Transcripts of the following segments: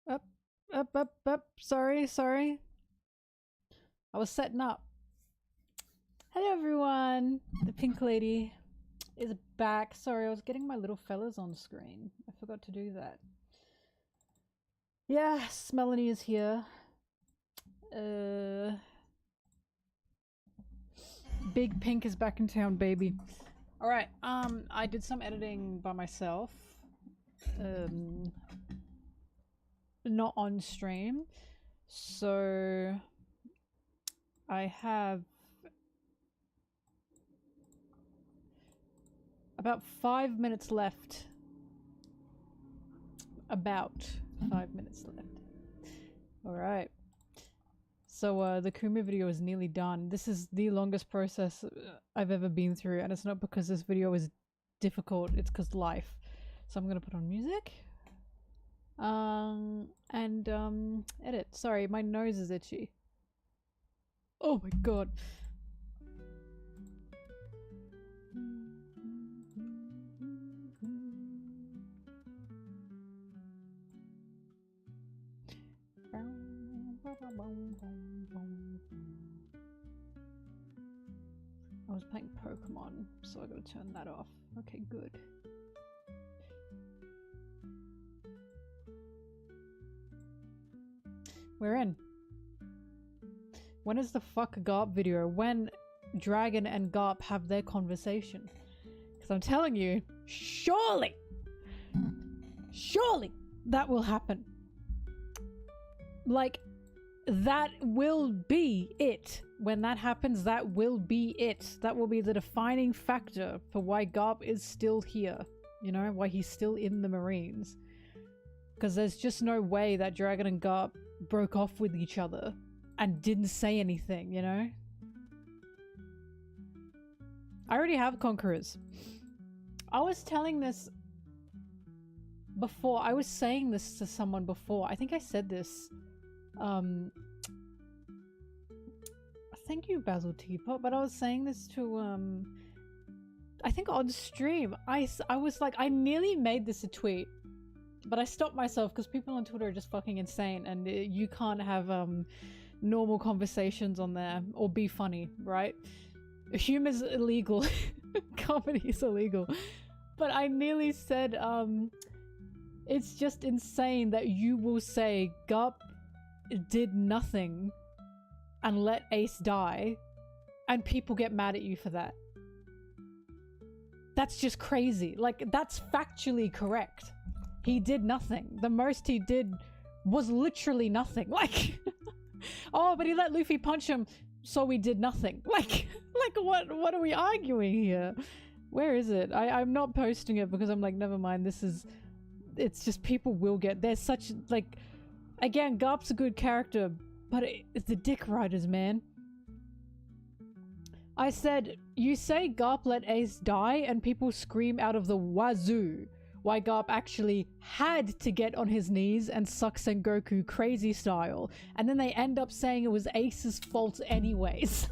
Up, up. Sorry. I was setting up. Hello, everyone. The pink lady is back. Sorry, I was getting my little fellas on screen. I forgot to do that. Yes, Melanie is here. Big Pink is back in town, baby. Alright, I did some editing by myself. Not on stream. So I have about 5 minutes left. About 5 minutes left. Alright. So the Kuma video is nearly done. This is the longest process I've ever been through, and it's not because this video is difficult, it's because life. So I'm gonna put on music. Edit. Sorry, my nose is itchy. Oh my god. I was playing Pokemon, so I gotta turn that off. Okay, good. We're in. When is the fuck Garp video? When Dragon and Garp have their conversation? Because I'm telling you, surely that will happen. Like, that will be it. When that happens, that will be it. That will be the defining factor for why Garp is still here. You know, why he's still in the Marines. Because there's just no way that Dragon and Garp broke off with each other and didn't say anything, you know? I already have Conquerors. I was telling this before. I was saying this to someone before. I think I said this. Thank you, Basil Teapot, but I was saying this to, I think on stream. I was like, I nearly made this a tweet, but I stopped myself because people on Twitter are just fucking insane, and you can't have, normal conversations on there, or be funny, right? Humor's illegal. Comedy's illegal. But I nearly said, it's just insane that you will say Garp did nothing and let Ace die, and people get mad at you for that. That's just crazy. Like, that's factually correct. He did nothing. The most he did was literally nothing. Like, oh, but he let Luffy punch him, so we did nothing. Like what are we arguing here? Where is it? I'm not posting it because I'm like, never mind, it's just people will get, there's such, like, again, Garp's a good character, but it's the dick riders, man. I said, you say Garp let Ace die and people scream out of the wazoo why Garp actually had to get on his knees and suck Sengoku crazy style, and then they end up saying it was Ace's fault anyways.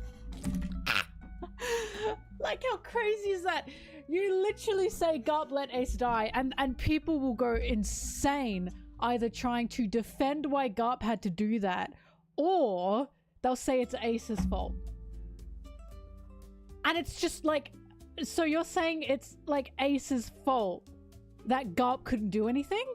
Like, how crazy is that? You literally say Garp let Ace die, and people will go insane either trying to defend why Garp had to do that, or they'll say it's Ace's fault. And it's just like, so you're saying it's like Ace's fault that Garp couldn't do anything?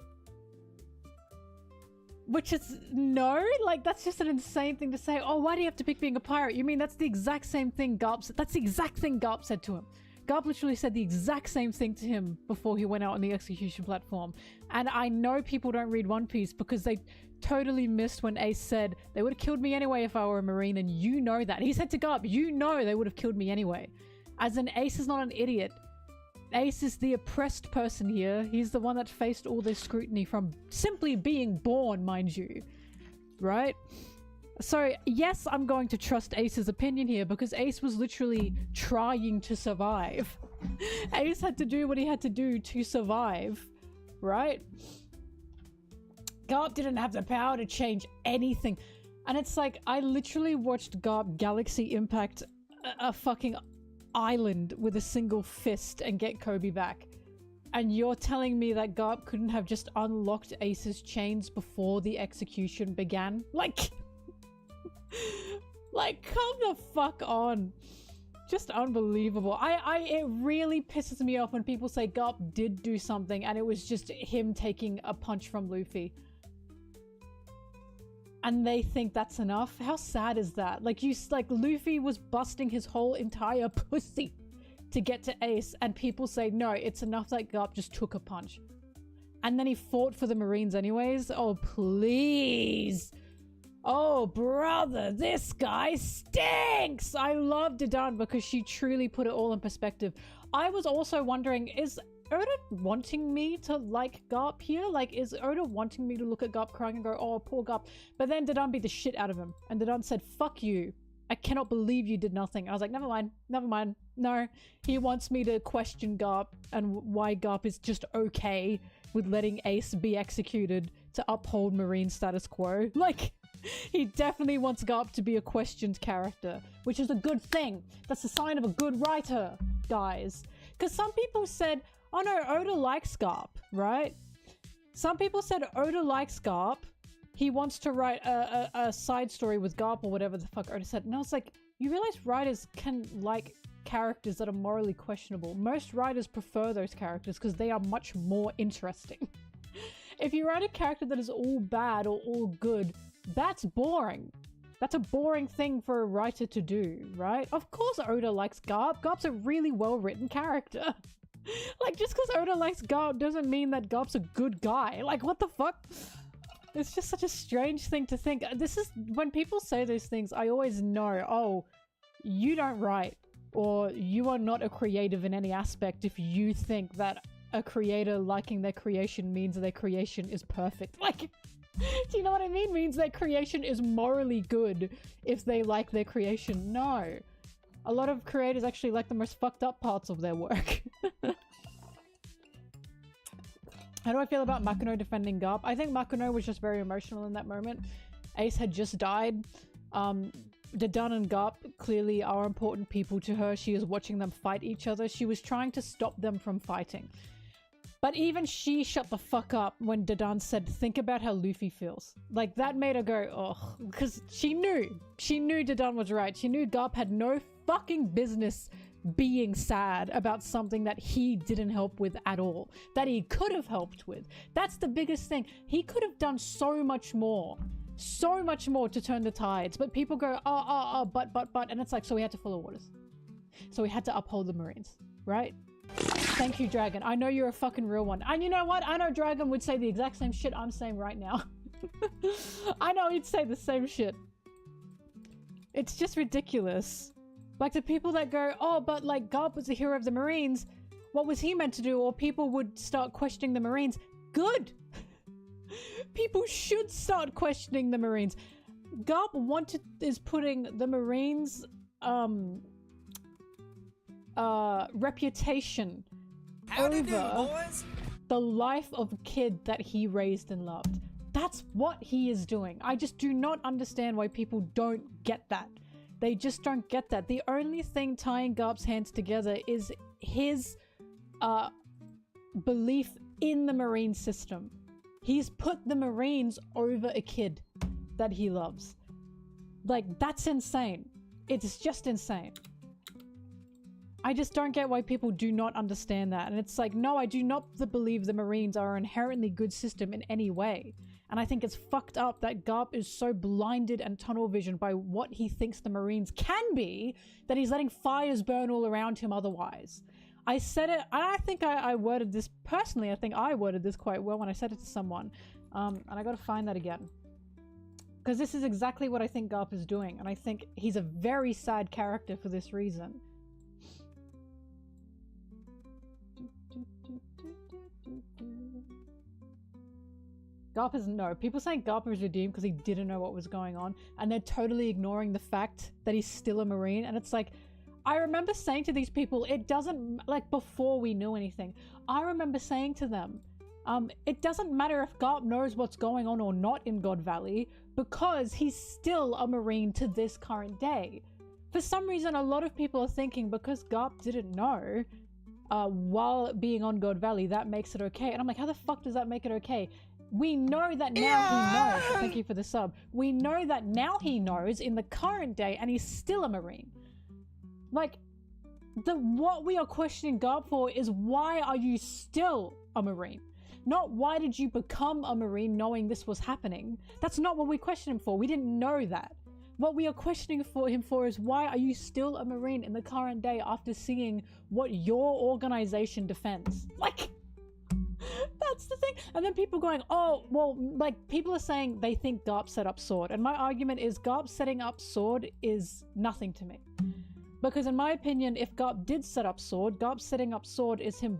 Which is, no, like, that's just an insane thing to say. Oh, why do you have to pick being a pirate? You mean that's the exact same thing Garp said? That's the exact thing Garp said to him. Garp literally said the exact same thing to him before he went out on the execution platform. And I know people don't read One Piece because they totally missed when Ace said, they would have killed me anyway if I were a Marine, and you know that. He said to Garp, you know they would have killed me anyway. As in, Ace is not an idiot. Ace is the oppressed person here. He's the one that faced all this scrutiny from simply being born, mind you. Right? So, yes, I'm going to trust Ace's opinion here because Ace was literally trying to survive. Ace had to do what he had to do to survive. Right? Garp didn't have the power to change anything. And it's like, I literally watched Garp Galaxy Impact a fucking island with a single fist and get Kobe back. And you're telling me that Garp couldn't have just unlocked Ace's chains before the execution began? Like, like, come the fuck on. Just unbelievable. It really pisses me off when people say Garp did do something and it was just him taking a punch from Luffy. And they think that's enough? How sad is that? Like, Luffy was busting his whole entire pussy to get to Ace, and people say, no, it's enough that Garp just took a punch. And then he fought for the Marines anyways? Oh, please. Oh, brother, this guy stinks! I love Dadan because she truly put it all in perspective. I was also wondering, is Oda wanting me to like Garp here? Like, is Oda wanting me to look at Garp crying and go, oh, poor Garp? But then Dadan beat the shit out of him. And Dadan said, fuck you. I cannot believe you did nothing. I was like, never mind. Never mind. No, he wants me to question Garp and why Garp is just okay with letting Ace be executed to uphold Marine status quo. Like, he definitely wants Garp to be a questioned character, which is a good thing. That's a sign of a good writer, guys. Because some people said, oh no, Oda likes Garp, right? Some people said Oda likes Garp. He wants to write a side story with Garp or whatever the fuck Oda said. And I was like, you realize writers can like characters that are morally questionable. Most writers prefer those characters because they are much more interesting. If you write a character that is all bad or all good, that's boring. That's a boring thing for a writer to do, right? Of course Oda likes Garp. Garp's a really well-written character. Like, just because Oda likes Garp doesn't mean that Garp's a good guy. Like, what the fuck? It's just such a strange thing to think. This is, when people say those things, I always know, oh, you don't write, or you are not a creative in any aspect if you think that a creator liking their creation means their creation is perfect. Like, do you know what I mean? Means their creation is morally good if they like their creation. No. A lot of creators actually like the most fucked up parts of their work. How do I feel about Makono defending Garp? I think Makono was just very emotional in that moment. Ace had just died. Dadan and Garp clearly are important people to her. She is watching them fight each other. She was trying to stop them from fighting. But even she shut the fuck up when Dadan said, think about how Luffy feels. Like, that made her go, oh, because she knew. She knew Dadan was right. She knew Garp had no fucking business being sad about something that he didn't help with at all, that he could have helped with. That's the biggest thing. He could have done so much more to turn the tides, but people go, but, and it's like, so we had to follow orders. So we had to uphold the Marines, right? Thank you, Dragon. I know you're a fucking real one. And you know what? I know Dragon would say the exact same shit I'm saying right now. I know he'd say the same shit. It's just ridiculous. Like, the people that go, oh, but like Garp was the hero of the Marines, what was he meant to do? Or people would start questioning the Marines. Good! People should start questioning the Marines. Garp is putting the Marines' reputation over the life of a kid that he raised and loved. That's what he is doing. I just do not understand why people don't get that. They just don't get that. The only thing tying Garp's hands together is his belief in the Marine system. He's put the Marines over a kid that he loves. Like, that's insane. It's just insane. I just don't get why people do not understand that. And it's like, no, I do not believe the Marines are an inherently good system in any way. And I think it's fucked up that Garp is so blinded and tunnel visioned by what he thinks the Marines can be that he's letting fires burn all around him otherwise. I said it, and I think I worded this, personally, I think I worded this quite well when I said it to someone. And I gotta find that again. Because this is exactly what I think Garp is doing. And I think he's a very sad character for this reason. Garp is, no, people saying Garp was redeemed because he didn't know what was going on, and they're totally ignoring the fact that he's still a Marine. And it's like, I remember saying to these people, it doesn't, like, before we knew anything, I remember saying to them, it doesn't matter if Garp knows what's going on or not in God Valley, because he's still a Marine to this current day. For some reason, a lot of people are thinking because Garp didn't know, while being on God Valley, that makes it okay. And I'm like, how the fuck does that make it okay? We know that now he knows. Thank you for the sub. We know that now he knows in the current day, and he's still a Marine. Like, what we are questioning Garp for is, why are you still a Marine? Not why did you become a Marine knowing this was happening. That's not what we question him for. We didn't know that. What we are questioning him for is, why are you still a Marine in the current day after seeing what your organization defends? Like, that's the thing. And then people going, oh, well, like, people are saying they think Garp set up Sword. And my argument is, Garp setting up Sword is nothing to me. Because in my opinion, if Garp did set up Sword, Garp setting up Sword is him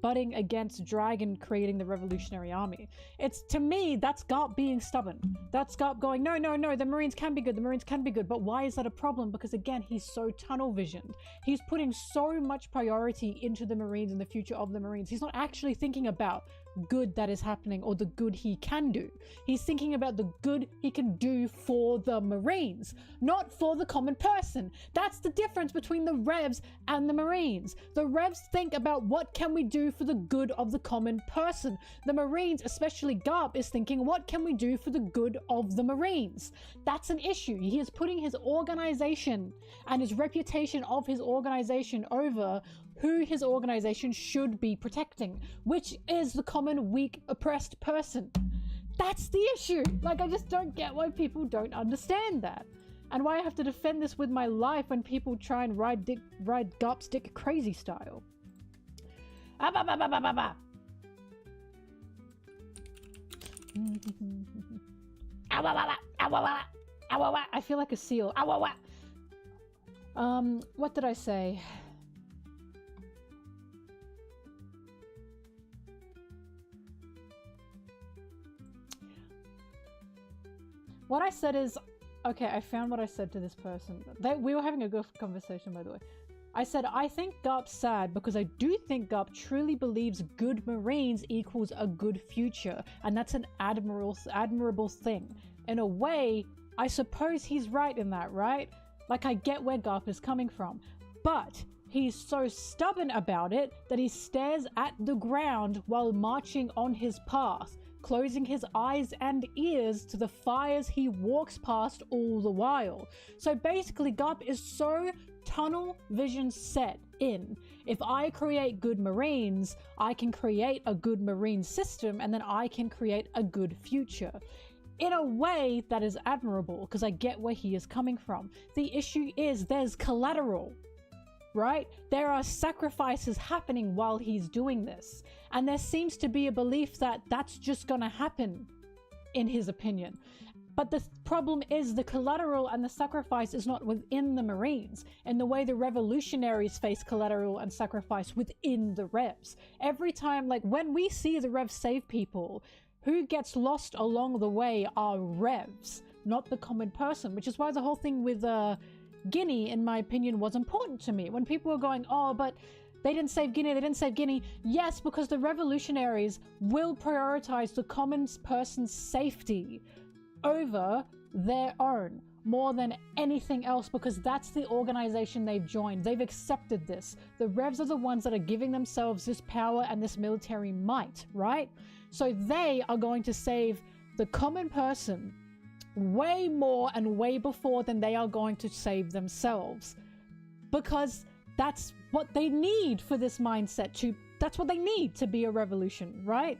butting against Dragon creating the Revolutionary Army. It's, to me, that's Garp being stubborn. That's Garp going, no, no, no, the Marines can be good, the Marines can be good. But why is that a problem? Because again, he's so tunnel visioned. He's putting so much priority into the Marines and the future of the Marines. He's not actually thinking about good that is happening or the good he can do. He's thinking about the good he can do for the Marines, not for the common person. That's the difference between the Revs and the Marines. The Revs think about what can we do for the good of the common person. The Marines, especially Garp, is thinking, what can we do for the good of the Marines? That's an issue. He is putting his organization and his reputation of his organization over who his organization should be protecting, which is the common, weak, oppressed person. That's the issue. Like, I just don't get why people don't understand that. And why I have to defend this with my life when people try and ride Garp's dick crazy style. I feel like a seal. What did I say? What I said is, okay, I found what I said to this person. We were having a good conversation, by the way. I said, I think Garp's sad because I do think Garp truly believes good Marines equals a good future. And that's an admirable thing. In a way, I suppose he's right in that, right? Like, I get where Garp is coming from. But he's so stubborn about it that he stares at the ground while marching on his path, closing his eyes and ears to the fires he walks past all the while. So basically, Garp is so tunnel vision set in. If I create good Marines, I can create a good Marine system, and then I can create a good future. In a way that is admirable, because I get where he is coming from. The issue is there's collateral. Right? There are sacrifices happening while he's doing this. And there seems to be a belief that that's just gonna happen, in his opinion. But the problem is the collateral and the sacrifice is not within the Marines, in the way the revolutionaries face collateral and sacrifice within the Revs. Every time, like, when we see the Revs save people, who gets lost along the way are Revs, not the common person, which is why the whole thing with Guinea, in my opinion, was important to me. When people were going, oh, but they didn't save Guinea, they didn't save Guinea. Yes, because the revolutionaries will prioritize the common person's safety over their own more than anything else, because that's the organization they've joined. They've accepted this. The Revs are the ones that are giving themselves this power and this military might, right? So they are going to save the common person way more and way before than they are going to save themselves, because that's what they need for this mindset that's what they need to be a revolution, right?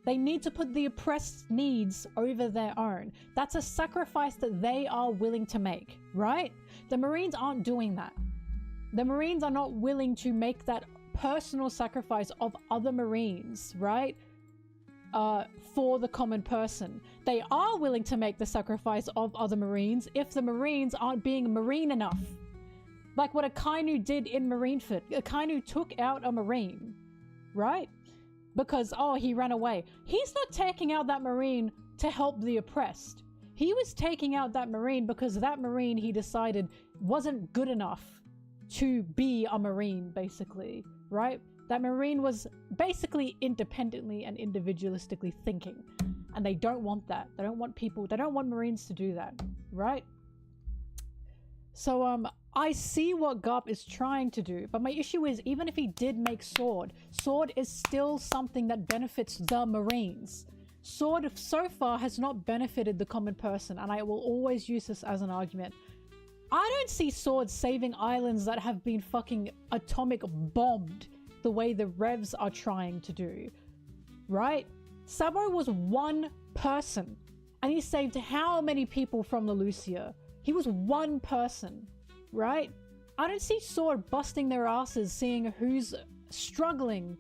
They need to put the oppressed needs over their own. That's a sacrifice that they are willing to make, right? The Marines aren't doing that. The Marines are not willing to make that personal sacrifice of other Marines, right? For the common person. They are willing to make the sacrifice of other Marines if the Marines aren't being Marine enough. Like what Akainu did in Marineford. Akainu took out a Marine, right? Because, oh, he ran away. He's not taking out that Marine to help the oppressed. He was taking out that Marine because that Marine, he decided, wasn't good enough to be a Marine, basically, right? That Marine was basically independently and individualistically thinking. And they don't want that. They don't want Marines to do that, right? So, I see what Garp is trying to do, but my issue is, even if he did make Sword, Sword is still something that benefits the Marines. Sword so far has not benefited the common person, and I will always use this as an argument. I don't see Sword saving islands that have been fucking atomic bombed the way the Revs are trying to do, right? Sabo was one person, and he saved how many people from the Lucia? He was one person, right? I don't see Sword busting their asses seeing who's struggling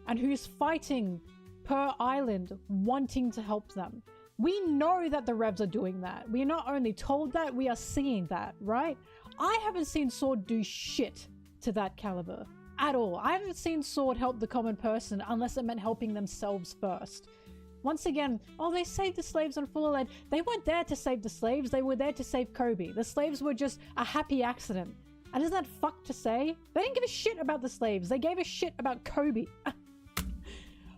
and who's fighting per island, wanting to help them. We know that the Revs are doing that. We are not only told that, we are seeing that, right? I haven't seen Sword do shit to that caliber at all. I haven't seen Sword help the common person unless it meant helping themselves first. Once again, oh, they saved the slaves on Fuller Land. They weren't there to save the slaves. They were there to save Kobe. The slaves were just a happy accident. And isn't that fucked to say? They didn't give a shit about the slaves. They gave a shit about Kobe.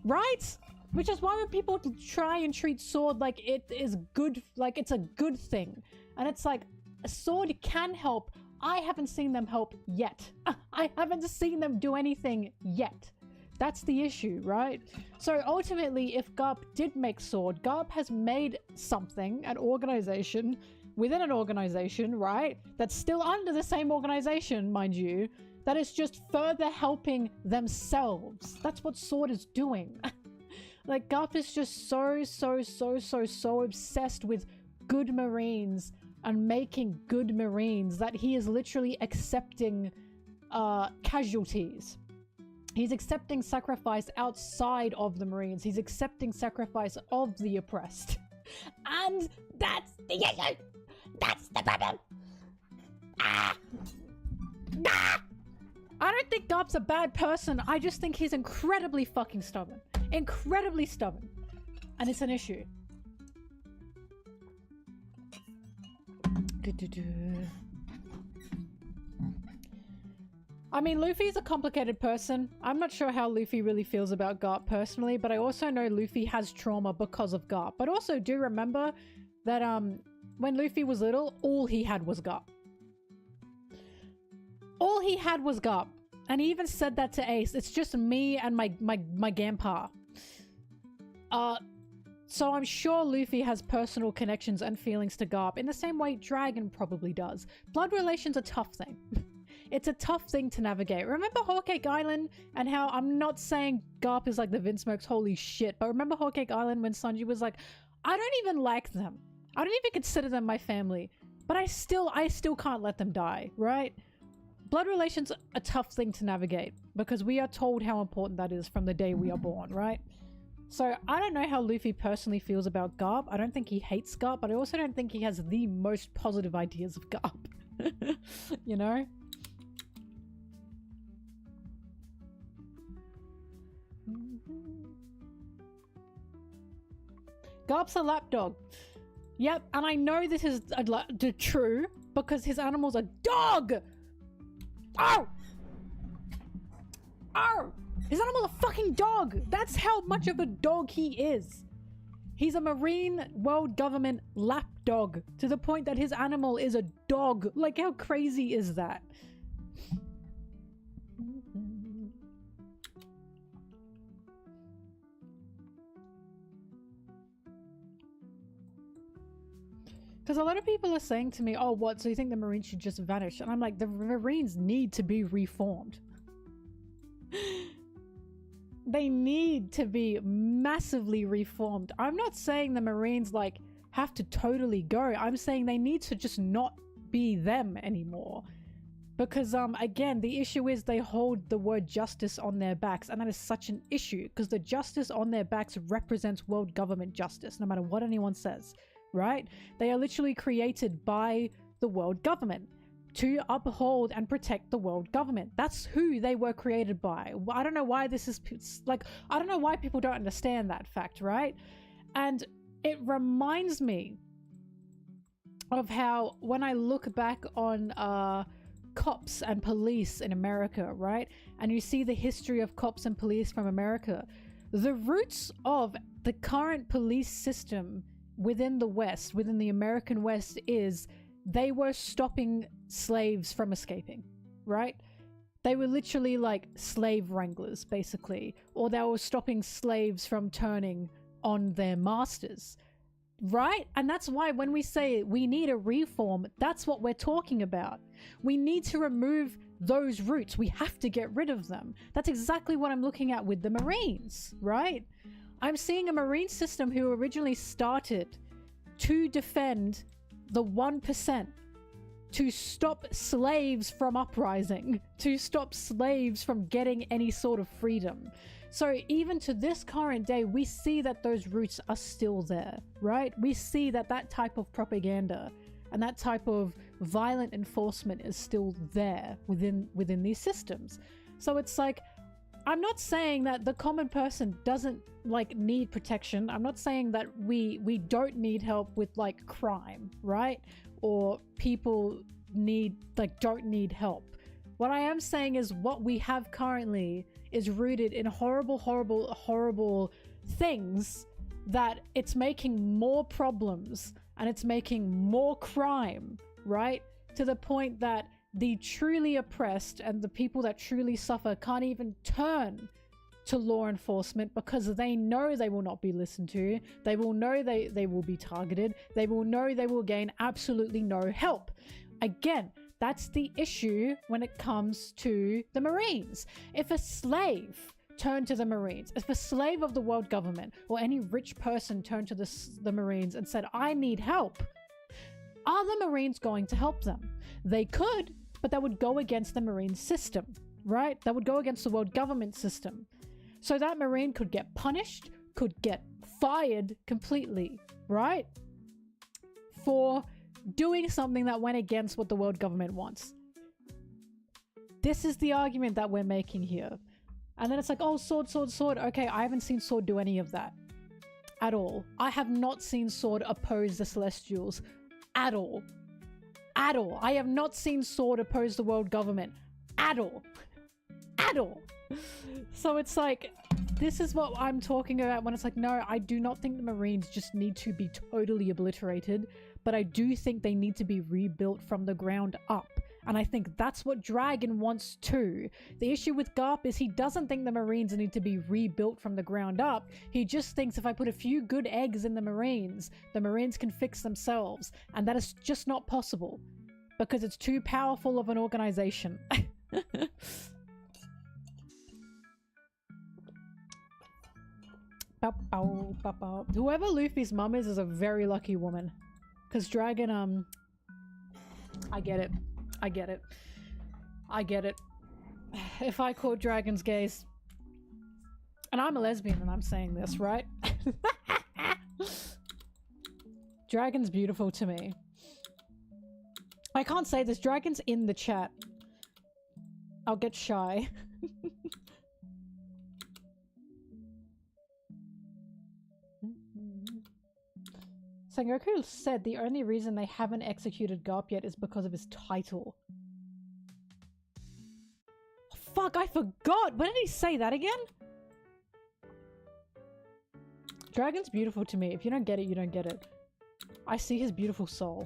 Right? Which is why when people try and treat Sword like it is good, like it's a good thing. And it's like, a Sword can help. I haven't seen them help yet. I haven't seen them do anything yet. That's the issue, right? So ultimately, if Garp did make Sword, Garp has made something, an organization, within an organization, right? That's still under the same organization, mind you, that is just further helping themselves. That's what Sword is doing. Like, Garp is just so obsessed with good Marines and making good Marines that he is literally accepting casualties. He's accepting sacrifice outside of the Marines. He's accepting sacrifice of the oppressed. And that's the issue. That's the problem. I don't think Garp's a bad person. I just think he's incredibly fucking stubborn. Incredibly stubborn. And it's an issue. I mean, Luffy's a complicated person. I'm not sure how Luffy really feels about Garp personally, but I also know Luffy has trauma because of Garp. But also do remember that when Luffy was little, all he had was Garp. All he had was Garp. And he even said that to Ace. It's just me and my grandpa. So I'm sure Luffy has personal connections and feelings to Garp in the same way Dragon probably does. Blood relation's a tough thing. It's a tough thing to navigate. Remember Wholecake Island and how I'm not saying Garp is like the Vinsmokes, holy shit, but remember Wholecake Island when Sanji was like, I don't even like them. I don't even consider them my family, but I still can't let them die, right? Blood relation's a tough thing to navigate because we are told how important that is from the day we are born, right? So I don't know how Luffy personally feels about Garp. I don't think he hates Garp, but I also don't think he has the most positive ideas of Garp. You know? Garp's a lapdog. Yep, and I know this is true because his animal's a dog! Oh! Oh! His animal's a fucking dog! That's how much of a dog he is. He's a Marine World Government lapdog to the point that his animal is a dog. Like, how crazy is that? Because a lot of people are saying to me, oh, what? So you think the Marines should just vanish? And I'm like, the Marines need to be reformed. They need to be massively reformed. I'm not saying the Marines, like, have to totally go. I'm saying they need to just not be them anymore. Because, again, the issue is they hold the word justice on their backs. And that is such an issue. Because the justice on their backs represents world government justice, no matter what anyone says. Right? They are literally created by the world government to uphold and protect the world government. That's who they were created by. I don't know why this is like, I don't know why people don't understand that fact, right? And it reminds me of how when I look back on cops and police in America, right? And you see the history of cops and police from America, the roots of the current police system within the West, within the American West, is they were stopping slaves from escaping, right? They were literally like slave wranglers, basically, or they were stopping slaves from turning on their masters, right? And that's why when we say we need a reform, that's what we're talking about. We need to remove those roots. We have to get rid of them. That's exactly what I'm looking at with the Marines, right? I'm seeing a Marine system who originally started to defend the 1%, to stop slaves from uprising, to stop slaves from getting any sort of freedom. So even to this current day, we see that those roots are still there, right? We see that that type of propaganda and that type of violent enforcement is still there within these systems. So it's like, I'm not saying that the common person doesn't like need protection. I'm not saying that we don't need help with like crime, right? Or people don't need help. What I am saying is what we have currently is rooted in horrible things, that it's making more problems and it's making more crime, right? To the point that the truly oppressed and the people that truly suffer can't even turn to law enforcement because they know they will not be listened to. They will know they will be targeted. They will know they will gain absolutely no help. Again, that's the issue when it comes to the Marines. If a slave turned to the Marines, if a slave of the world government or any rich person turned to the Marines and said, I need help, are the Marines going to help them? They could, but that would go against the Marine system, right? That would go against the world government system. So that Marine could get punished, could get fired completely, right? For doing something that went against what the world government wants. This is the argument that we're making here. And then it's like, oh, sword. Okay, I haven't seen sword do any of that at all. I have not seen sword oppose the Celestials at all. At all. I have not seen sword oppose the world government at all. At all. So it's like, this is what I'm talking about when it's like, no, I do not think the Marines just need to be totally obliterated, but I do think they need to be rebuilt from the ground up. And I think that's what Dragon wants too. The issue with Garp is he doesn't think the Marines need to be rebuilt from the ground up. He just thinks if I put a few good eggs in the Marines can fix themselves. And that is just not possible because it's too powerful of an organization. Whoever Luffy's mum is a very lucky woman. Because Dragon, I get it. If I caught Dragon's gaze, and I'm a lesbian and I'm saying this, right? Dragon's beautiful to me. I can't say this. Dragon's in the chat. I'll get shy. Sengoku said the only reason they haven't executed Garp yet is because of his title. Fuck, I forgot! When did he say that again? Dragon's beautiful to me. If you don't get it, you don't get it. I see his beautiful soul.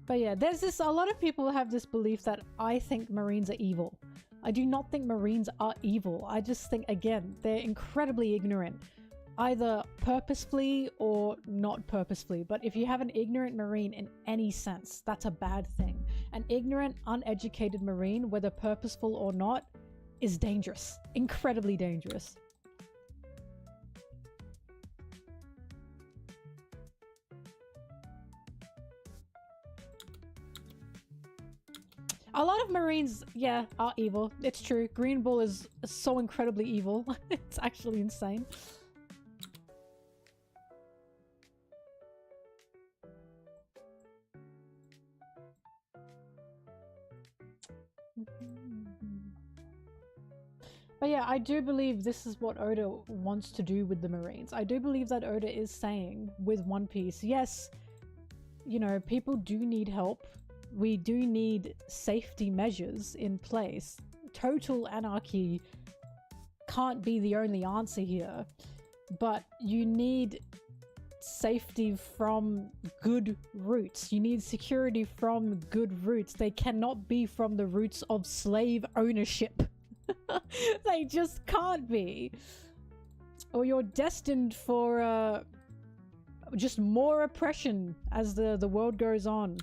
But yeah, there's this, a lot of people have this belief that I think Marines are evil. I do not think Marines are evil. I just think, again, they're incredibly ignorant. Either purposefully or not purposefully. But if you have an ignorant Marine in any sense, that's a bad thing. An ignorant, uneducated Marine, whether purposeful or not, is dangerous. Incredibly dangerous. A lot of Marines, yeah, are evil. It's true. Green Bull is so incredibly evil. It's actually insane. But yeah, I do believe this is what Oda wants to do with the Marines. I do believe that Oda is saying with One Piece, yes, you know, people do need help. We do need safety measures in place. Total anarchy can't be the only answer here. but you need safety from good roots. You need security from good roots. They cannot be from the roots of slave ownership. They just can't be. Or you're destined for just more oppression as the world goes on.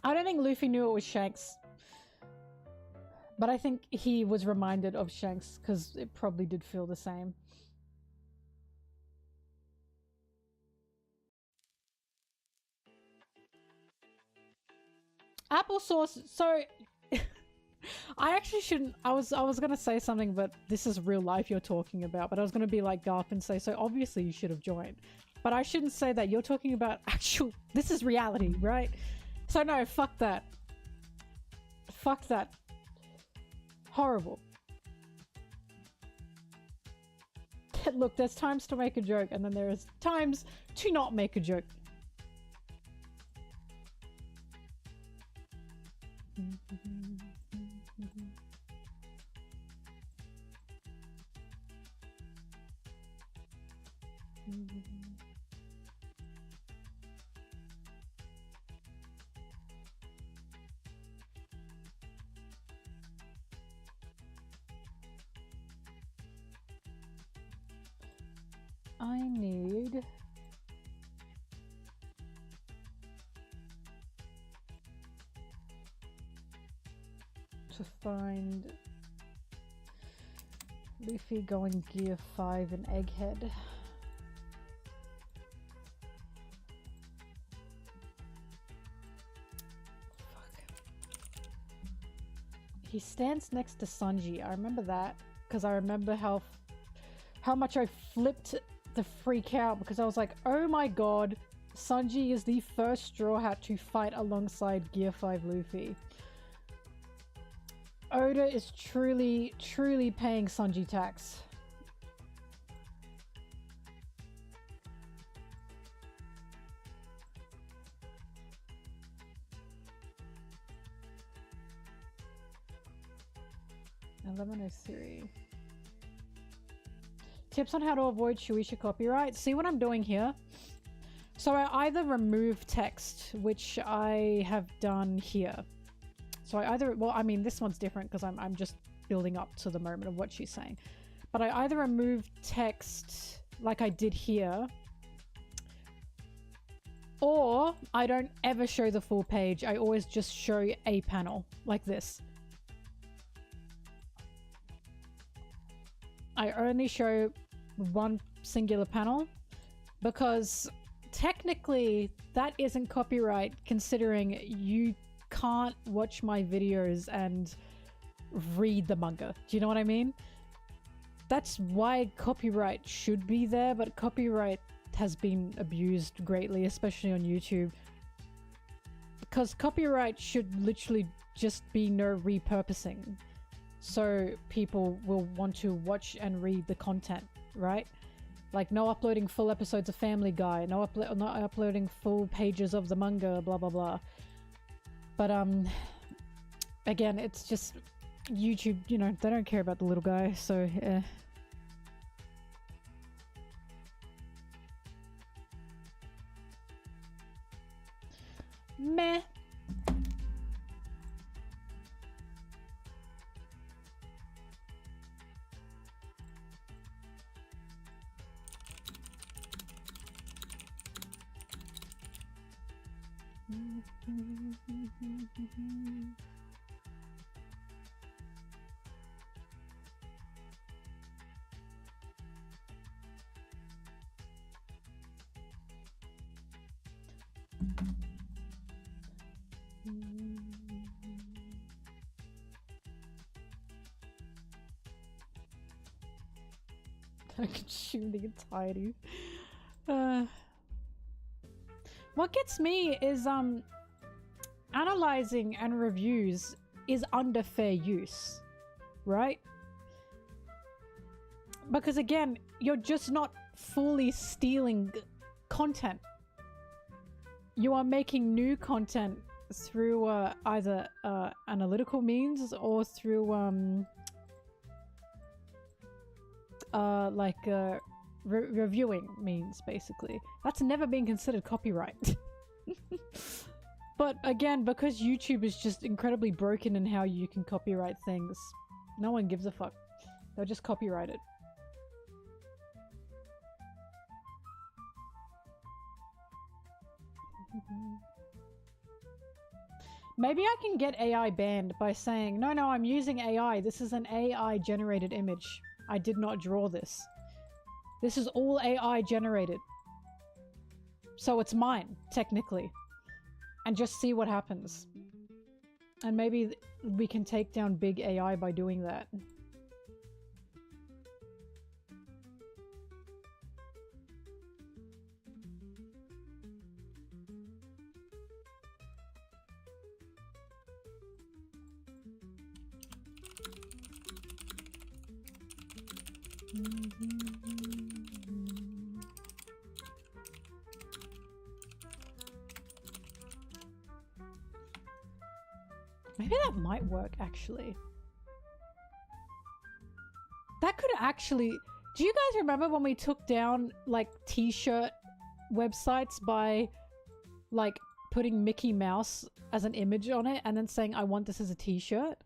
I don't think Luffy knew it was Shanks. But I think he was reminded of Shanks because it probably did feel the same. Applesauce. So I actually shouldn't. I was gonna say something, but this is real life you're talking about. But I was gonna be like Garp and say, so obviously you should have joined. But I shouldn't say that. You're talking about actual. This is reality, right? So no, fuck that. Fuck that. Horrible. Look, there's times to make a joke, and then there is times to not make a joke. I need to find Luffy going Gear 5 in Egghead. He stands next to Sanji. I remember that because I remember how much I flipped the freak out because I was like, oh my god, Sanji is the first Straw Hat to fight alongside Gear 5 Luffy. Oda is truly, truly paying Sanji tax. $11.03. Tips on how to avoid Shueisha copyright. See what I'm doing here? So I either remove text, which I have done here. So I either, well, I mean, this one's different because I'm just building up to the moment of what she's saying. But I either remove text like I did here, or I don't ever show the full page. I always just show a panel like this. I only show one singular panel because technically that isn't copyright considering you can't watch my videos and read the manga. Do you know what I mean? That's why copyright should be there, but copyright has been abused greatly, especially on YouTube. Because copyright should literally just be no repurposing. So people will want to watch and read the content, right? Like no uploading full episodes of Family Guy, not uploading full pages of the manga, blah blah blah. But again, it's just YouTube, you know, they don't care about the little guy, so meh. I consume the entirety. What gets me is analyzing and reviews is under fair use, right? Because again, you're just not fully stealing content. You are making new content through either analytical means or through reviewing means, basically. That's never been considered copyright. But again, because YouTube is just incredibly broken in how you can copyright things, no one gives a fuck. They'll just copyright it. Maybe I can get AI banned by saying, no, I'm using AI. This is an AI generated image. I did not draw this. This is all AI generated. So it's mine, technically. And just see what happens. And maybe we can take down big AI by doing that. Maybe that might work, actually. That could actually... Do you guys remember when we took down, like, t-shirt websites by, like, putting Mickey Mouse as an image on it and then saying, I want this as a t-shirt?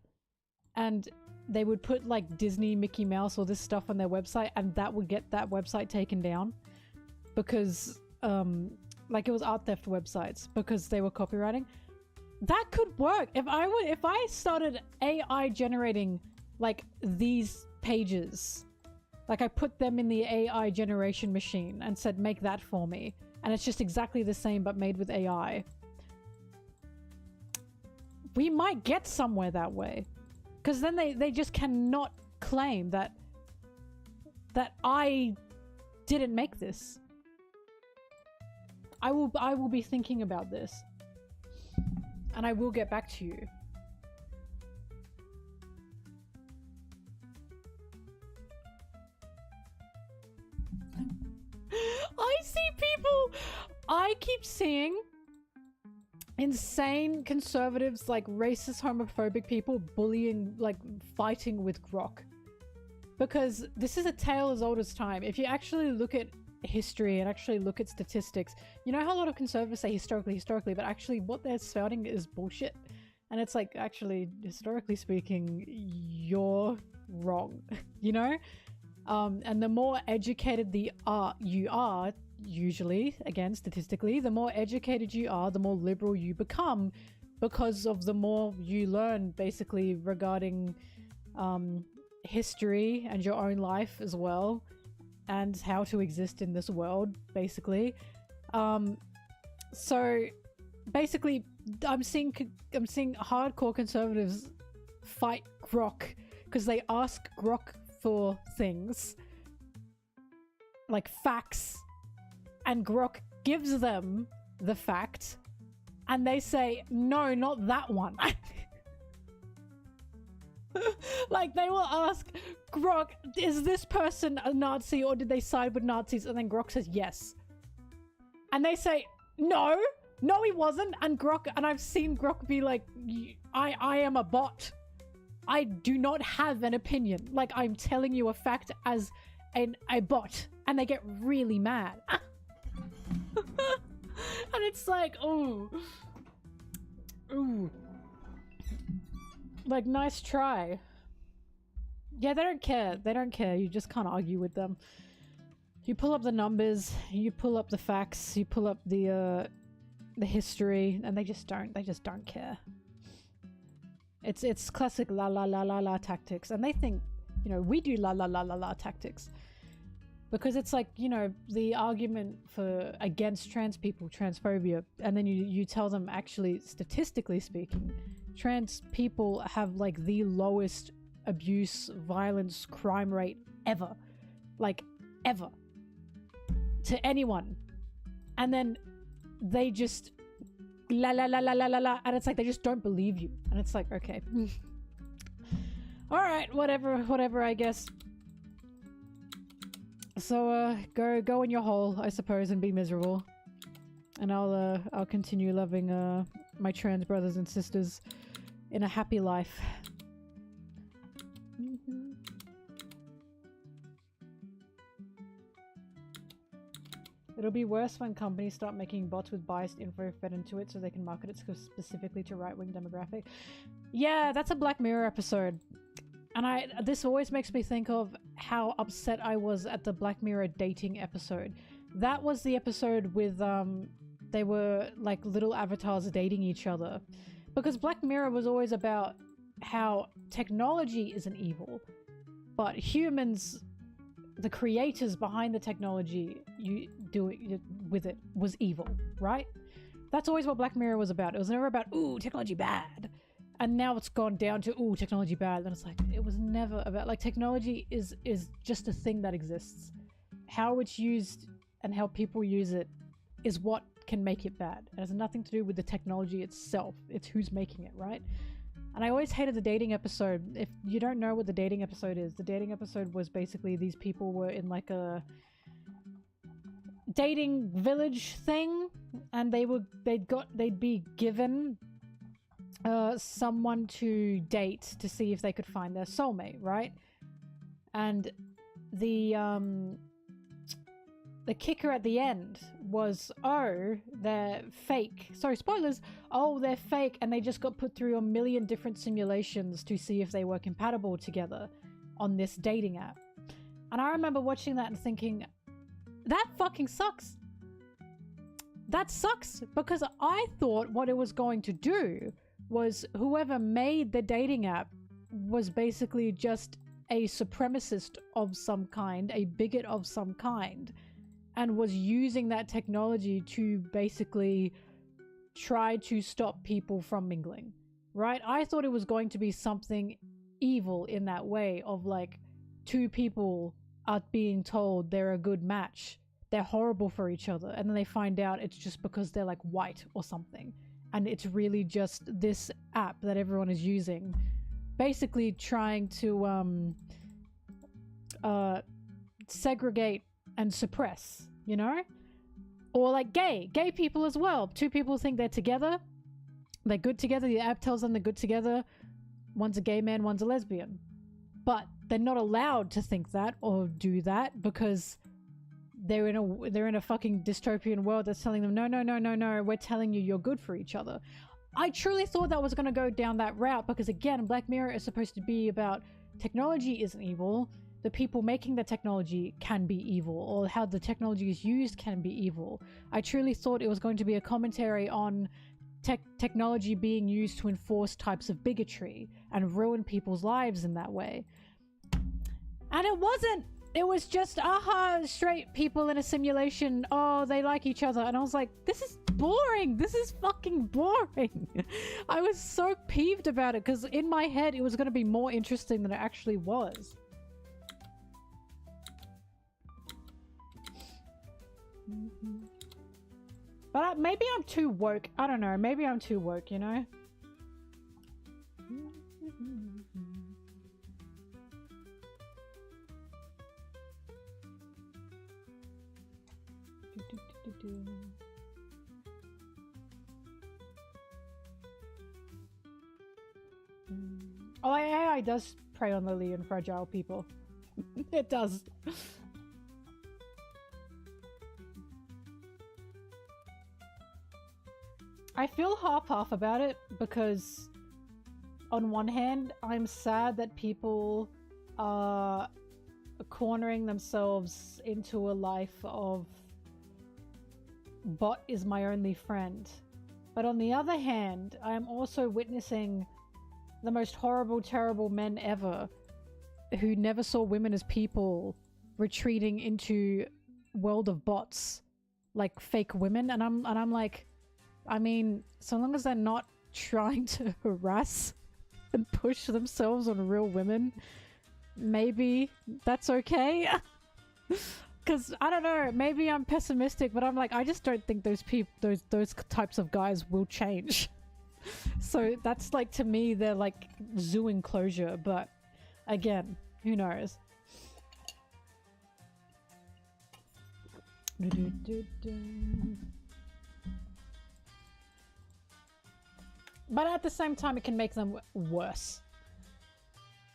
And they would put, like, Disney, Mickey Mouse, all this stuff on their website, and that would get that website taken down. Because, like, it was art theft websites, because they were copywriting. That could work. If I started AI generating, like, these pages, like, I put them in the AI generation machine and said, make that for me. And it's just exactly the same, but made with AI. We might get somewhere that way. Because then they just cannot claim that I didn't make this. I will be thinking about this. And I will get back to you. I see people! I keep seeing insane conservatives, like racist, homophobic people bullying, like fighting with Grok. Because this is a tale as old as time. If you actually look at history and actually look at statistics, you know how a lot of conservatives say historically, but actually what they're spouting is bullshit. And it's like, actually, historically speaking, you're wrong, you know? And the more educated you are, usually, again, statistically, the more educated you are, the more liberal you become, because of the more you learn, basically, regarding history and your own life as well, and how to exist in this world, basically. So basically, I'm seeing hardcore conservatives fight Grok because they ask Grok for things like facts, and Grok gives them the fact, and they say, no, not that one. Like, they will ask Grok, is this person a Nazi or did they side with Nazis? And then Grok says yes. And they say, no, he wasn't. And I've seen Grok be like, I am a bot. I do not have an opinion. Like, I'm telling you a fact as a bot. And they get really mad. And it's like, ooh. Like, nice try. Yeah, they don't care. They don't care. You just can't argue with them. You pull up the numbers, you pull up the facts, you pull up the history, and they just don't care. It's classic la la la la la tactics, and they think, you know, we do la la la la la tactics. Because it's like, you know, the argument against trans people, transphobia, and then you tell them, actually, statistically speaking, trans people have like the lowest abuse, violence, crime rate ever. Like, ever to anyone, and then they just la la la la la la la, and it's like they just don't believe you, and it's like, okay, all right, whatever, I guess. So go in your hole, I suppose, and be miserable, and I'll continue loving my trans brothers and sisters in a happy life. It'll be worse when companies start making bots with biased info fed into it so they can market it specifically to right-wing demographic. Yeah, that's a Black Mirror episode. And this always makes me think of how upset I was at the Black Mirror dating episode. That was the episode with, they were like little avatars dating each other. Because Black Mirror was always about how technology isn't evil, but humans, the creators behind the technology you do it with it, was evil, right? That's always what Black Mirror was about. It was never about, ooh, technology bad. And now it's gone down to, ooh, technology bad. And it's like, it was never about, like, technology is just a thing that exists. How it's used and how people use it is what can make it bad. It has nothing to do with the technology itself. It's who's making it, right? And I always hated the dating episode. If you don't know what the dating episode is, the dating episode was basically these people were in like a dating village thing, and they'd be given someone to date to see if they could find their soulmate, right? And the kicker at the end was, oh, they're fake. Sorry, spoilers. Oh, they're fake, and they just got put through a million different simulations to see if they were compatible together on this dating app. And I remember watching that and thinking, that fucking sucks. That sucks, because I thought what it was going to do was whoever made the dating app was basically just a supremacist of some kind, a bigot of some kind, and was using that technology to basically try to stop people from mingling, right? I thought it was going to be something evil in that way of like two people are being told they're a good match, they're horrible for each other, and then they find out it's just because they're like white or something. And it's really just this app that everyone is using, basically trying to segregate and suppress, you know? Or like gay people as well. Two people think they're together, they're good together, the app tells them they're good together. One's a gay man, one's a lesbian. But they're not allowed to think that or do that because they're in a fucking dystopian world that's telling them, no, we're telling you you're good for each other. I truly thought that was going to go down that route because, again, Black Mirror is supposed to be about technology isn't evil, the people making the technology can be evil, or how the technology is used can be evil. I truly thought it was going to be a commentary on technology being used to enforce types of bigotry and ruin people's lives in that way. And it wasn't. It was just, aha, straight people in a simulation. Oh, they like each other. And I was like, this is boring. This is fucking boring. I was so peeved about it because in my head, it was going to be more interesting than it actually was. But maybe I'm too woke. I don't know. Maybe I'm too woke, you know? Oh, AI does prey on lily and fragile people. It does. I feel half-half about it because on one hand, I'm sad that people are cornering themselves into a life of bot is my only friend. But on the other hand, I am also witnessing the most horrible, terrible men ever who never saw women as people retreating into world of bots like fake women, and I'm like, I mean, so long as they're not trying to harass and push themselves on real women, maybe that's okay. Because I don't know, maybe I'm pessimistic, but I'm like, I just don't think those those types of guys will change. So that's like, to me, they're like zoo enclosure, but again, who knows? But at the same time, it can make them worse.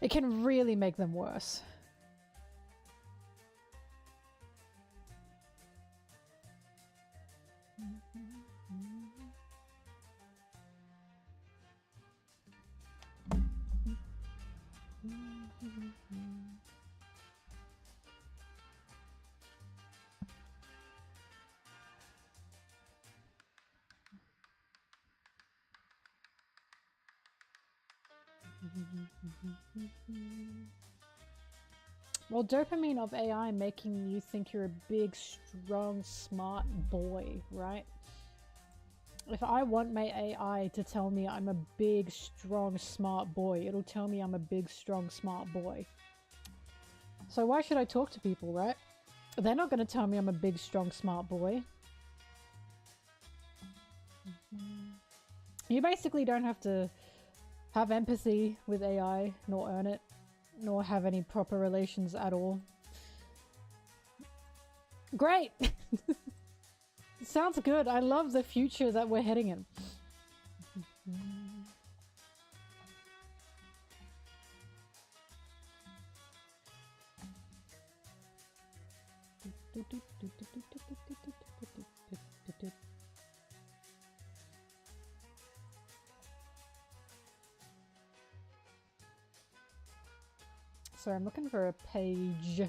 It can really make them worse. Well, dopamine of AI making you think you're a big, strong, smart boy, right? If I want my AI to tell me I'm a big, strong, smart boy, it'll tell me I'm a big, strong, smart boy. So why should I talk to people, right? They're not going to tell me I'm a big, strong, smart boy. You basically don't have to have empathy with AI, nor earn it, nor have any proper relations at all. Great! Sounds good. I love the future that we're heading in. Sorry, I'm looking for a page.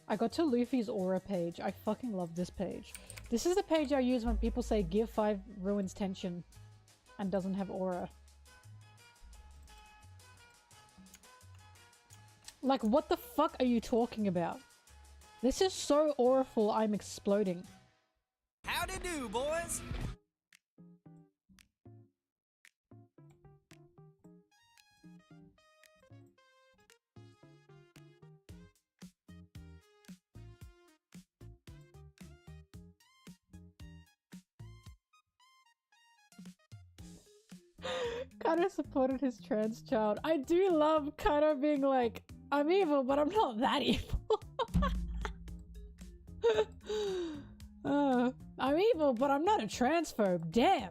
I got to Luffy's aura page. I fucking love this page. This is the page I use when people say Gear 5 ruins tension and doesn't have aura. Like, what the fuck are you talking about? This is so auraful, I'm exploding. Howdy do, boys! Kaido supported his trans child. I do love Kaido being like, I'm evil, but I'm not that evil. I'm evil, but I'm not a transphobe. Damn.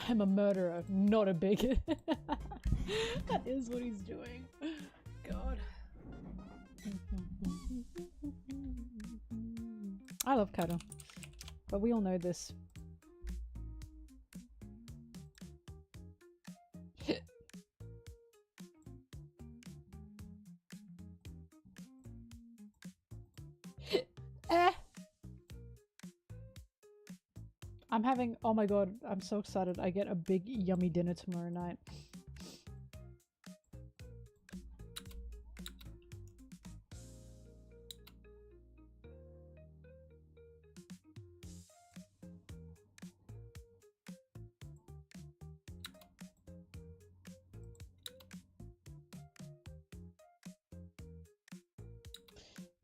I'm a murderer, not a bigot. That is what he's doing. God. I love Kaido, but we all know this. I'm having, oh my god, I'm so excited. I get a big yummy dinner tomorrow night.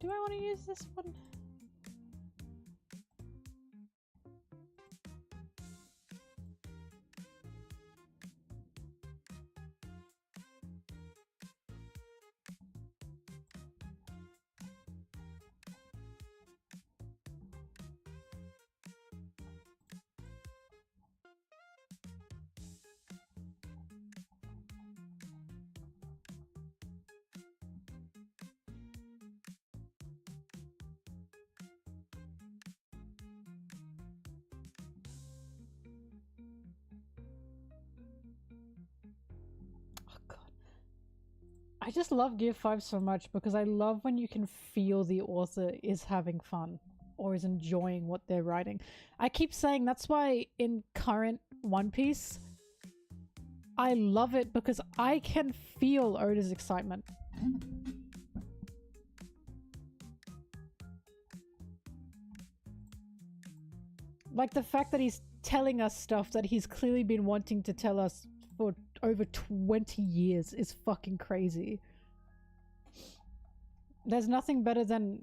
Do I want to use this one? I just love Gear 5 so much because I love when you can feel the author is having fun or is enjoying what they're writing. I keep saying that's why in current One Piece, I love it because I can feel Oda's excitement. Like the fact that he's telling us stuff that he's clearly been wanting to tell us for over 20 years is fucking crazy. There's nothing better than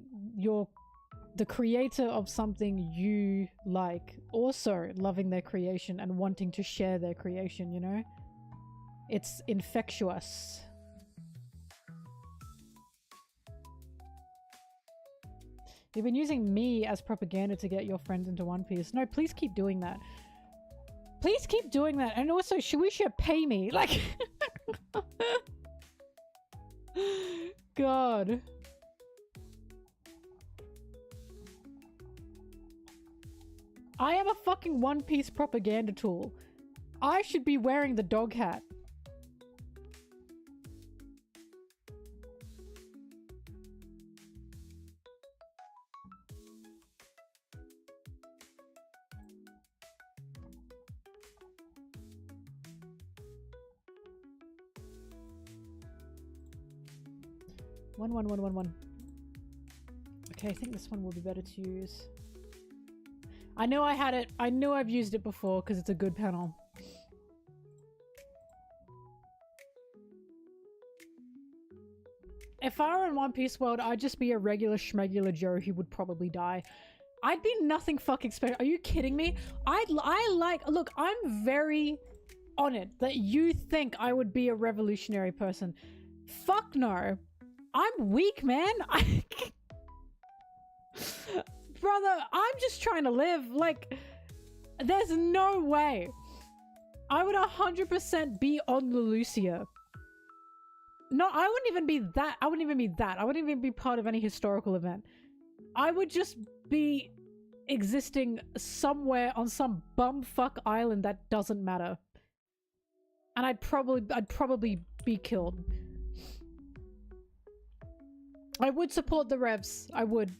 the creator of something you like also loving their creation and wanting to share their creation, you know? It's infectious. You've been using me as propaganda to get your friends into One Piece. No, please keep doing that. Please keep doing that. And also, should pay me. Like... God. I am a fucking One Piece propaganda tool. I should be wearing the dog hat. One. Okay, I think this one will be better to use. I know I had it. I know I've used it before because it's a good panel. If I were in One Piece world, I'd just be a regular schmegular Joe who would probably die. I'd be nothing fucking special. Are you kidding me? Look, I'm very honored that you think I would be a revolutionary person. Fuck no. I'm weak, man. Brother, I'm just trying to live. Like, there's no way. I would 100% be on the Lucia. No, I wouldn't even be that. I wouldn't even be part of any historical event. I would just be existing somewhere on some bumfuck island that doesn't matter. And I'd probably be killed. I would support the revs. I would.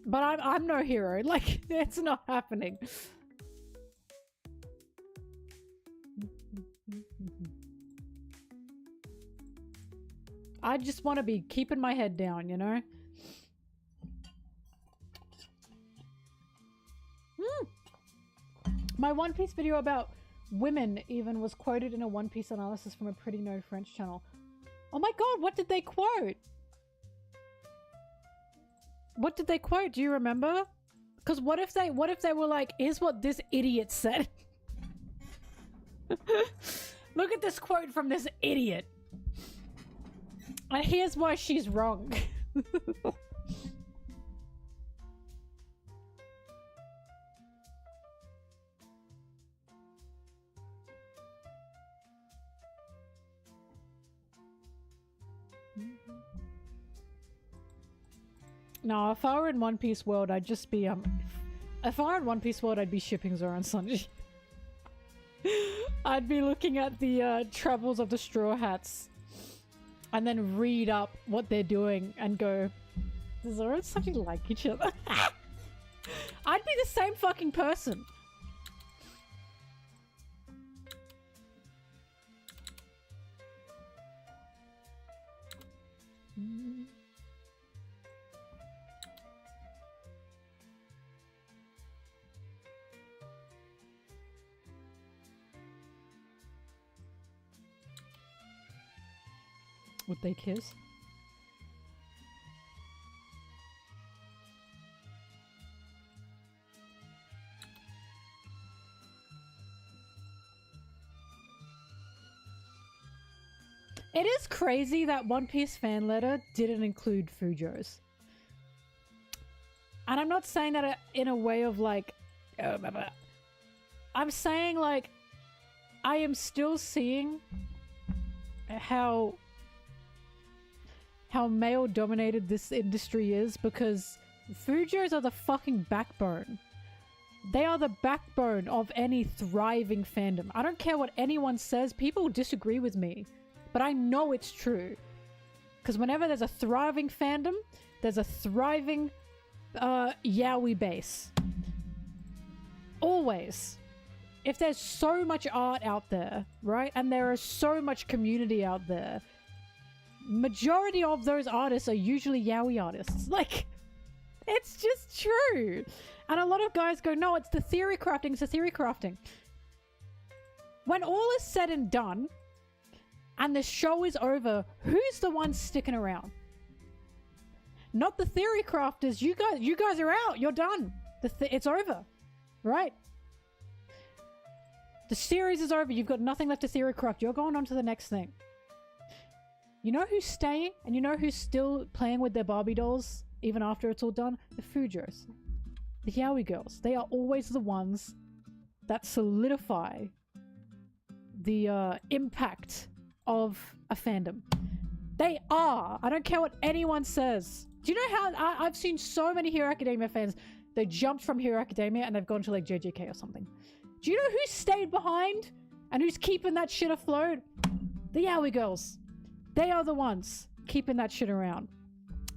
But I'm no hero. Like, it's not happening. I just want to be keeping my head down, you know? My One Piece video about women even was quoted in a One Piece analysis from a pretty known French channel. Oh my god, what did they quote? What did they quote? Do you remember? Because what if they were like, here's what this idiot said. Look at this quote from this idiot. And here's why she's wrong. No, if I were in One Piece world, I'd just be, if I were in One Piece world, I'd be shipping Zoro and Sanji. I'd be looking at the travels of the Straw Hats and then read up what they're doing and go, does Zoro and Sanji like each other? I'd be the same fucking person. Would they kiss? It is crazy that One Piece fan letter didn't include Fujo's. And I'm not saying that in a way of like, oh, blah, blah. I'm saying like, I am still seeing how male dominated this industry is, because Fujos are the fucking backbone. They are the backbone of any thriving fandom. I don't care what anyone says. People disagree with me, but I know it's true. Because whenever there's a thriving fandom, there's a thriving yaoi base. Always. If there's so much art out there, right? And there is so much community out there, majority of those artists are usually yaoi artists. Like, it's just true. And a lot of guys go, no, it's the theory crafting, it's the theory crafting. When all is said and done, and the show is over, who's the one sticking around? Not the theory crafters. You guys are out. You're done. It's over, right? The series is over. You've got nothing left to theory craft. You're going on to the next thing. You know who's staying, and you know who's still playing with their Barbie dolls even after it's all done? The Fujos, the yaoi girls. They are always the ones that solidify the impact of a fandom. They are. I don't care what anyone says. Do you know how I've seen so many Hero Academia fans, they jumped from Hero Academia and they've gone to like JJK or something. Do you know who stayed behind and who's keeping that shit afloat? The yaoi girls. They are the ones keeping that shit around.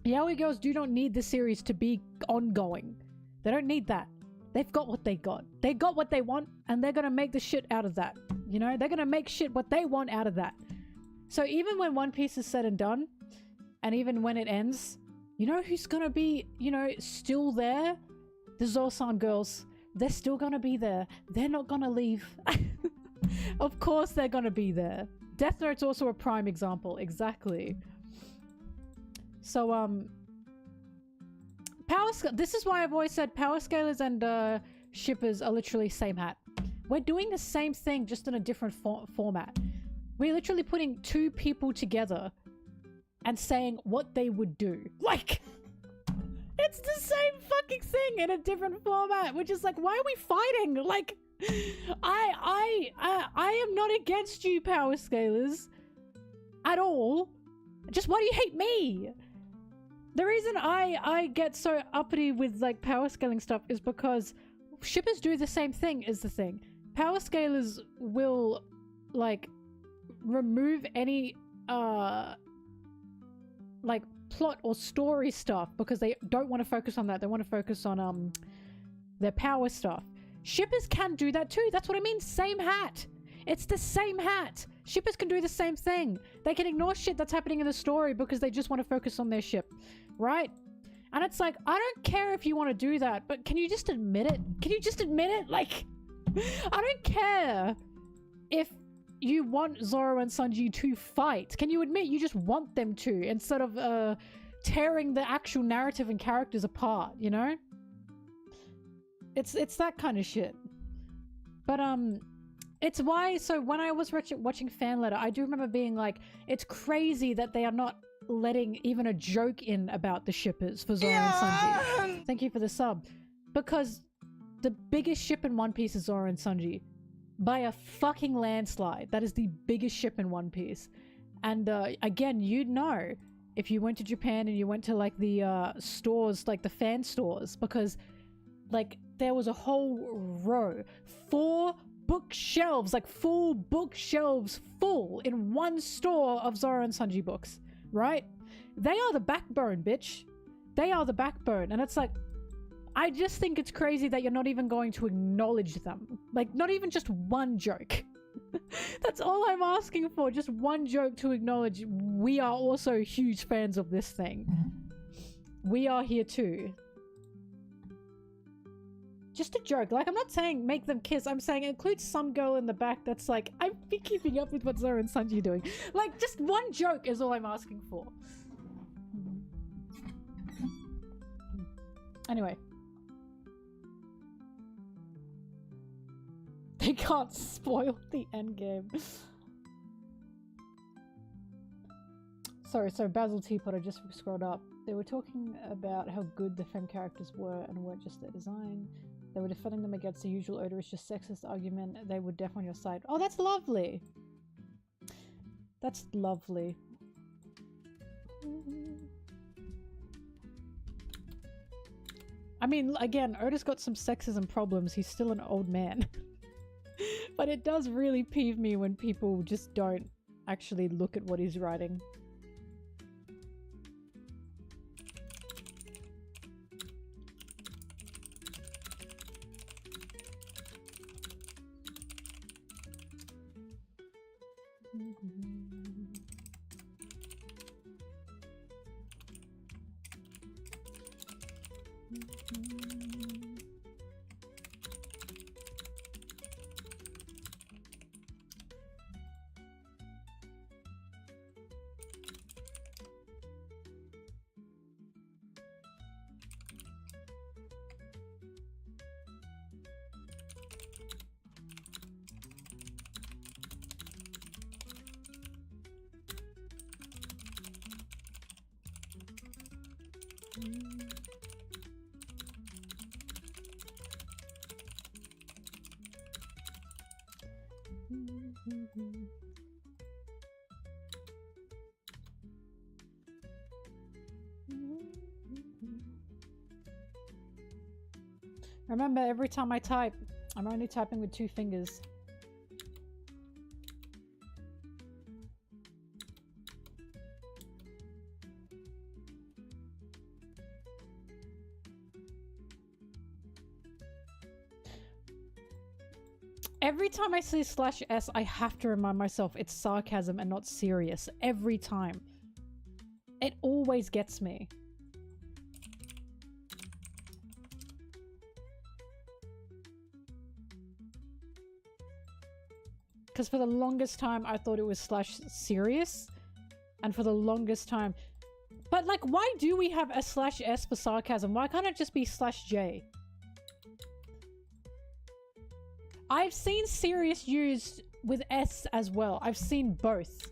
Yaoi girls do not need the series to be ongoing. They don't need that. They've got what they got. They got what they want, and they're gonna make the shit out of that. You know, they're gonna make shit what they want out of that. So even when One Piece is said and done, and even when it ends, you know who's gonna be, you know, still there? The Zosan girls. They're still gonna be there. They're not gonna leave. Of course they're gonna be there. Death Note's also a prime example. Exactly. So, this is why I've always said power scalers and shippers are literally same hat. We're doing the same thing, just in a different format. We're literally putting two people together and saying what they would do. Like, it's the same fucking thing in a different format, which is like, why are we fighting? Like, I am not against you, power scalers, at all. Just why do you hate me? The reason I get so uppity with like power scaling stuff is because shippers do the same thing is the thing. Power scalers will like remove any like plot or story stuff because they don't want to focus on that. They want to focus on their power stuff. Shippers can do that too. That's what I mean. Same hat. It's the same hat. Shippers can do the same thing. They can ignore shit that's happening in the story because they just want to focus on their ship, right? And it's like, I don't care if you want to do that, but can you just admit it? Can you just admit it? Like, I don't care if you want Zoro and Sanji to fight. Can you admit you just want them to instead of tearing the actual narrative and characters apart, you know? It's that kind of shit. But it's why, so when I was watching Fan Letter, I do remember being like, it's crazy that they are not letting even a joke in about the shippers for Zoro and Sanji. Thank you for the sub. Because the biggest ship in One Piece is Zoro and Sanji. By a fucking landslide. That is the biggest ship in One Piece. And again, you'd know if you went to Japan and you went to like the stores, like the fan stores, because like there was a whole row, 4 bookshelves, like full bookshelves full in one store of Zoro and Sanji books, right? They are the backbone, bitch. They are the backbone. And it's like, I just think it's crazy that you're not even going to acknowledge them. Like, not even just one joke. That's all I'm asking for. Just one joke to acknowledge we are also huge fans of this thing. We are here too. Just a joke. Like, I'm not saying make them kiss. I'm saying include some girl in the back that's like, I've been keeping up with what Zoro and Sanji are doing. Like, just one joke is all I'm asking for. Anyway. They can't spoil the endgame. Sorry, so Basil Teapot, I just scrolled up. They were talking about how good the femme characters were and weren't just their design. They were defending them against the usual odorous, just sexist argument. They were deaf on your side. Oh, that's lovely. That's lovely. I mean, again, Otis got some sexism problems. He's still an old man. But it does really peeve me when people just don't actually look at what he's writing. Remember, every time I type, I'm only typing with 2 fingers. Every time I see /s, I have to remind myself it's sarcasm and not serious. Every time. It always gets me. Because for the longest time, I thought it was /serious. And for the longest time... But, like, why do we have a /s for sarcasm? Why can't it just be /j? I've seen serious used with s as well. I've seen both.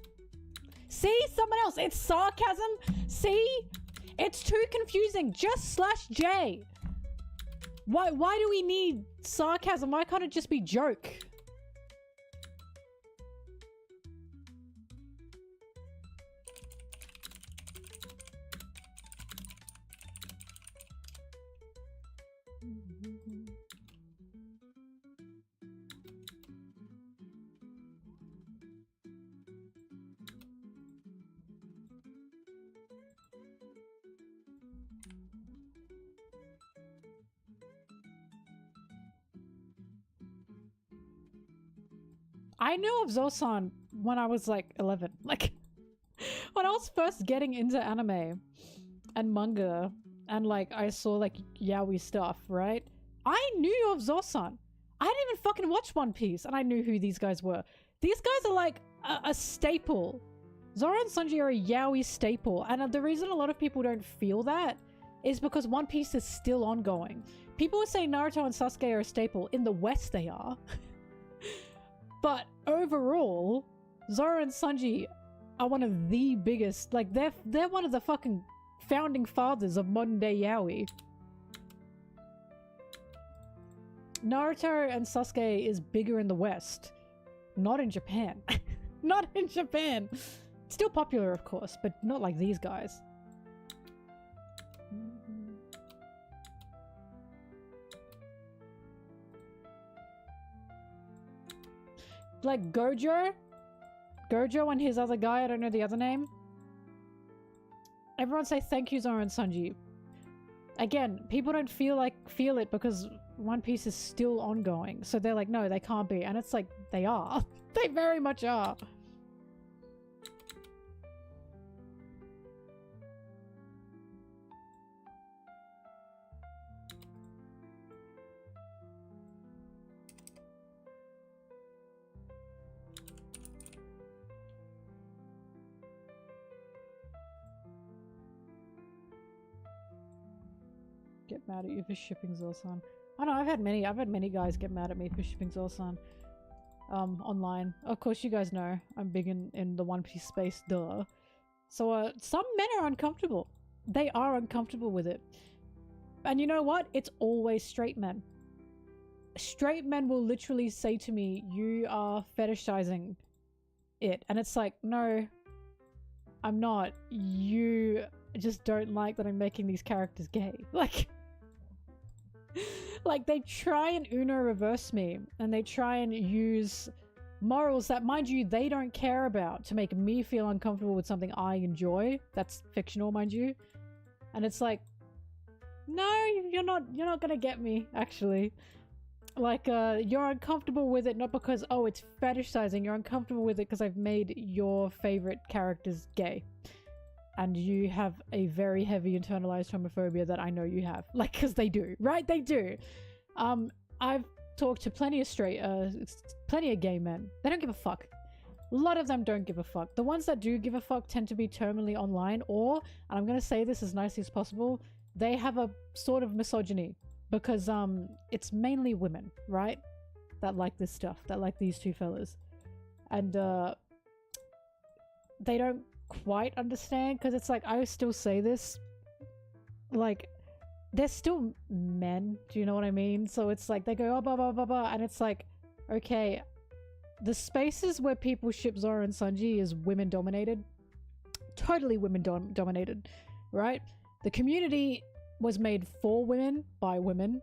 See? Someone else. It's sarcasm. See? It's too confusing. Just /j. Why do we need sarcasm? Why can't it just be joke? I knew of Zosan when I was like 11. Like, when I was first getting into anime and manga and like I saw like yaoi stuff, right? I knew of Zosan. I didn't even fucking watch One Piece and I knew who these guys were. These guys are like a staple. Zoro and Sanji are a yaoi staple, and the reason a lot of people don't feel that is because One Piece is still ongoing. People would say Naruto and Sasuke are a staple. In the West they are. But overall, Zoro and Sanji are one of the biggest, like they're one of the fucking founding fathers of modern day yaoi. Naruto and Sasuke is bigger in the West, not in Japan. Not in Japan. Still popular, of course, but not like these guys. Like Gojo and his other guy, I don't know the other name. Everyone say thank you, Zoro and Sanji. Again, people don't feel it because One Piece is still ongoing. So they're like, no, they can't be. And it's like, they are. They very much are. Get mad at you for shipping Zosan. I know, I've had many guys get mad at me for shipping Zosan. Online. Of course, you guys know I'm big in the One Piece space, duh. So, some men are uncomfortable. They are uncomfortable with it. And you know what? It's always straight men. Straight men will literally say to me, you are fetishizing it. And it's like, no, I'm not. You just don't like that I'm making these characters gay. Like they try and Uno reverse me, and they try and use morals that, mind you, they don't care about to make me feel uncomfortable with something I enjoy. That's fictional, mind you. And it's like, no, you're not gonna get me, actually. Like, you're uncomfortable with it not because, oh, it's fetishizing. You're uncomfortable with it because I've made your favorite characters gay. And you have a very heavy internalized homophobia that I know you have. Like, because they do, right? They do. I've talked to plenty of gay men. They don't give a fuck. A lot of them don't give a fuck. The ones that do give a fuck tend to be terminally online, or, and I'm gonna say this as nicely as possible, they have a sort of misogyny. Because it's mainly women, right? That like this stuff, that like these two fellas. And they don't quite understand, because it's like, I still say this, like, they're still men, do you know what I mean? So it's like, they go, oh, blah, blah, blah, blah, and it's like, okay, the spaces where people ship Zora and Sanji is women dominated. Totally women dominated, right? The community was made for women by women.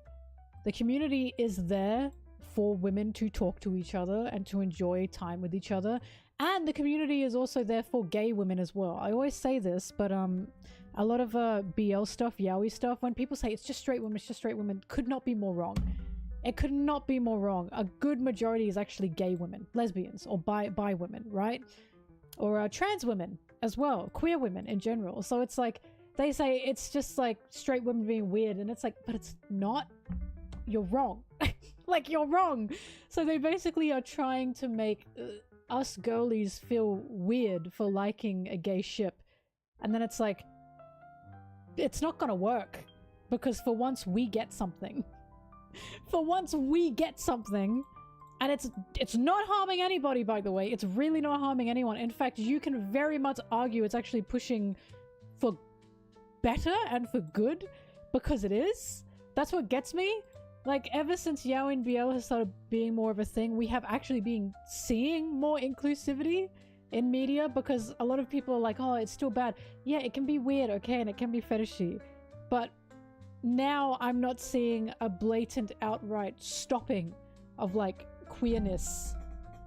The community is there for women to talk to each other and to enjoy time with each other. And the community is also there for gay women as well. I always say this, but a lot of BL stuff, yaoi stuff, when people say it's just straight women, could not be more wrong. It could not be more wrong. A good majority is actually gay women, lesbians, or bi women, right? Or trans women as well, queer women in general. So it's like, they say it's just like straight women being weird, and it's like, but it's not. You're wrong. Like, you're wrong. So they basically are trying to make us girlies feel weird for liking a gay ship. And then it's like, it's not gonna work. Because for once we get something. For once we get something. And it's not harming anybody, by the way. It's really not harming anyone. In fact, you can very much argue it's actually pushing for better and for good, because it is. That's what gets me. Like, ever since yaoi and BL has started being more of a thing, we have actually been seeing more inclusivity in media, because a lot of people are like, oh, it's still bad. Yeah, it can be weird, okay, and it can be fetishy, but now I'm not seeing a blatant outright stopping of like queerness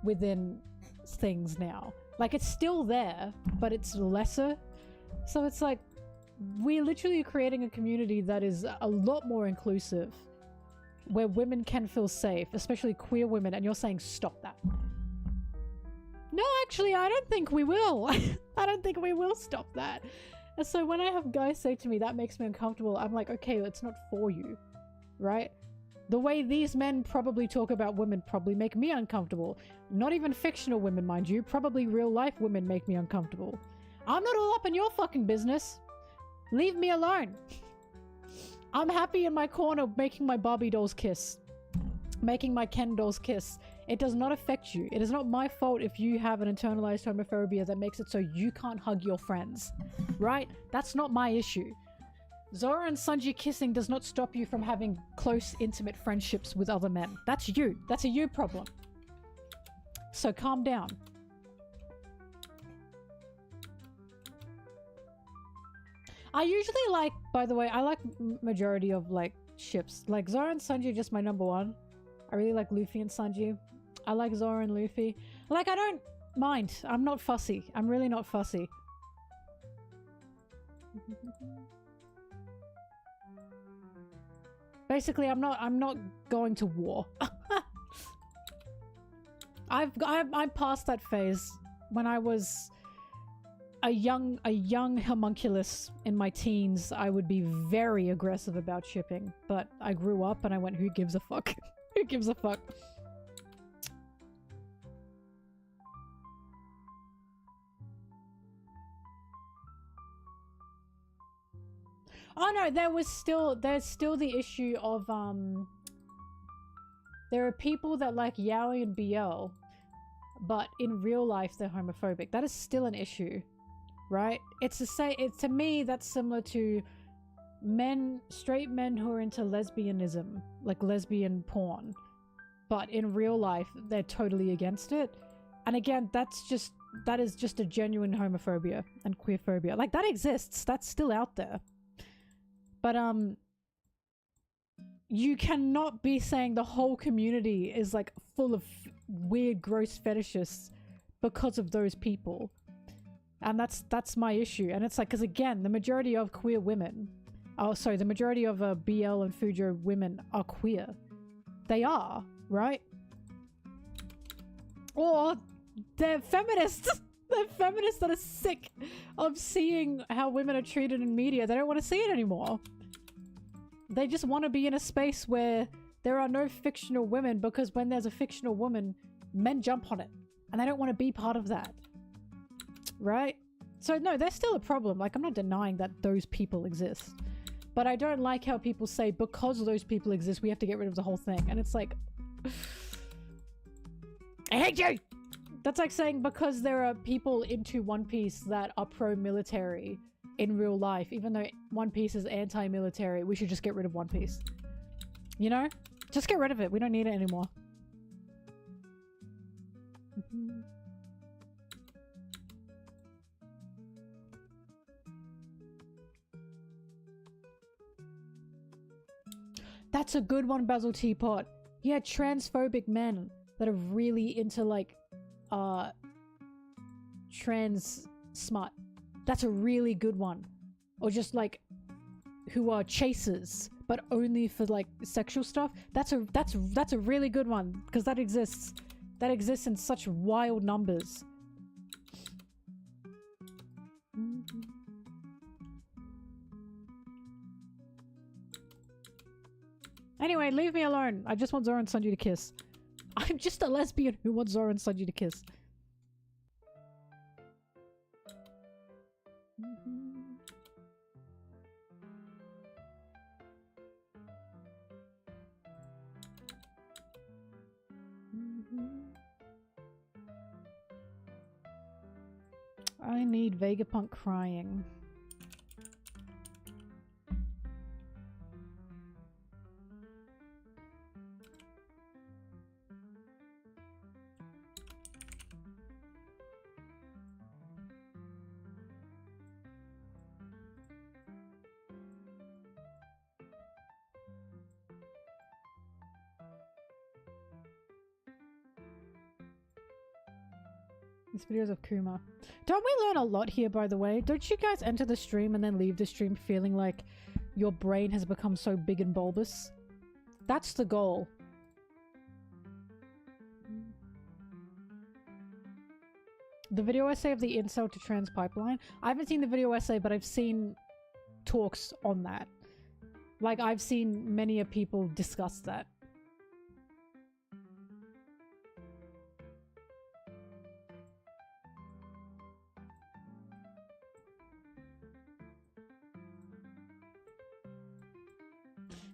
within things now. Like, it's still there, but it's lesser. So it's like, we're literally creating a community that is a lot more inclusive, where women can feel safe, especially queer women, and you're saying stop that. No, actually, I don't think we will. I don't think we will stop that. And so when I have guys say to me, that makes me uncomfortable, I'm like, okay, it's not for you, right? The way these men probably talk about women probably make me uncomfortable. Not even fictional women, mind you. Probably real life women make me uncomfortable. I'm not all up in your fucking business. Leave me alone. I'm happy in my corner making my Barbie dolls kiss. Making my Ken dolls kiss. It does not affect you. It is not my fault if you have an internalized homophobia that makes it so you can't hug your friends. Right? That's not my issue. Zora and Sanji kissing does not stop you from having close, intimate friendships with other men. That's you. That's a you problem. So calm down. I usually like, by the way, I like majority of like ships. Like Zora and Sanji are just my number one. I really like Luffy and Sanji. I like Zora and Luffy. Like, I don't mind. I'm not fussy. I'm really not fussy. Basically, I'm not going to war. I'm past that phase. When I was a young homunculus in my teens, I would be very aggressive about shipping, but I grew up and I went, who gives a fuck? Who gives a fuck? Oh no, there's still the issue of there are people that like yaoi and BL, but in real life they're homophobic. That is still an issue, right? To me that's similar to straight men who are into lesbianism, like lesbian porn, but in real life they're totally against it. And again, that is just a genuine homophobia and queerphobia. Like, that exists. That's still out there. But you cannot be saying the whole community is like full of weird, gross fetishists because of those people. And that's my issue. And it's like, because again, the majority of queer women, oh sorry, the majority of BL and Fujo women are queer. They are, right? Or they're feminists. They're feminists that are sick of seeing how women are treated in media. They don't want to see it anymore. They just want to be in a space where there are no fictional women, because when there's a fictional woman, men jump on it. And they don't want to be part of that. Right? So no, there's still a problem. Like, I'm not denying that those people exist. But I don't like how people say, because those people exist, we have to get rid of the whole thing. And it's like... I hate you! That's like saying because there are people into One Piece that are pro-military in real life, even though One Piece is anti-military, we should just get rid of One Piece. You know? Just get rid of it. We don't need it anymore. That's a good one, Basil Teapot. Yeah, transphobic men that are really into like trans smut. That's a really good one. Or just like who are chasers but only for like sexual stuff. That's a really good one, because that exists. That exists in such wild numbers. Anyway, leave me alone. I just want Zoro and Sanji to kiss. I'm just a lesbian who wants Zoro and Sanji to kiss. I need Vegapunk crying. These videos of Kuma. Don't we learn a lot here, by the way? Don't you guys enter the stream and then leave the stream feeling like your brain has become so big and bulbous? That's the goal. The video essay of the incel to trans pipeline. I haven't seen the video essay, but I've seen talks on that. Like, I've seen many of people discuss that.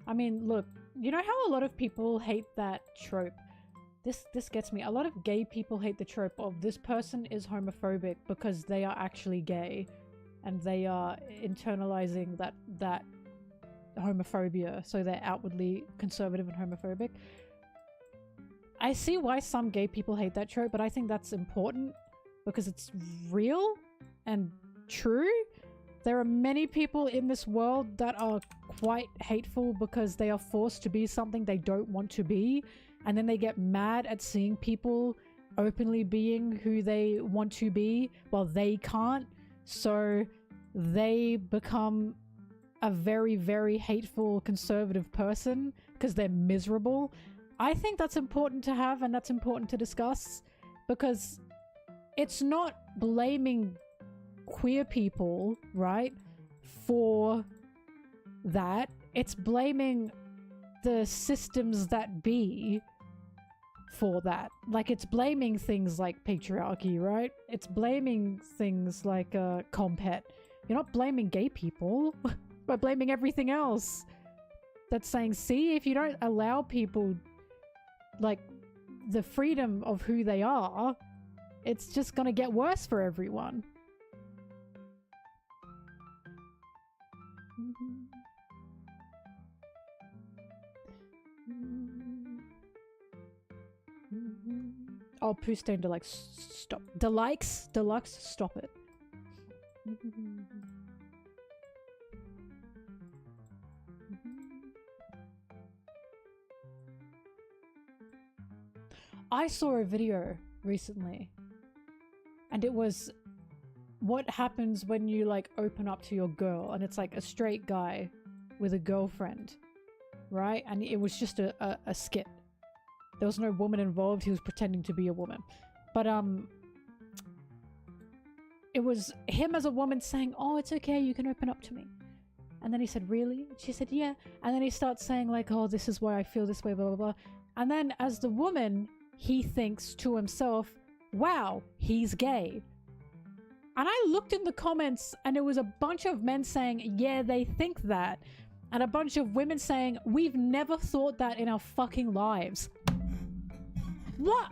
I mean, look, you know how a lot of people hate that trope? This gets me. A lot of gay people hate the trope of this person is homophobic because they are actually gay and they are internalizing that homophobia, so they're outwardly conservative and homophobic. I see why some gay people hate that trope, but I think that's important because it's real and true. There are many people in this world that are quite hateful because they are forced to be something they don't want to be, and then they get mad at seeing people openly being who they want to be while they can't, so they become a very, very hateful conservative person because they're miserable. I think that's important to have, and that's important to discuss, because it's not blaming queer people, right, for that. It's blaming the systems that be for that. Like, it's blaming things like patriarchy, right? It's blaming things like compet. You're not blaming gay people by blaming everything else. That's saying, see, if you don't allow people like the freedom of who they are, it's just gonna get worse for everyone. Oh, Pustain Deluxe, stop. Deluxe, stop it. I saw a video recently, and it was what happens when you like open up to your girl, and it's like a straight guy with a girlfriend, right? And it was just a skit. There was no woman involved. He was pretending to be a woman, but it was him as a woman saying, "Oh, it's okay, you can open up to me." And then he said, "Really?" She said, "Yeah." And then he starts saying like, "Oh, this is why I feel this way, blah, blah, blah." And then as the woman, he thinks to himself, "Wow, he's gay." And I looked in the comments and it was a bunch of men saying, "Yeah, they think that." And a bunch of women saying, "We've never thought that in our fucking lives." What?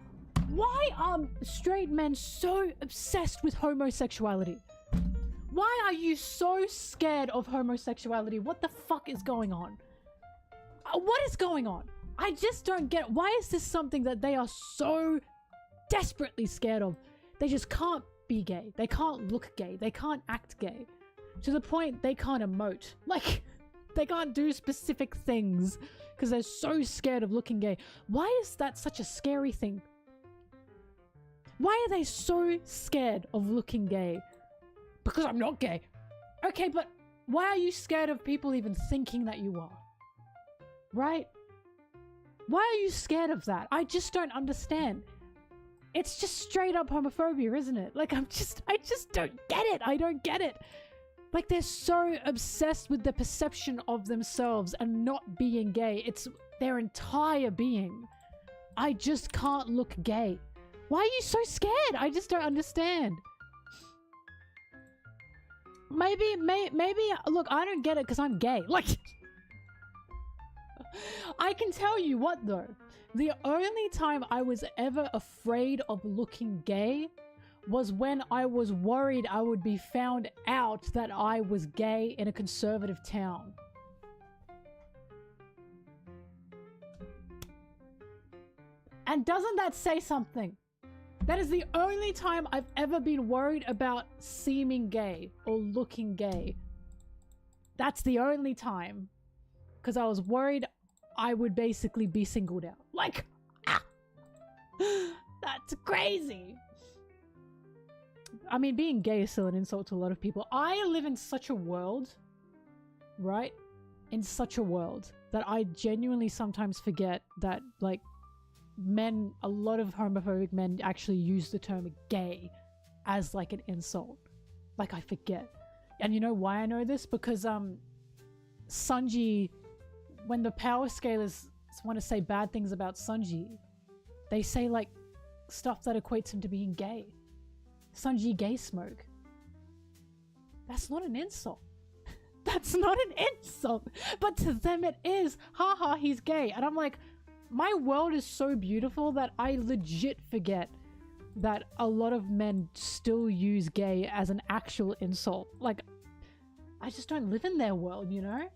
Why are straight men so obsessed with homosexuality? Why are you so scared of homosexuality? What the fuck is going on? What is going on? I just don't get. Why is this something that they are so desperately scared of? They just can't be gay. They can't look gay. They can't act gay. To the point they can't emote. Like, they can't do specific things because they're so scared of looking gay. Why is that such a scary thing? Why are they so scared of looking gay? Because I'm not gay. Okay, but why are you scared of people even thinking that you are? Right? Why are you scared of that? I just don't understand. It's just straight up homophobia, isn't it? Like, I just don't get it. I don't get it. Like, they're so obsessed with the perception of themselves and not being gay. It's their entire being. I just can't look gay. Why are you so scared? I just don't understand. Maybe, look, I don't get it because I'm gay. Like, I can tell you what though. The only time I was ever afraid of looking gay was when I was worried I would be found out that I was gay in a conservative town. And doesn't that say something? That is the only time I've ever been worried about seeming gay or looking gay. That's the only time. Because I was worried I would basically be singled out. Like, that's crazy. I mean, being gay is still an insult to a lot of people. I live in such a world, right? In such a world that I genuinely sometimes forget that, like, men, a lot of homophobic men actually use the term gay as like an insult. Like, I forget. And you know why I know this? Because Sunji, when the power scalers want to say bad things about Sunji, they say like stuff that equates him to being gay. Sunji gay smoke. That's not an insult. That's not an insult. But to them it is. Haha, he's gay. And I'm like, my world is so beautiful that I legit forget that a lot of men still use gay as an actual insult. Like, I just don't live in their world, you know?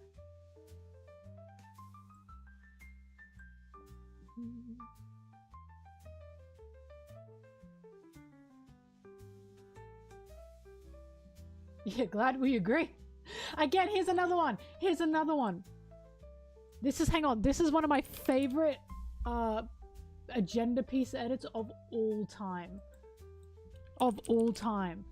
Yeah, glad we agree. Again, here's another one. Here's another one. This is, hang on, this is one of my favorite agenda piece edits of all time. Of all time.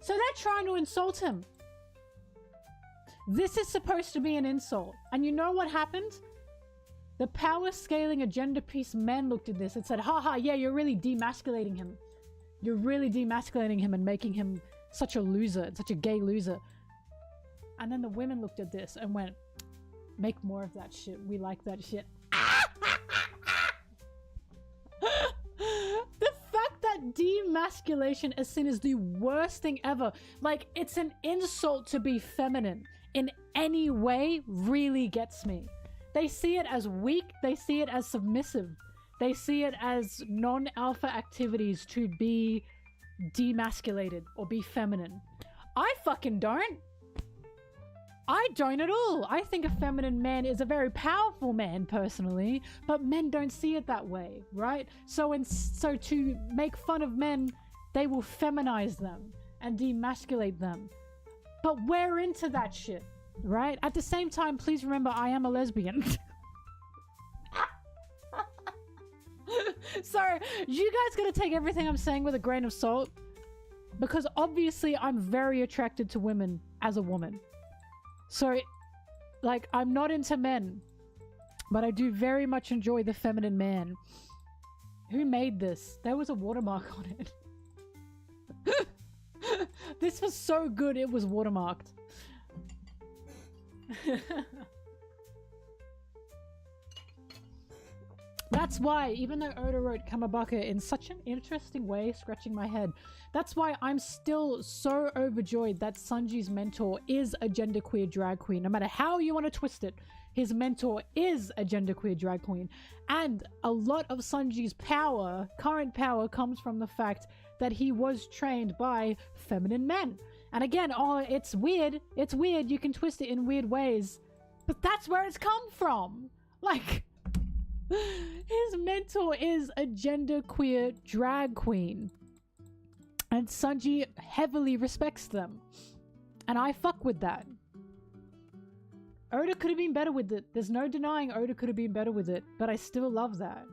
So they're trying to insult him. This is supposed to be an insult. And you know what happened? The power scaling agenda piece men looked at this and said, haha, yeah, you're really demasculating him. You're really demasculating him and making him such a loser, such a gay loser. And then the women looked at this and went, make more of that shit. We like that shit. The fact that demasculation is seen as the worst thing ever, like it's an insult to be feminine in any way, really gets me. They see it as weak, they see it as submissive, they see it as non-alpha activities to be demasculated or be feminine. I fucking don't. I don't at all. I think a feminine man is a very powerful man personally, but men don't see it that way, right? So to make fun of men, they will feminize them and demasculate them. But we're into that shit, right? At the same time, please remember I am a lesbian. So, you guys gotta take everything I'm saying with a grain of salt, because obviously I'm very attracted to women as a woman. So, like, I'm not into men, but I do very much enjoy the feminine man. Who made this? There was a watermark on it. This was so good it was watermarked. That's why, even though Oda wrote Kamabaka in such an interesting way, scratching my head, that's why I'm still so overjoyed that Sanji's mentor is a genderqueer drag queen. No matter how you want to twist it, his mentor is a genderqueer drag queen. And a lot of Sanji's power, current power, comes from the fact that he was trained by feminine men. And again, oh, it's weird. It's weird. You can twist it in weird ways. But that's where it's come from. Like... his mentor is a genderqueer drag queen, and Sanji heavily respects them, and I fuck with that. Oda could have been better with it. There's no denying Oda could have been better with it, but I still love that.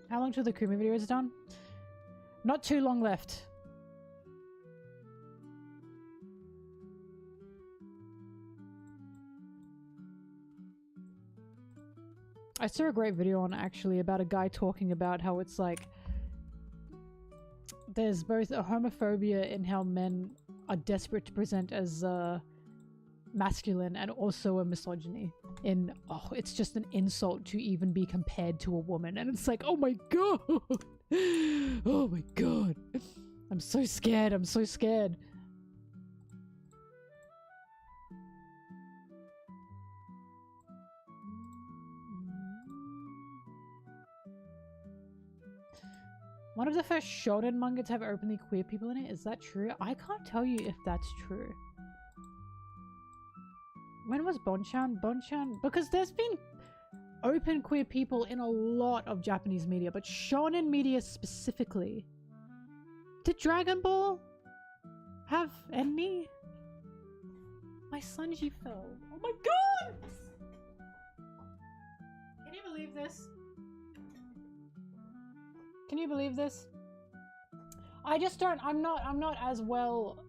How long till the Kuma video is done? Not too long left. I saw a great video on actually about a guy talking about how it's like there's both a homophobia in how men are desperate to present as masculine, and also a misogyny in, oh, it's just an insult to even be compared to a woman. And it's like, oh my god. Oh my god. I'm so scared. I'm so scared. One of the first shonen manga to have openly queer people in it. Is that true? I can't tell you if that's true. When was Bonchan? Bonchan? Because there's been open queer people in a lot of Japanese media, but shonen media specifically. Did Dragon Ball have any? My Sanji fell. Oh my god! Can you believe this? Can you believe this? I just don't, I'm not as well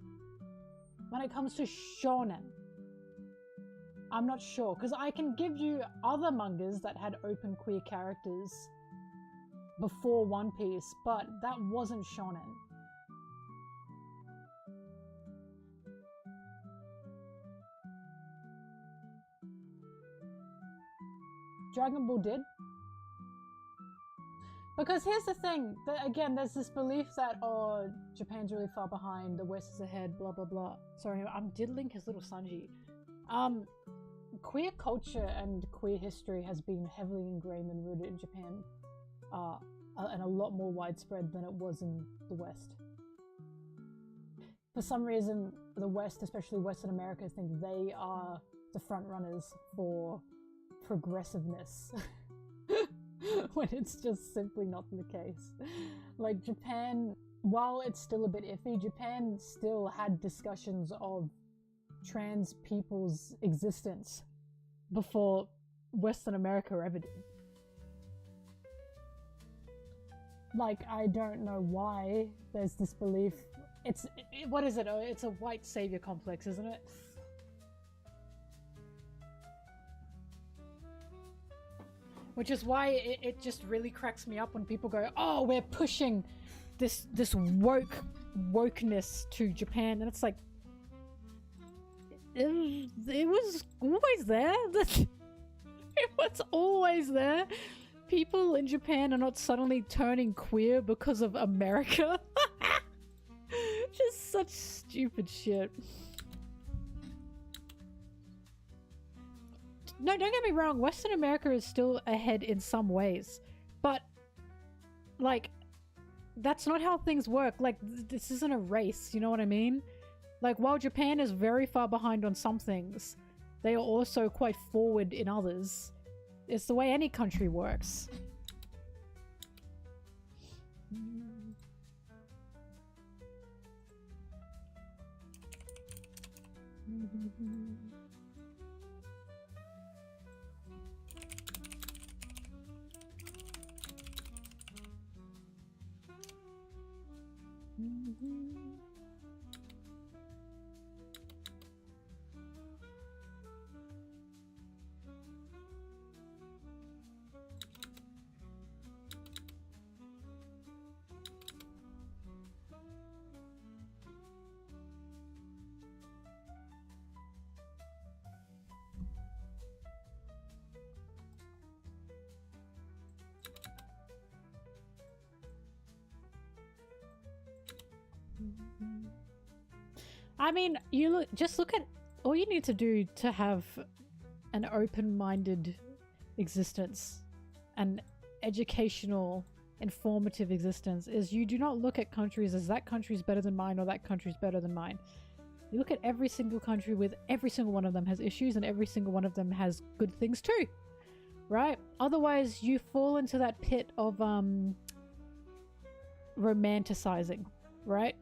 when it comes to shonen. I'm not sure, because I can give you other mangas that had open queer characters before One Piece, but that wasn't shonen. Dragon Ball did? Because here's the thing, again, there's this belief that, oh, Japan's really far behind, the West is ahead, blah blah blah. Sorry, I'm diddling his little Sanji. Queer culture and queer history has been heavily ingrained and rooted in Japan, and a lot more widespread than it was in the West. For some reason, the West, especially Western America, think they are the front runners for progressiveness, when it's just simply not the case. Like Japan, while it's still a bit iffy, Japan still had discussions of trans people's existence before Western America ever did. Like, I don't know why there's this belief. What is it? It's a white savior complex, isn't it? Which is why it just really cracks me up when people go, oh, we're pushing this wokeness to Japan, and it's like, it was always there. It was always there. People in Japan are not suddenly turning queer because of America. Just such stupid shit. No, don't get me wrong. Western America is still ahead in some ways. But, like, that's not how things work. Like, this isn't a race, you know what I mean? Like, while Japan is very far behind on some things, they are also quite forward in others. It's the way any country works. I mean, just look at all you need to do to have an open-minded existence, an educational, informative existence, is you do not look at countries as that country's better than mine or that country's better than mine. You look at every single country with every single one of them has issues and every single one of them has good things too, right? Otherwise, you fall into that pit of romanticizing, right?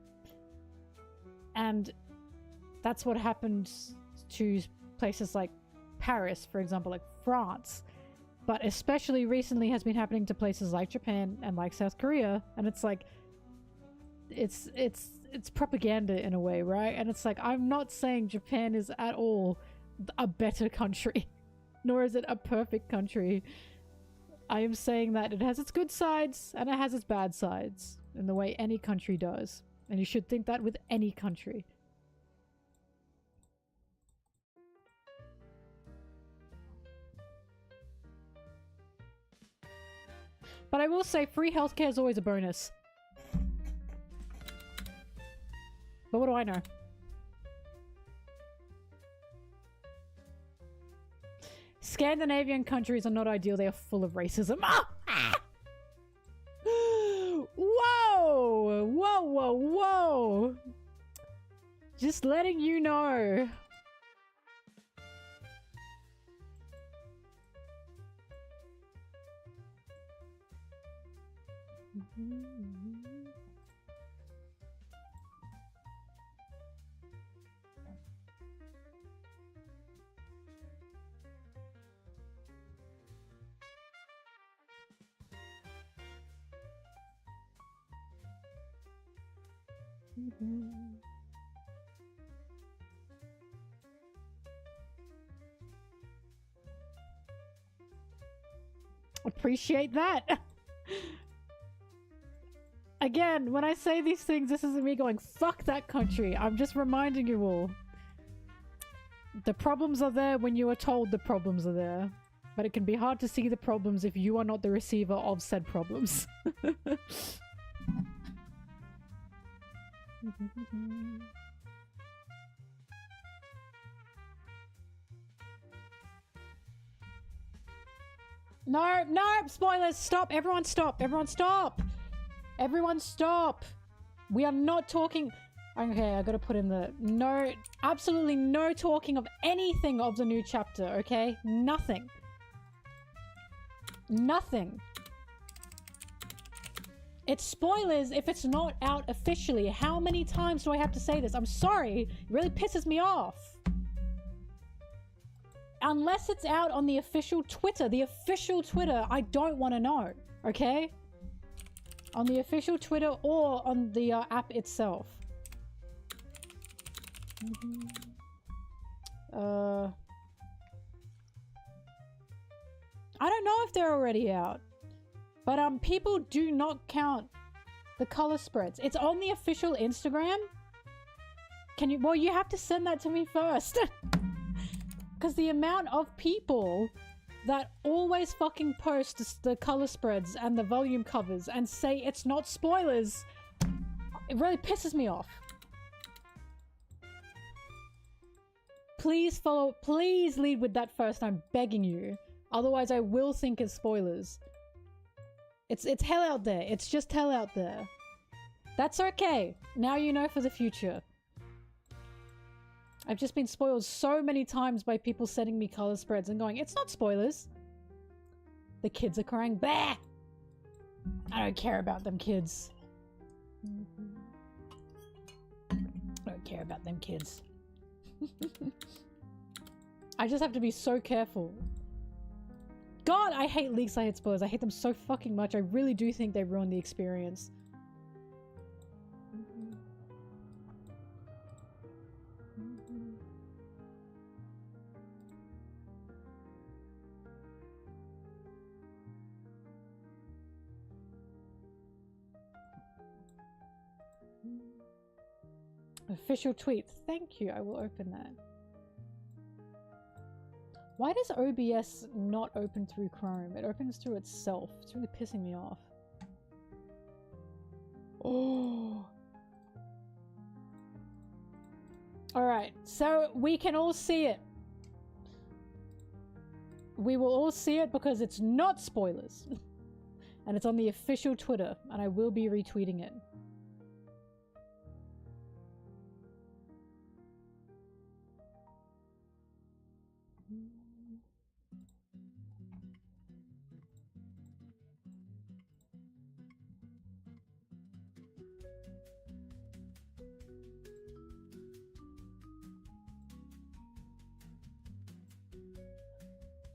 And that's what happened to places like Paris, for example, like France, but especially recently has been happening to places like Japan and like South Korea. And it's like, it's propaganda in a way, right? And it's like, I'm not saying Japan is at all a better country, nor is it a perfect country. I am saying that it has its good sides and it has its bad sides in the way any country does. And you should think that with any country. But I will say free healthcare is always a bonus. But what do I know? Scandinavian countries are not ideal. They are full of racism. Ah! Ah! Whoa! Whoa, whoa, whoa! Just letting you know. Appreciate that. Again, when I say these things, this isn't me going, fuck that country. I'm just reminding you all. The problems are there when you are told the problems are there. But it can be hard to see the problems if you are not the receiver of said problems. No, no, spoilers, stop, everyone stop, everyone stop! Everyone stop! We are not talking... Okay, I gotta put in the... No, absolutely no talking of anything of the new chapter, okay? Nothing. Nothing. It's spoilers if it's not out officially. How many times do I have to say this? I'm sorry, it really pisses me off. Unless it's out on the official Twitter. The official Twitter, I don't want to know, okay? On the official Twitter or on the app itself. I don't know if they're already out. But people do not count the color spreads. It's on the official Instagram. Can you... Well, you have to send that to me first. Because the amount of people that always fucking post the color spreads and the volume covers and say it's not spoilers, it really pisses me off. please follow, please lead with that first, I'm begging you. Otherwise I will think it's spoilers. It's hell out there. It's just hell out there. That's okay. Now you know for the future. I've just been spoiled so many times by people sending me color spreads and going, it's not spoilers. The kids are crying, bah! I don't care about them kids. I don't care about them kids. I just have to be so careful. God, I hate leaks, I hate spoilers. I hate them so fucking much. I really do think they ruin the experience. Official tweet. Thank you. I will open that. Why does OBS not open through Chrome? It opens through itself. It's really pissing me off. Oh. Alright, so we can all see it. We will all see it because it's not spoilers. And it's on the official Twitter, and I will be retweeting it.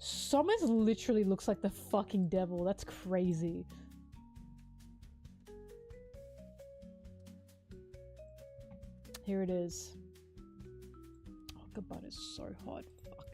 Summers literally looks like the fucking devil. That's crazy. Here it is. Oh, God, it's so hot. Fuck.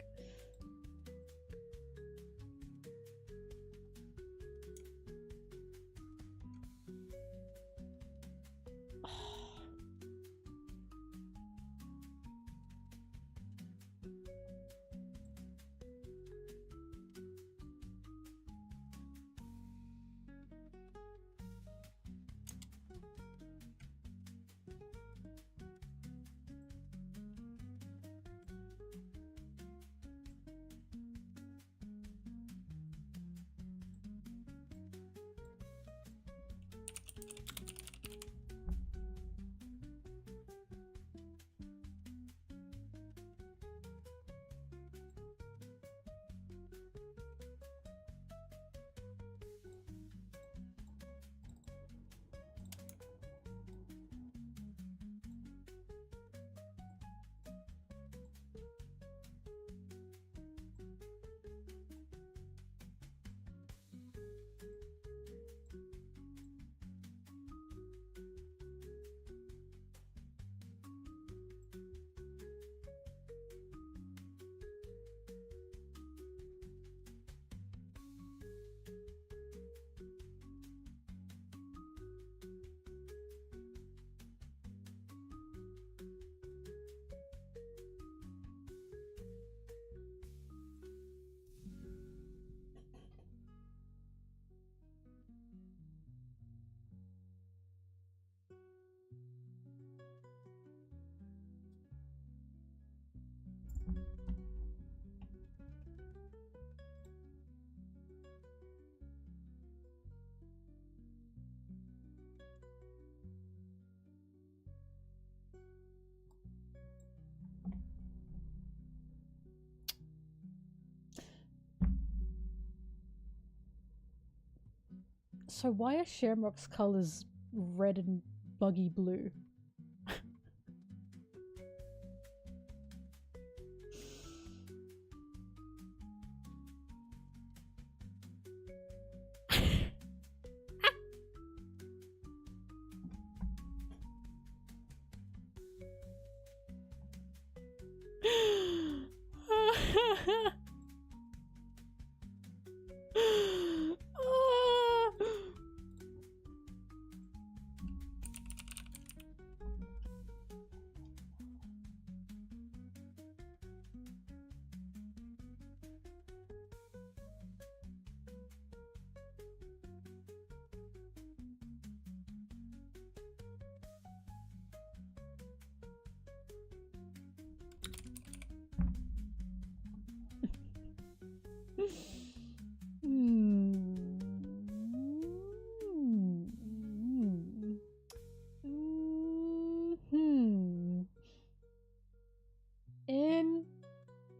So why are Shamrock's colors red and buggy blue?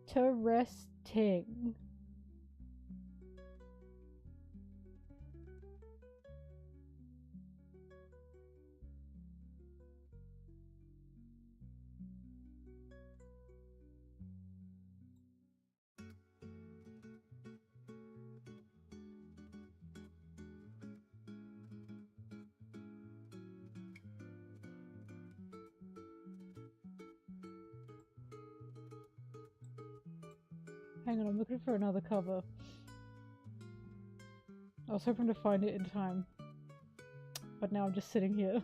Interesting. Hang on, I'm looking for another cover. I was hoping to find it in time, but now I'm just sitting here.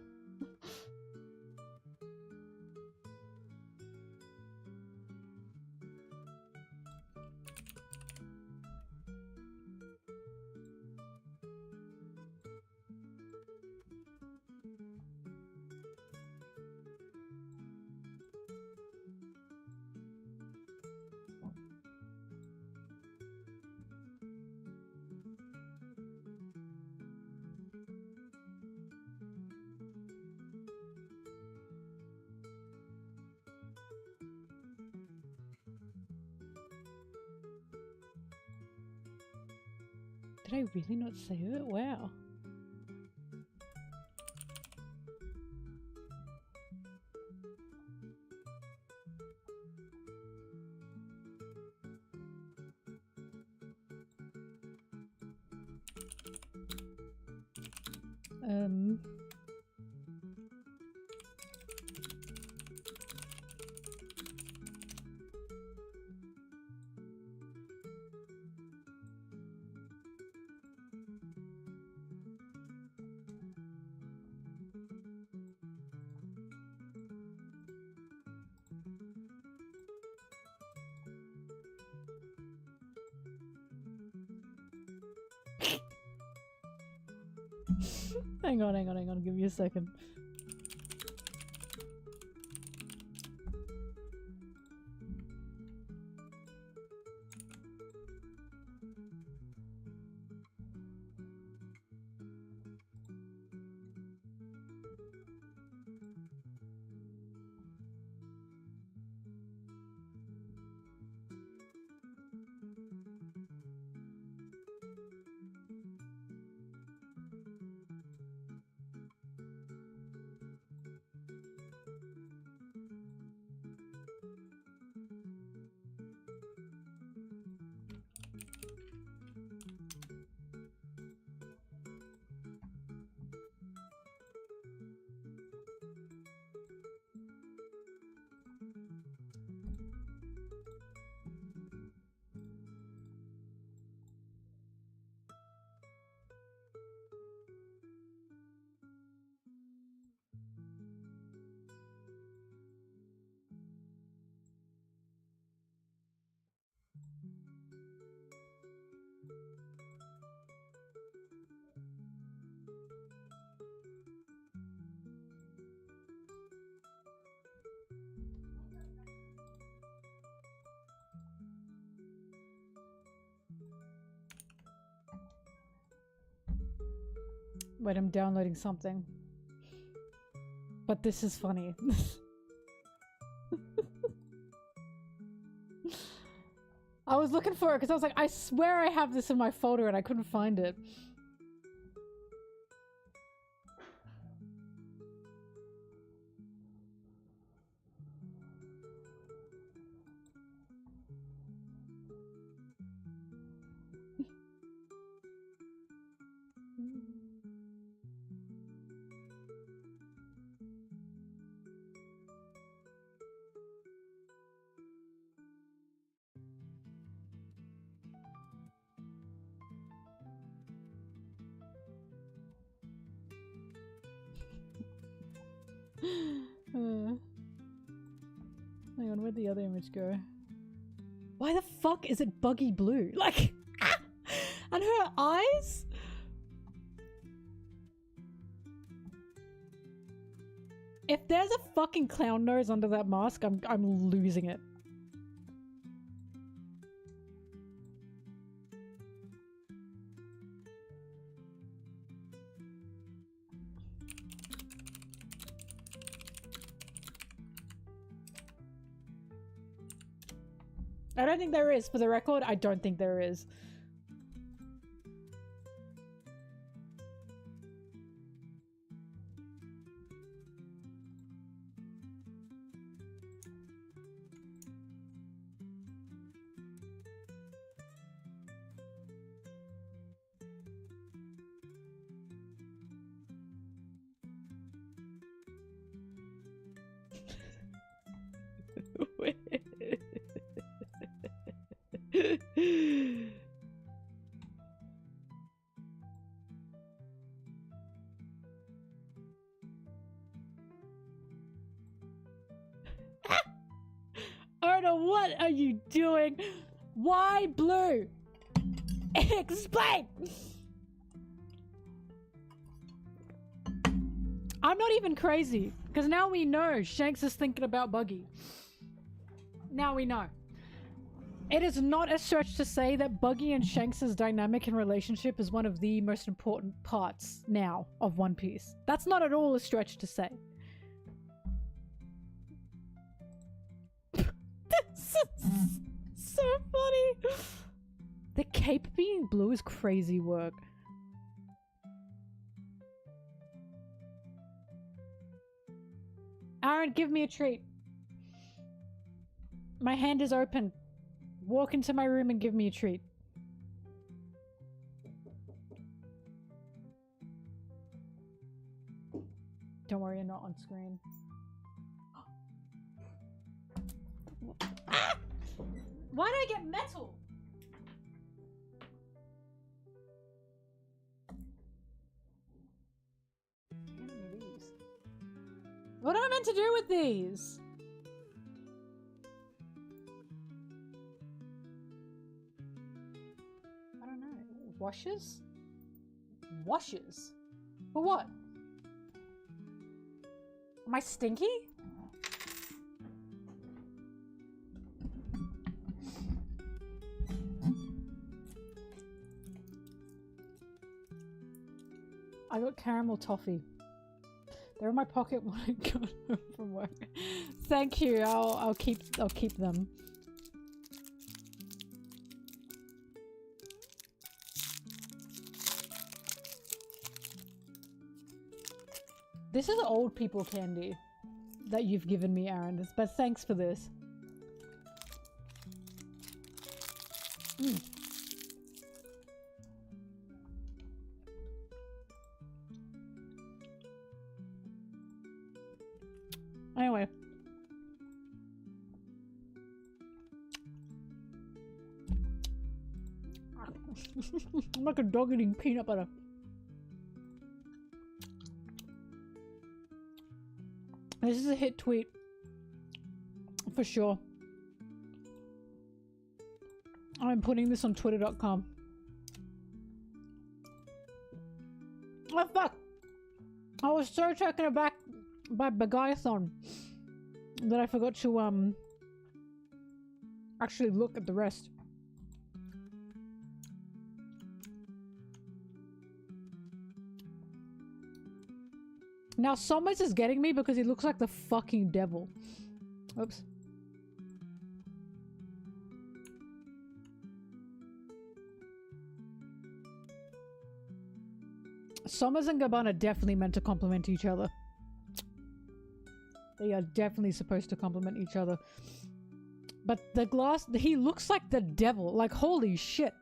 Did I really not save it? Wow. Hang on, give me a second. Wait, I'm downloading something. But this is funny. I was looking for it because I was like, I swear I have this in my folder and I couldn't find it. Hang on, where'd the other image go? Why the fuck is it buggy blue? Like, and her eyes? If there's a fucking clown nose under that mask, I'm losing it. I don't think there is. For the record, I don't think there is. Arno, what are you doing? Why blue? Explain! I'm not even crazy, because now we know Shanks is thinking about Buggy. Now we know. It is not a stretch to say that Buggy and Shanks' dynamic and relationship is one of the most important parts now of One Piece. That's not at all a stretch to say. This is so funny. The cape being blue is crazy work. Aaron, give me a treat. My hand is open. Walk into my room and give me a treat. Don't worry, you're not on screen. Ah! Why did I get metal? What am I meant to do with these? I don't know. Washes? Washes? For what? Am I stinky? I got caramel toffee. They're in my pocket when I got home from work. Thank you. I'll keep them. This is old people candy that you've given me, Aaron. But thanks for this. Mm. Anyway. I'm like a dog eating peanut butter. This is a hit tweet. For sure. I'm putting this on twitter.com. Oh fuck! I was so taken aback by Bagayathon that I forgot to actually look at the rest. Now Somers is getting me because he looks like the fucking devil. Oops. Somers and Gaban are definitely meant to complement each other. They are definitely supposed to complement each other. But the glass, he looks like the devil. Like, holy shit.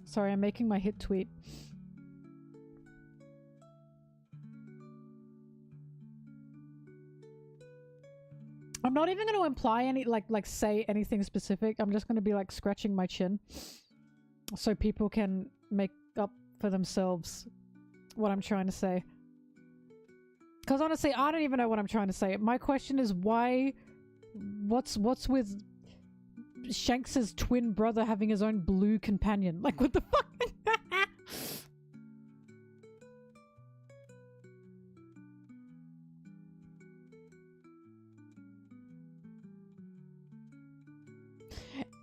Sorry, I'm making my hit tweet. I'm not even going to imply any, like say anything specific. I'm just going to be like scratching my chin so people can make up for themselves what I'm trying to say. Because honestly, I don't even know what I'm trying to say. My question is why, what's with Shanks's twin brother having his own blue companion? Like, what the fuck?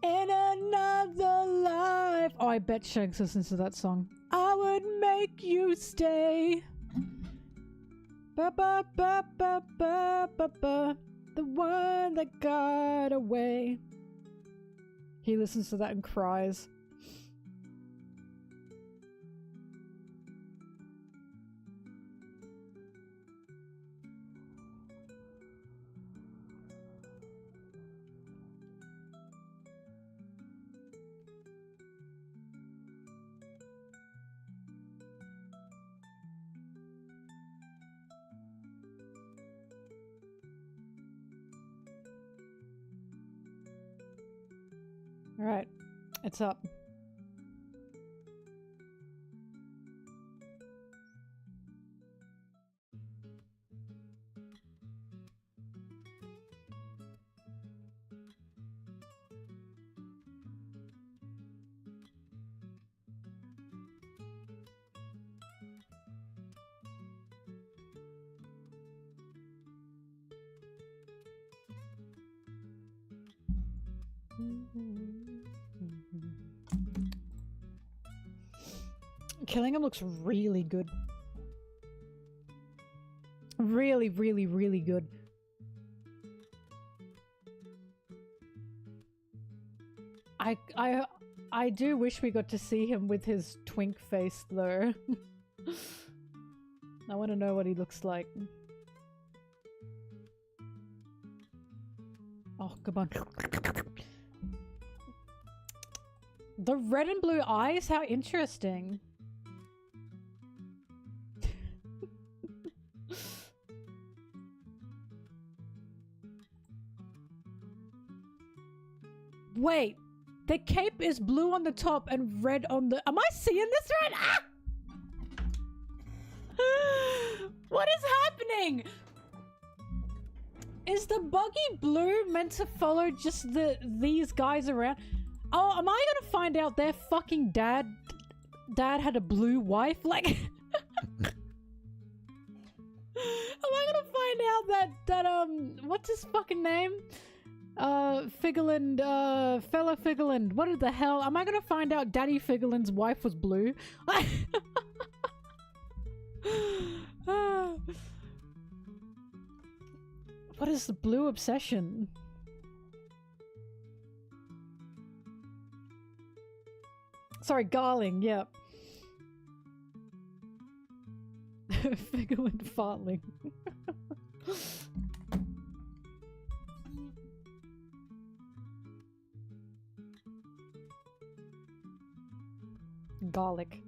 In Oh, I bet Shanks listens to that song. I would make you stay. Ba ba ba ba ba ba ba. The one that got away. He listens to that and cries. Alright, it's up. Killing him looks really good. Really, really, really good. I do wish we got to see him with his twink face though. I want to know what he looks like. Oh, come on. The red and blue eyes? How interesting. Wait, the cape is blue on the top and red on the— am I seeing this right? Ah! What is happening? Is the buggy blue meant to follow just these guys around? Oh, am I gonna find out their fucking dad had a blue wife? Like, am I gonna find out that what's his fucking name? Figurland, fella Figurland. What the hell? Am I gonna find out Daddy Figurland's wife was blue? What is the blue obsession? Sorry, Garling, yeah. Figurland fartling. Garlic.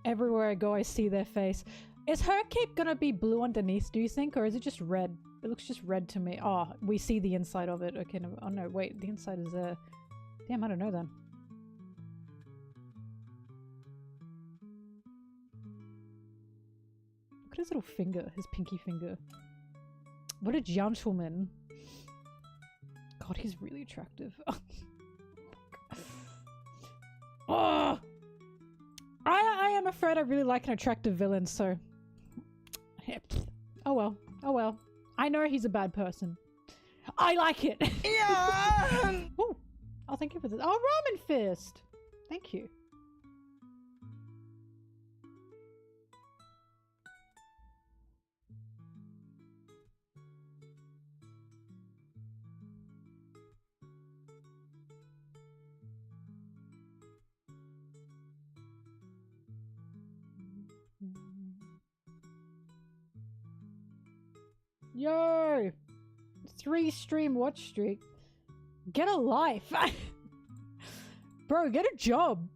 Everywhere I go, I see their face. Is her cape gonna be blue underneath, do you think? Or is it just red? It looks just red to me. Oh, we see the inside of it. Okay, no, oh no, wait, the inside is there. Damn, I don't know then. Look at his little finger, his pinky finger. What a gentleman. God, he's really attractive. Oh! I am afraid I really like an attractive villain, so... Oh well. Oh well. I know he's a bad person. I like it! Yeah! Ooh. Oh, thank you for this. Oh, Ramen Fist! Thank you. Yo! 3 stream watch streak. Get a life! Bro, get a job!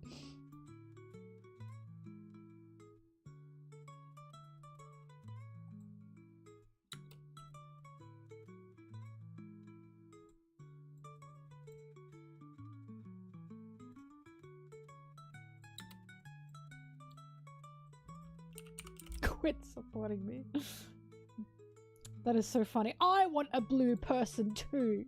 Quit supporting me. That is so funny. I want a blue person too.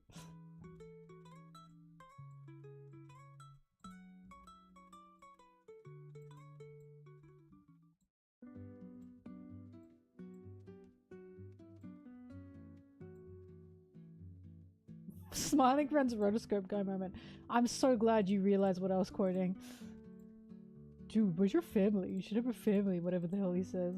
Smiling friends rotoscope guy moment. I'm so glad you realized what I was quoting. Dude, where's your family? You should have a family, whatever the hell he says.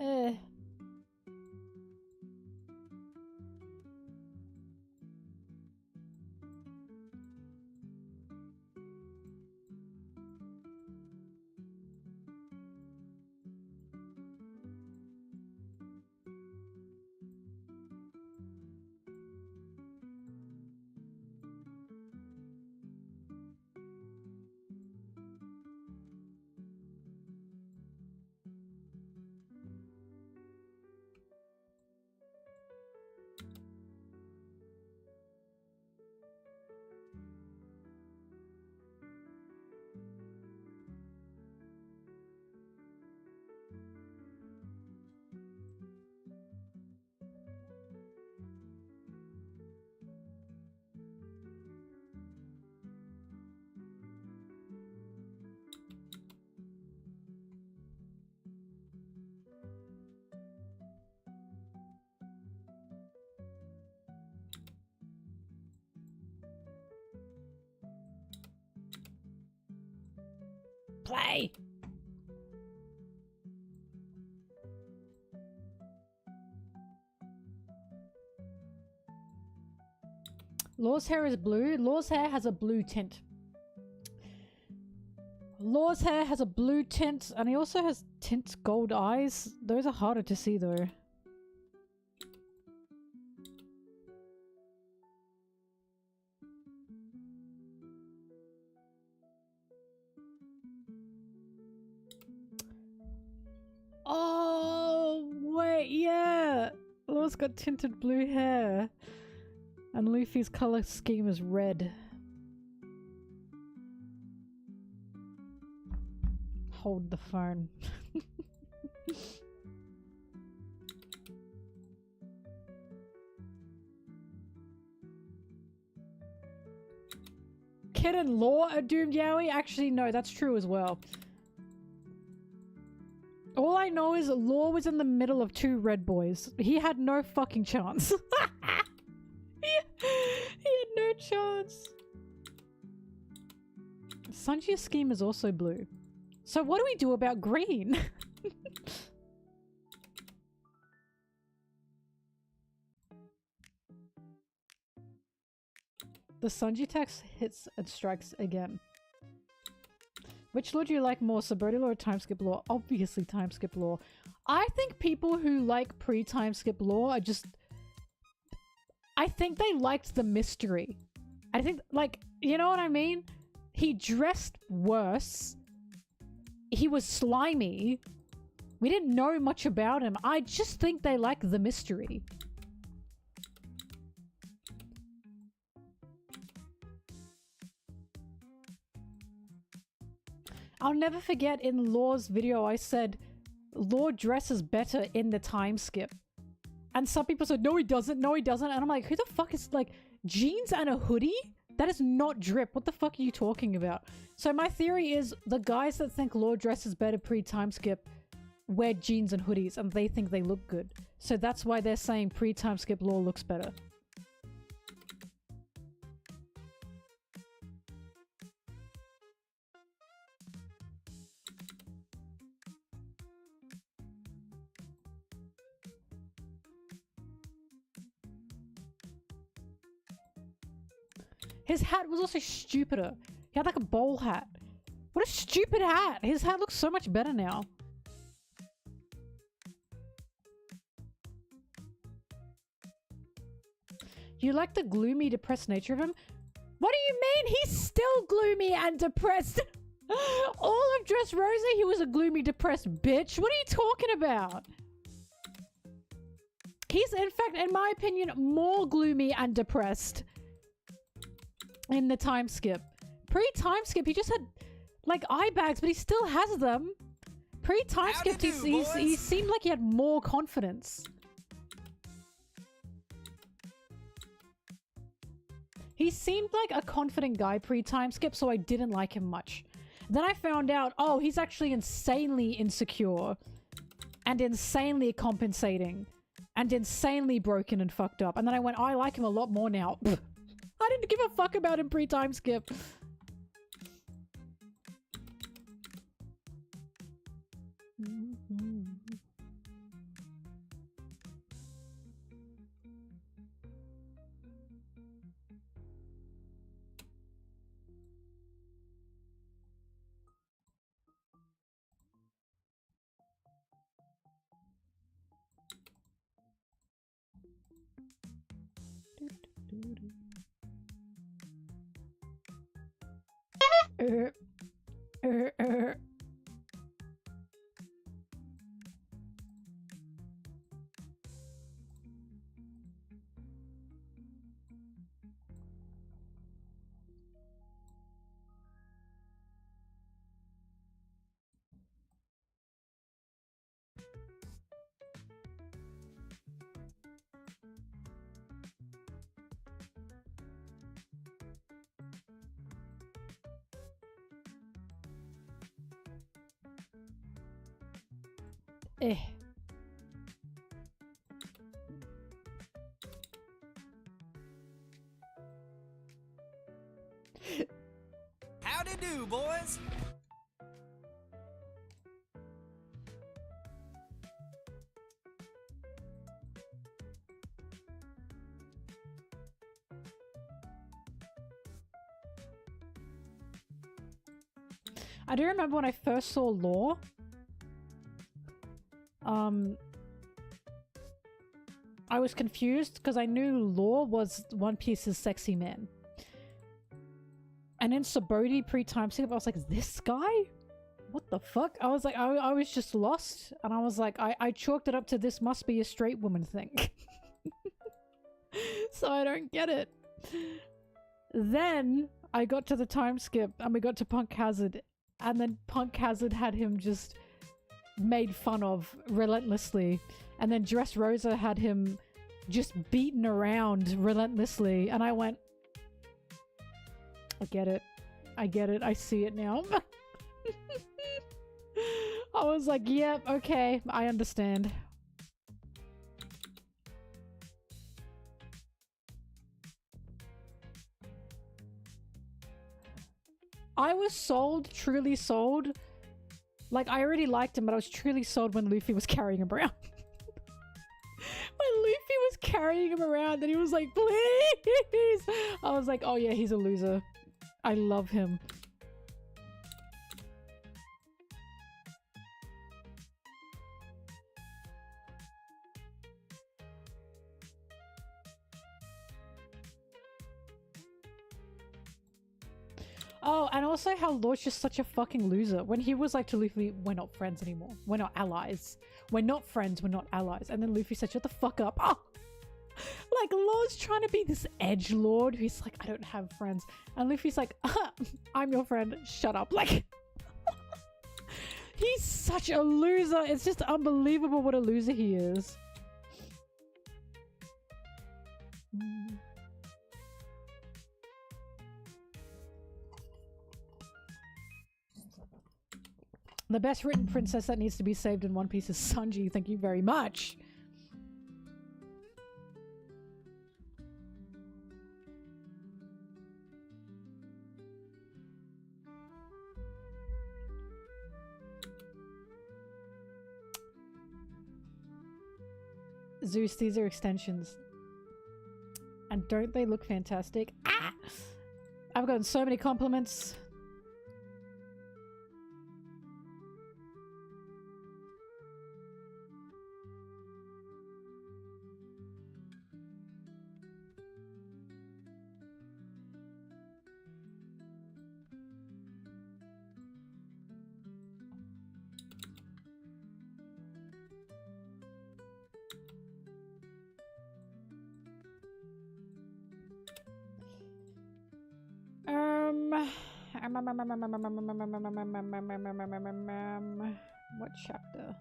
Eh. Play! Law's hair is blue. Law's hair has a blue tint. Law's hair has a blue tint, and he also has tint gold eyes. Those are harder to see though. Oh, wait, yeah. Law's got tinted blue hair. And Luffy's color scheme is red. Hold the phone. Kid and Law are doomed, Yowie? Actually, no, that's true as well. All I know is Law was in the middle of two red boys. He had no fucking chance. He had no chance. Sanji's scheme is also blue. So what do we do about green? The Sanji tax hits and strikes again. Which law do you like more, Subverted Law or Timeskip Law? Obviously Timeskip Law. I think people who like pre-Timeskip Law are just... I think they liked the mystery. I think, like, you know what I mean? He dressed worse. He was slimy. We didn't know much about him. I just think they like the mystery. I'll never forget in Law's video I said Law dresses better in the time skip. And some people said, no he doesn't, no he doesn't. And I'm like, who the fuck is, like, jeans and a hoodie? That is not drip. What the fuck are you talking about? So my theory is the guys that think Law dresses better pre-time skip wear jeans and hoodies and they think they look good. So that's why they're saying pre-time skip Law looks better. His hat was also stupider. He had like a bowl hat. What a stupid hat! His hat looks so much better now. You like the gloomy, depressed nature of him? What do you mean? He's still gloomy and depressed. All of Dressrosa, he was a gloomy, depressed bitch. What are you talking about? He's, in fact, in my opinion, more gloomy and depressed in the time skip. Pre-time skip, he just had, like, eye bags, but he still has them. Pre-time Howdy skipped, do, he boys. seemed like he had more confidence. He seemed like a confident guy pre-time skip, so I didn't like him much. Then I found out, oh, he's actually insanely insecure and insanely compensating and insanely broken and fucked up. And then I went, oh, I like him a lot more now. I didn't give a fuck about him pre-time skip. Eh. Howdy do, boys. I do remember when I first saw Law. I was confused because I knew Law was One Piece's sexy man. And in Saboti pre-time skip, I was like, this guy? What the fuck? I was like, I was just lost. And I was like, I chalked it up to this must be a straight woman thing. So I don't get it. Then I got to the time skip and we got to Punk Hazard. And then Punk Hazard had him just made fun of relentlessly. And then Dressrosa had him just beaten around relentlessly. And I went, I get it. I get it. I see it now. I was like, yep, okay, I understand. I was sold, truly sold. Like, I already liked him, but I was truly sold when Luffy was carrying him around. When Luffy was carrying him around and he was like, please! I was like, oh yeah, he's a loser. I love him. Oh, and also how Lord's just such a fucking loser. When he was like to Luffy, we're not friends anymore. We're not allies. We're not friends, we're not allies. And then Luffy said, shut the fuck up. Oh! Like, Lord's trying to be this edge lord who's like, I don't have friends. And Luffy's like, I'm your friend, shut up. Like, he's such a loser. It's just unbelievable what a loser he is. The best written princess that needs to be saved in One Piece is Sanji. Thank you very much. Zeus, these are extensions. And don't they look fantastic? Ah! I've gotten so many compliments. What chapter?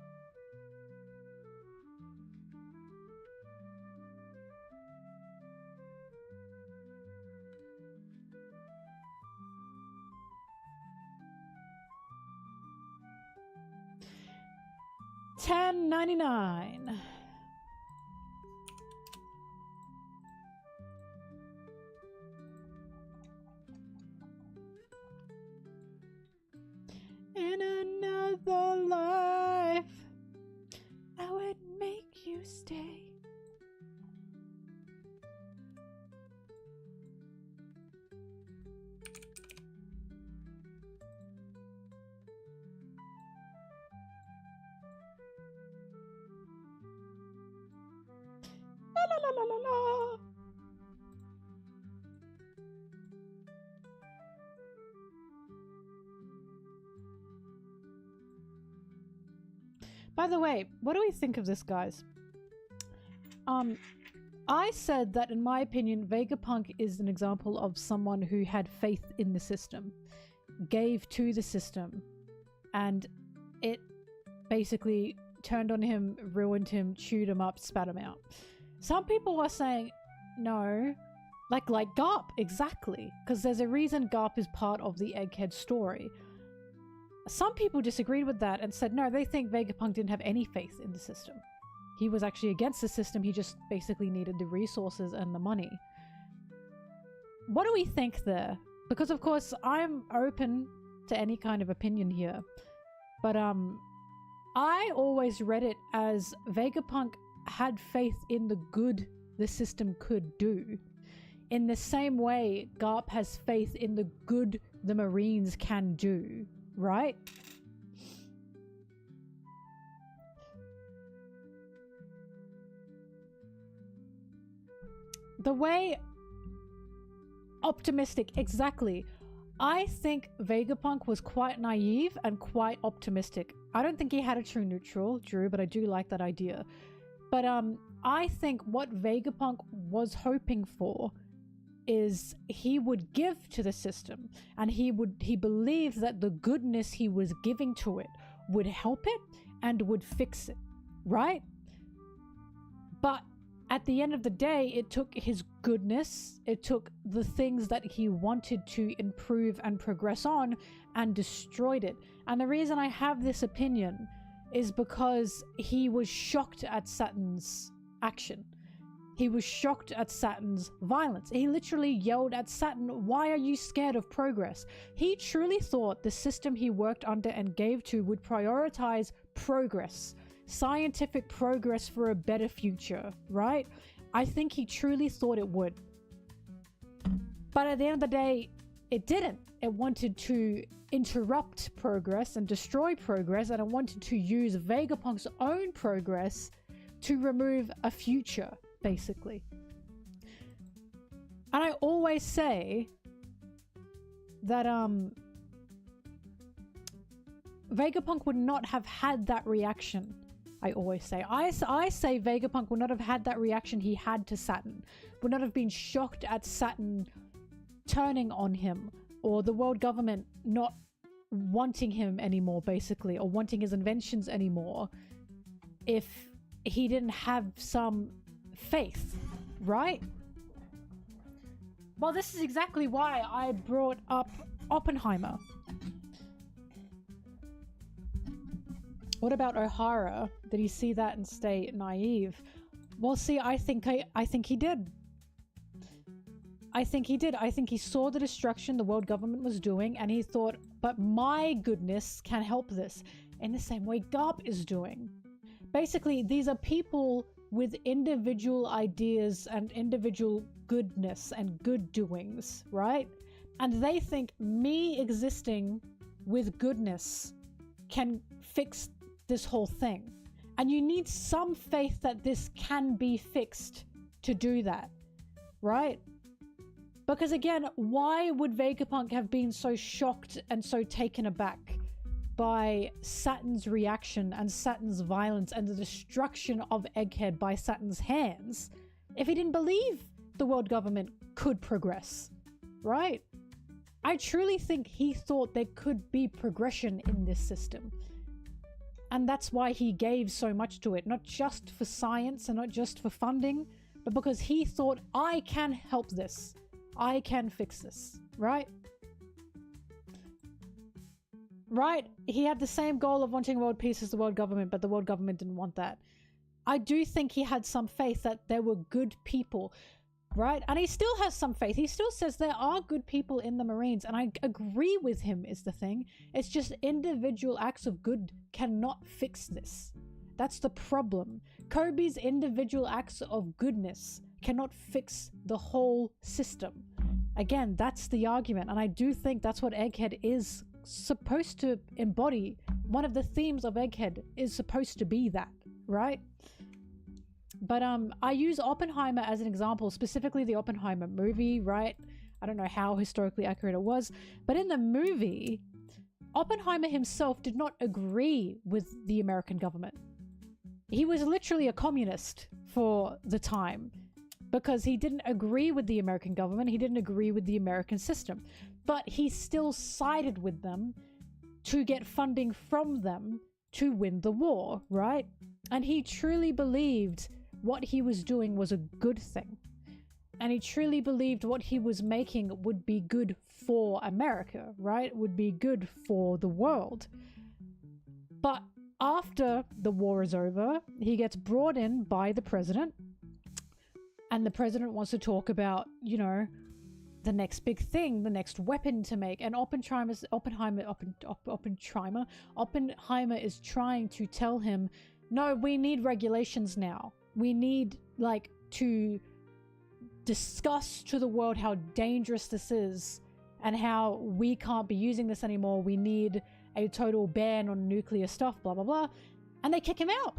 $10.99. In another life, I would make you stay. La la la la la la. By the way, what do we think of this, guys? I said that in my opinion, Vegapunk is an example of someone who had faith in the system, gave to the system, and it basically turned on him, ruined him, chewed him up, spat him out. Some people are saying, no, like Garp, exactly, because there's a reason Garp is part of the Egghead story. Some people disagreed with that and said, no, they think Vegapunk didn't have any faith in the system. He was actually against the system, he just basically needed the resources and the money. What do we think there? Because of course, I'm open to any kind of opinion here. But I always read it as Vegapunk had faith in the good the system could do. In the same way, Garp has faith in the good the Marines can do. Right? The way optimistic, exactly. I think Vegapunk was quite naive and quite optimistic. I don't think he had a true neutral, Drew, but I do like that idea. But I think what Vegapunk was hoping for is he would give to the system, and he believed that the goodness he was giving to it would help it and would fix it, right? But at the end of the day, it took his goodness, it took the things that he wanted to improve and progress on, and destroyed it. And the reason I have this opinion is because he was shocked at Saturn's action. He was shocked at Saturn's violence. He literally yelled at Saturn, "Why are you scared of progress?" He truly thought the system he worked under and gave to would prioritize progress, scientific progress for a better future, right? I think he truly thought it would. But at the end of the day, it didn't. It wanted to interrupt progress and destroy progress, and it wanted to use Vegapunk's own progress to remove a future, basically. And I always say that Vegapunk would not have had that reaction. I always say. I say Vegapunk would not have had that reaction he had to Saturn. Would not have been shocked at Saturn turning on him, or the world government not wanting him anymore, basically, or wanting his inventions anymore, if he didn't have some faith, right? Well, this is exactly why I brought up Oppenheimer. What about O'Hara? Did he see that and stay naive? Well, see, I think he did. I think he did. I think he saw the destruction the world government was doing, and he thought, but my goodness can help this, in the same way Garp is doing. Basically, these are people with individual ideas and individual goodness and good doings, right? And they think me existing with goodness can fix this whole thing. And you need some faith that this can be fixed to do that, right? Because again, why would Vegapunk have been so shocked and so taken aback by Saturn's reaction and Saturn's violence and the destruction of Egghead by Saturn's hands if he didn't believe the world government could progress, right? I truly think he thought there could be progression in this system. And that's why he gave so much to it, not just for science and not just for funding, but because he thought, I can help this. I can fix this, right? Right? He had the same goal of wanting world peace as the world government, but the world government didn't want that. I do think he had some faith that there were good people, right? And he still has some faith. He still says there are good people in the Marines, and I agree with him is the thing. It's just individual acts of good cannot fix this. That's the problem. Kobe's individual acts of goodness cannot fix the whole system. Again, that's the argument, and I do think that's what Egghead is supposed to embody. One of the themes of Egghead is supposed to be that, right? But I use Oppenheimer as an example, specifically the Oppenheimer movie, right? I don't know how historically accurate it was, but in the movie, Oppenheimer himself did not agree with the American government. He was literally a communist for the time because he didn't agree with the American government. He didn't agree with the American system, but he still sided with them to get funding from them to win the war, right? And he truly believed what he was doing was a good thing. And he truly believed what he was making would be good for America, right? Would be good for the world. But after the war is over, he gets brought in by the president. And the president wants to talk about, you know, the next big thing, the next weapon to make. And Oppenheimer is trying to tell him, no, we need regulations now. We need, like, to discuss to the world how dangerous this is and how we can't be using this anymore. We need a total ban on nuclear stuff, blah, blah, blah. And they kick him out.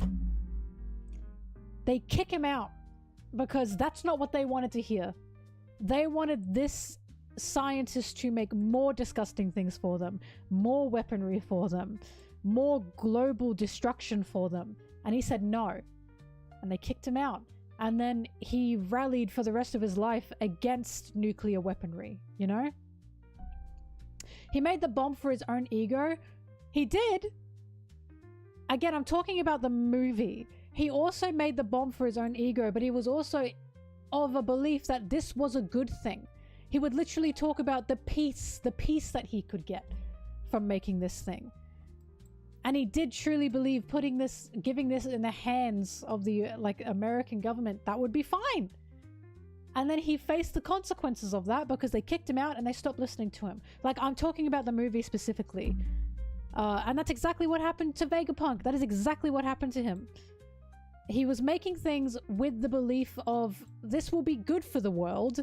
They kick him out because that's not what they wanted to hear. They wanted this scientist to make more disgusting things for them, more weaponry for them, more global destruction for them. And he said no. And they kicked him out. And then he rallied for the rest of his life against nuclear weaponry, you know? He made the bomb for his own ego. He did. Again, I'm talking about the movie. He also made the bomb for his own ego, but he was also of a belief that this was a good thing. He would literally talk about the peace that he could get from making this thing. And he did truly believe giving this in the hands of the American government, that would be fine. And then he faced the consequences of that because they kicked him out and they stopped listening to him. Like, I'm talking about the movie specifically. And that's exactly what happened to Vegapunk. That is exactly what happened to him. He was making things with the belief of this will be good for the world.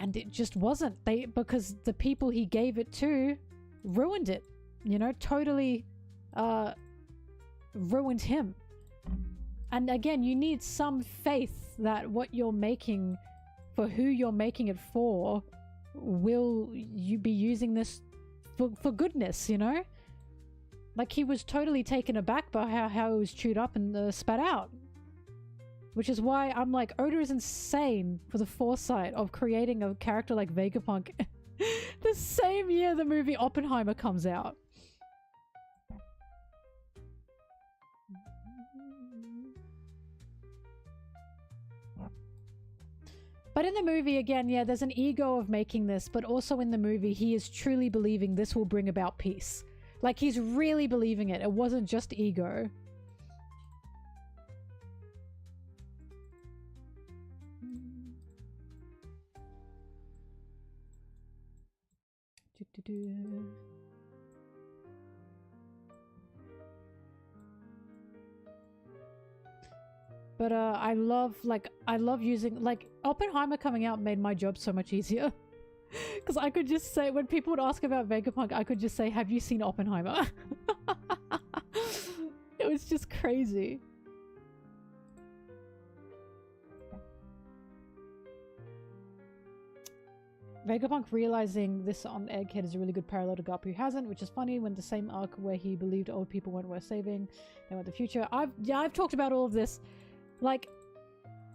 And it just wasn't. Because the people he gave it to ruined it. You know, totally ruined him. And again, you need some faith that what you're making, for who you're making it for, will you be using this for goodness, you know? Like, he was totally taken aback by how it was chewed up and spat out. Which is why I'm like, Oda is insane for the foresight of creating a character like Vegapunk the same year the movie Oppenheimer comes out. But in the movie, again, yeah, there's an ego of making this, but also in the movie, he is truly believing this will bring about peace. Like, he's really believing it. It wasn't just ego. But I love using, like, Oppenheimer coming out made my job so much easier. Because I could just say, when people would ask about Vegapunk, I could just say, have you seen Oppenheimer? It was just crazy. Vegapunk realizing this on Egghead is a really good parallel to Garp who hasn't, which is funny when the same arc where he believed old people weren't worth saving, they want the future. I've talked about all of this. Like,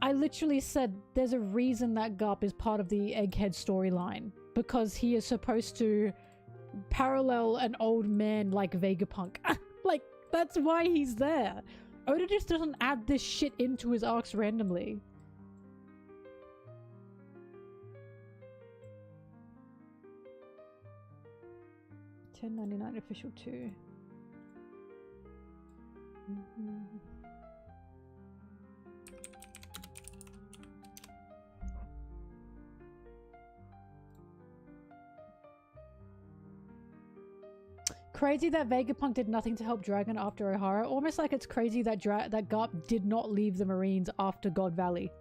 I literally said there's a reason that Garp is part of the Egghead storyline, because he is supposed to parallel an old man like Vegapunk. Like, That's why he's there. Oda just doesn't add this shit into his arcs randomly. $10.99 official 2. Crazy that Vegapunk did nothing to help Dragon after Ohara. Almost like it's crazy that that Garp did not leave the Marines after God Valley.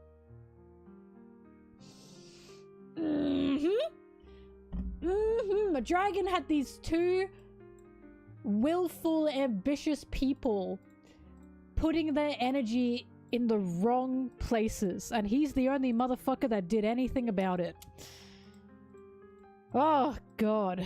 Dragon had these two willful, ambitious people putting their energy in the wrong places, and he's the only motherfucker that did anything about it. Oh, God.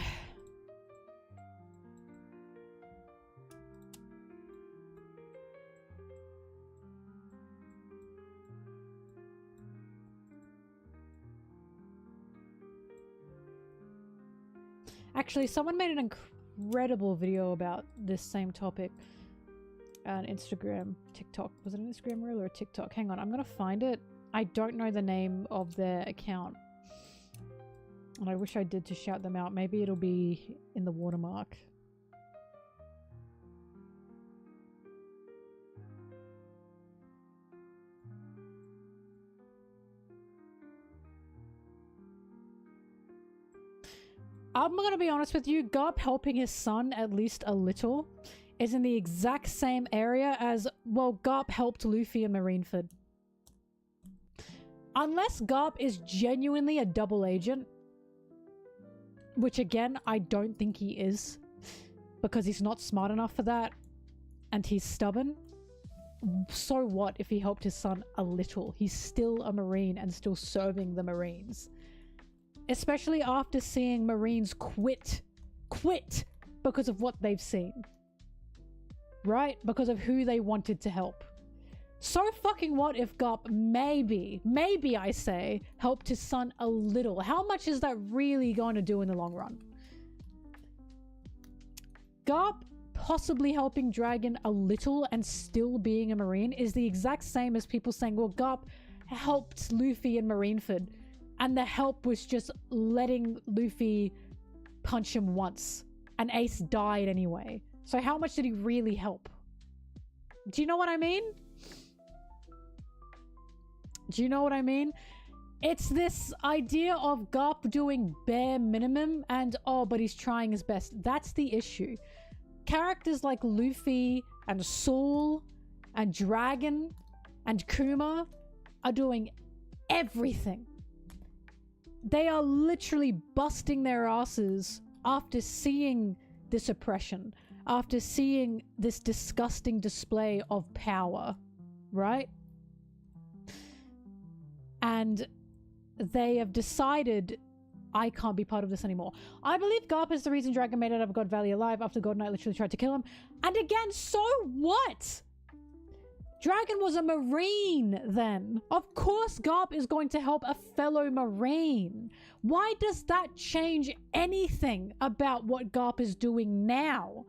Actually, someone made an incredible video about this same topic on Instagram, TikTok. Was it an Instagram reel or a TikTok? Hang on, I'm gonna find it. I don't know the name of their account. And I wish I did to shout them out. Maybe it'll be in the watermark. I'm gonna be honest with you, Garp helping his son at least a little is in the exact same area as, well, Garp helped Luffy and Marineford. Unless Garp is genuinely a double agent, which again, I don't think he is, because he's not smart enough for that, and he's stubborn. So what if he helped his son a little? He's still a Marine and still serving the Marines. Especially after seeing Marines quit because of what they've seen. Right? Because of who they wanted to help. So fucking what if Garp maybe I say, helped his son a little? How much is that really going to do in the long run? Garp possibly helping Dragon a little and still being a Marine is the exact same as people saying, well, Garp helped Luffy and Marineford. And the help was just letting Luffy punch him once. And Ace died anyway. So how much did he really help? Do you know what I mean? Do you know what I mean? It's this idea of Garp doing bare minimum and, oh, but he's trying his best. That's the issue. Characters like Luffy and Saul and Dragon and Kuma are doing everything. They are literally busting their asses after seeing this oppression, after seeing this disgusting display of power, right? And they have decided, I can't be part of this anymore. I believe Garp is the reason Dragon made it out of God Valley alive after God Knight literally tried to kill him. And again, so what? Dragon was a Marine then. Of course Garp is going to help a fellow Marine. Why does that change anything about what Garp is doing now?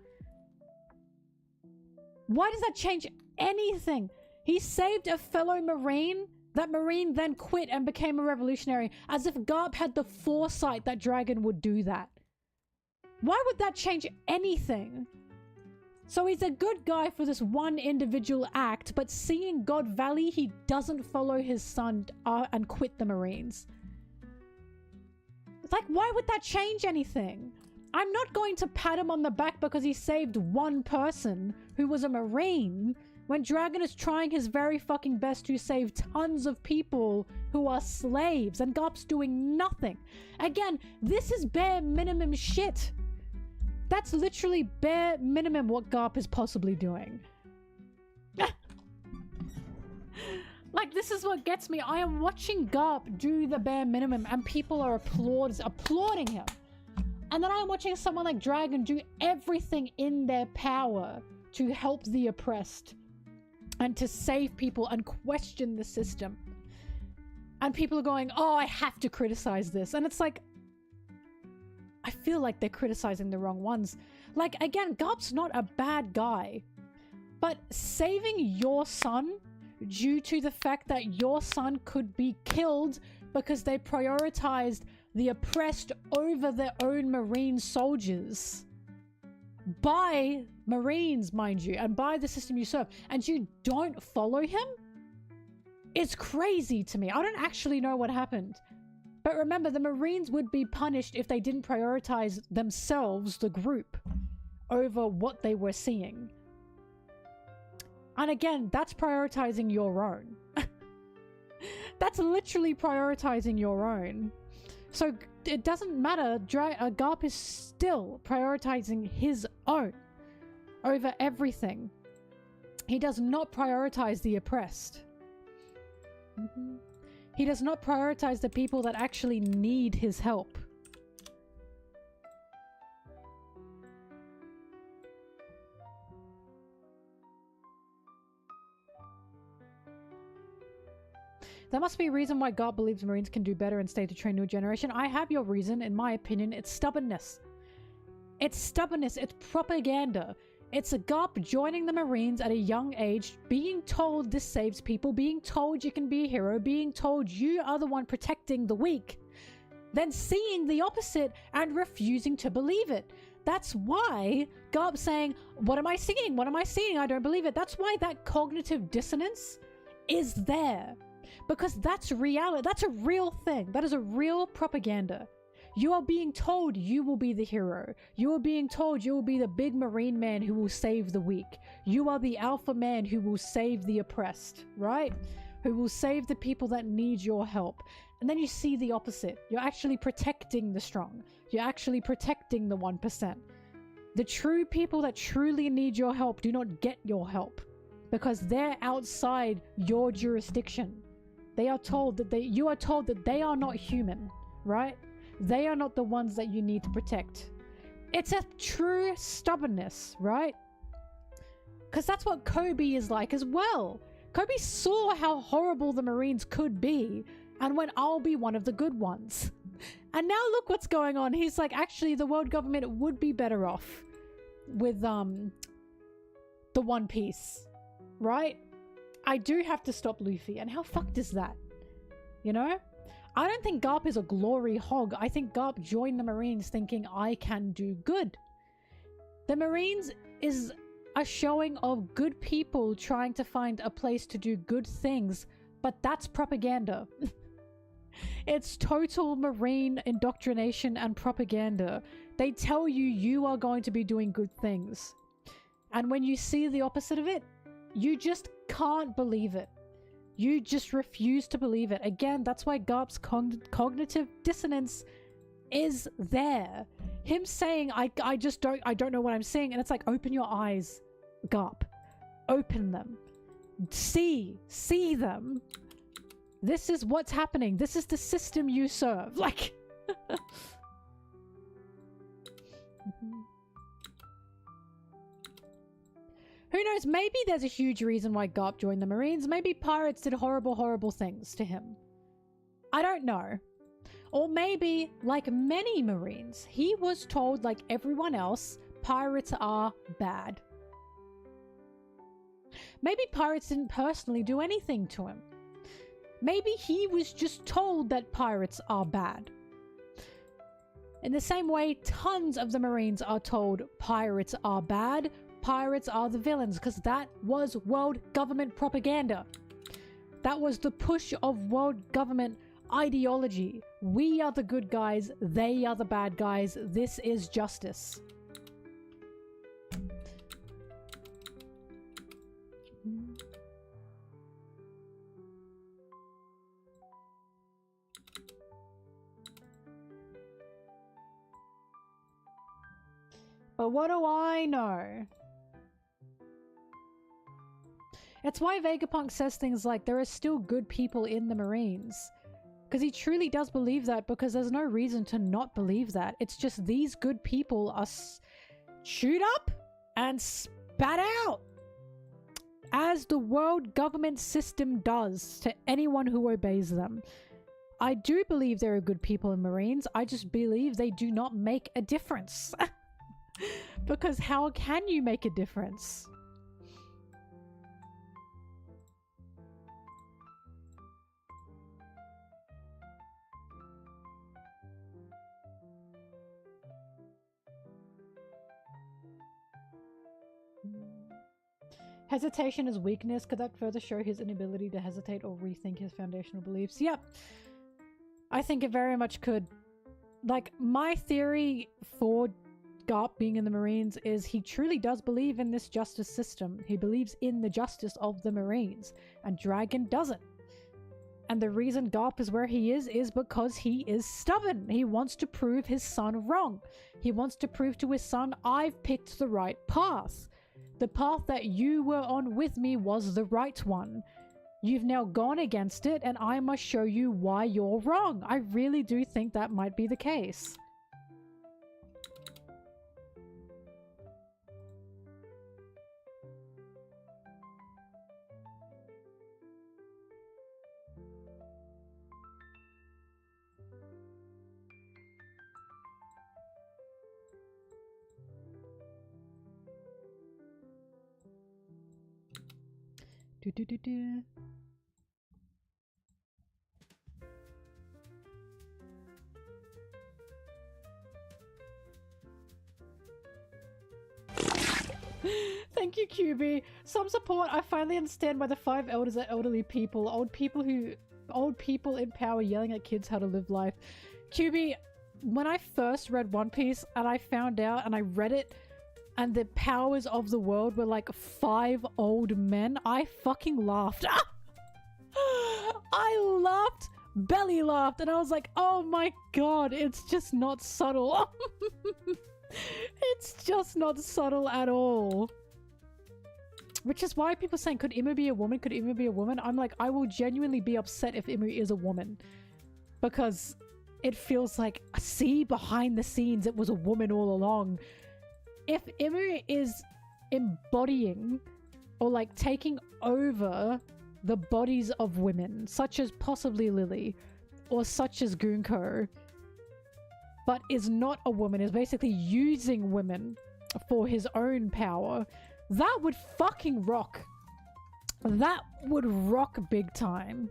Why does that change anything? He saved a fellow Marine. That Marine then quit and became a revolutionary, as if Garp had the foresight that Dragon would do that. Why would that change anything? So he's a good guy for this one individual act, but seeing God Valley, he doesn't follow his son and quit the Marines. Like, why would that change anything? I'm not going to pat him on the back because he saved one person who was a Marine, when Dragon is trying his very fucking best to save tons of people who are slaves, and Garp's doing nothing. Again, this is bare minimum shit. That's literally bare minimum what Garp is possibly doing. Like, this is what gets me. I am watching Garp do the bare minimum and people are applauding him. And then I'm watching someone like Dragon do everything in their power to help the oppressed and to save people and question the system. And people are going, oh, I have to criticize this. And it's like, I feel like they're criticizing the wrong ones. Like, again, Garp's not a bad guy. But saving your son due to the fact that your son could be killed because they prioritized the oppressed over their own Marine soldiers, by Marines, mind you, and by the system you serve, and you don't follow him? It's crazy to me. I don't actually know what happened. But remember, the Marines would be punished if they didn't prioritize themselves, the group, over what they were seeing. And again, that's prioritizing your own. That's literally prioritizing your own. So it doesn't matter. Garp is still prioritizing his own over everything. He does not prioritize the oppressed. He does not prioritize the people that actually need his help. There must be a reason why God believes Marines can do better and stay to train new generation. I have your reason. In my opinion, it's stubbornness. It's stubbornness. It's propaganda. It's a Garp joining the Marines at a young age, being told this saves people, being told you can be a hero, being told you are the one protecting the weak, then seeing the opposite and refusing to believe it. That's why Garp's saying, what am I seeing? What am I seeing? I don't believe it. That's why that cognitive dissonance is there. Because that's reality. That's a real thing. That is a real propaganda. You are being told you will be the hero. You are being told you will be the big Marine man who will save the weak. You are the alpha man who will save the oppressed, right? Who will save the people that need your help. And then you see the opposite. You're actually protecting the strong. You're actually protecting the 1%. The true people that truly need your help do not get your help because they're outside your jurisdiction. They are told that you are told that they are not human, right? They are not the ones that you need to protect. It's a true stubbornness, right? Because that's what Kobe is like as well. Kobe saw how horrible the Marines could be and went, I'll be one of the good ones. And now look what's going on. He's like, actually, the world government would be better off with the One Piece, right? I do have to stop Luffy. And how fucked is that? You know? I don't think Garp is a glory hog. I think Garp joined the Marines thinking I can do good. The Marines is a showing of good people trying to find a place to do good things, but that's propaganda. It's total Marine indoctrination and propaganda. They tell you you are going to be doing good things. And when you see the opposite of it, you just can't believe it. You just refuse to believe it. Again, that's why Garp's cognitive dissonance is there. Him saying, I don't know what I'm seeing. And it's like, open your eyes, Garp. Open them. See them. This is what's happening. This is the system you serve. Like... Who knows, maybe there's a huge reason why Garp joined the Marines. Maybe pirates did horrible, horrible things to him. I don't know. Or maybe, like many Marines, he was told, like everyone else, pirates are bad. Maybe pirates didn't personally do anything to him. Maybe he was just told that pirates are bad. In the same way, tons of the Marines are told pirates are bad. Pirates are the villains, because that was world government propaganda. That was the push of world government ideology. We are the good guys, they are the bad guys, this is justice. But what do I know? It's why Vegapunk says things like, there are still good people in the Marines. Because he truly does believe that, because there's no reason to not believe that. It's just these good people are chewed up and spat out. As the world government system does to anyone who obeys them. I do believe there are good people in Marines. I just believe they do not make a difference. Because how can you make a difference? Hesitation is weakness. Could that further show his inability to hesitate or rethink his foundational beliefs? Yep. I think it very much could. Like, my theory for Garp being in the Marines is he truly does believe in this justice system. He believes in the justice of the Marines, and Dragon doesn't. And the reason Garp is where he is because he is stubborn. He wants to prove his son wrong. He wants to prove to his son, I've picked the right path. The path that you were on with me was the right one. You've now gone against it, and I must show you why you're wrong. I really do think that might be the case. Do do do do. Thank you, QB. Some support. I finally understand why the 5 elders are elderly people. Old people in power yelling at kids how to live life. QB, when I first read One Piece and I found out and I read it and the powers of the world were like 5 old men, I fucking laughed. I laughed, belly laughed, and I was like, oh my god, it's just not subtle. It's just not subtle at all. Which is why people saying, could Imu be a woman? Could Imu be a woman? I'm like, I will genuinely be upset if Imu is a woman. Because it feels like, see, behind the scenes, it was a woman all along. If Imu is embodying or like taking over the bodies of women, such as possibly Lily or such as Gunko, but is not a woman, is basically using women for his own power, that would fucking rock. That would rock big time.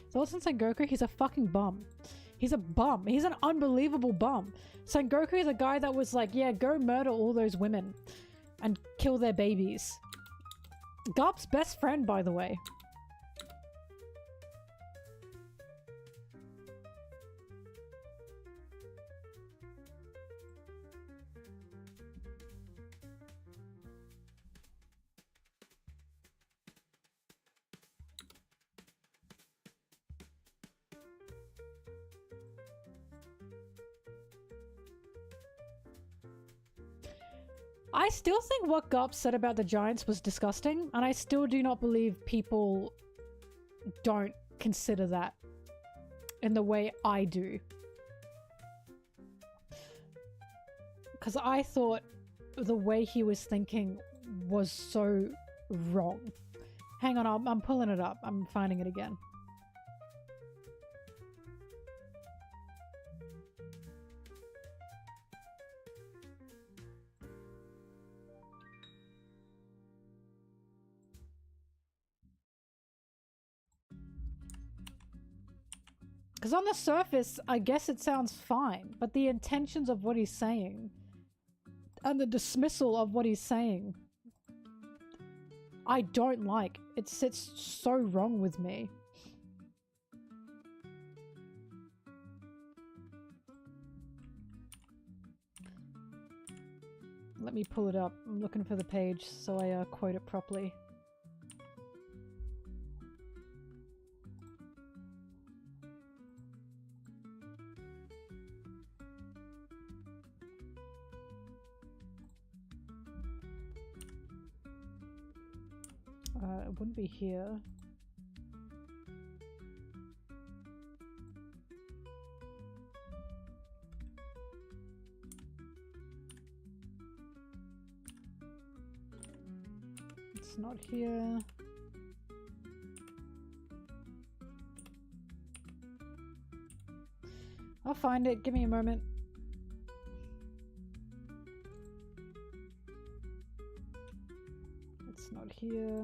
So since Sengoku, he's a fucking bum. He's a bum. He's an unbelievable bum. Sengoku is a guy that was like, yeah, go murder all those women and kill their babies. Garp's best friend, by the way. I still think what Garp said about the Giants was disgusting, and I still do not believe people don't consider that in the way I do. Because I thought the way he was thinking was so wrong. Hang on, I'm pulling it up. I'm finding it again. Because on the surface, I guess it sounds fine, but the intentions of what he's saying and the dismissal of what he's saying, I don't like. It sits so wrong with me. Let me pull it up. I'm looking for the page so I quote it properly. It wouldn't be here. It's not here. I'll find it. Give me a moment. It's not here.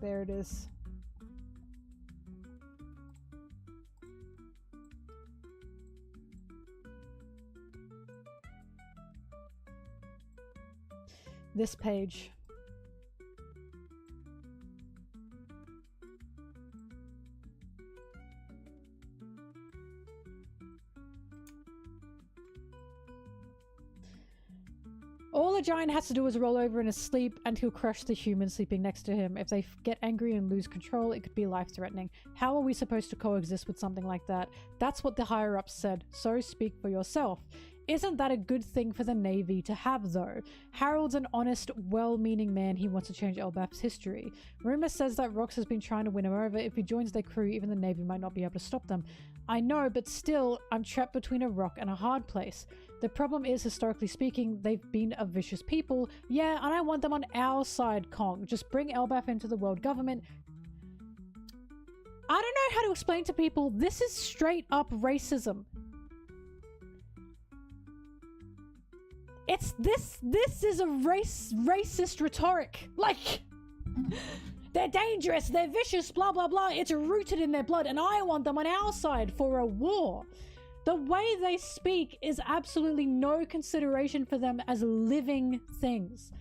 There it is. This page. All a giant has to do is roll over in his sleep and he'll crush the human sleeping next to him. If they get angry and lose control, it could be life-threatening. How are we supposed to coexist with something like that? That's what the higher-ups said, so speak for yourself. Isn't that a good thing for the Navy to have, though? Harold's an honest, well-meaning man. He wants to change Elbaf's history. Rumor says that Rox has been trying to win him over. If he joins their crew, even the Navy might not be able to stop them. I know, but still, I'm trapped between a rock and a hard place. The problem is, historically speaking, they've been a vicious people. Yeah, and I want them on our side, Kong. Just bring Elbaf into the world government. I don't know how to explain to people, this is straight up racism. It's this is a racist rhetoric. Like, they're dangerous, they're vicious, blah, blah, blah. It's rooted in their blood, and I want them on our side for a war. The way they speak is absolutely no consideration for them as living things.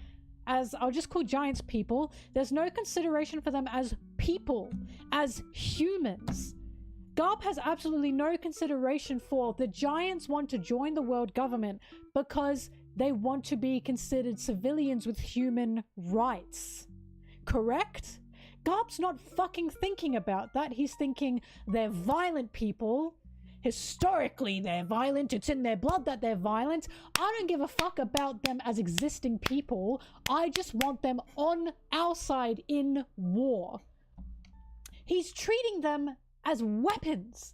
As I'll just call giants people, there's no consideration for them as people, as humans. Garp has absolutely no consideration for the giants want to join the world government because they want to be considered civilians with human rights. Correct? Garp's not fucking thinking about that. He's thinking they're violent people. Historically, they're violent. It's in their blood that they're violent. I don't give a fuck about them as existing people. I just want them on our side in war. He's treating them as weapons.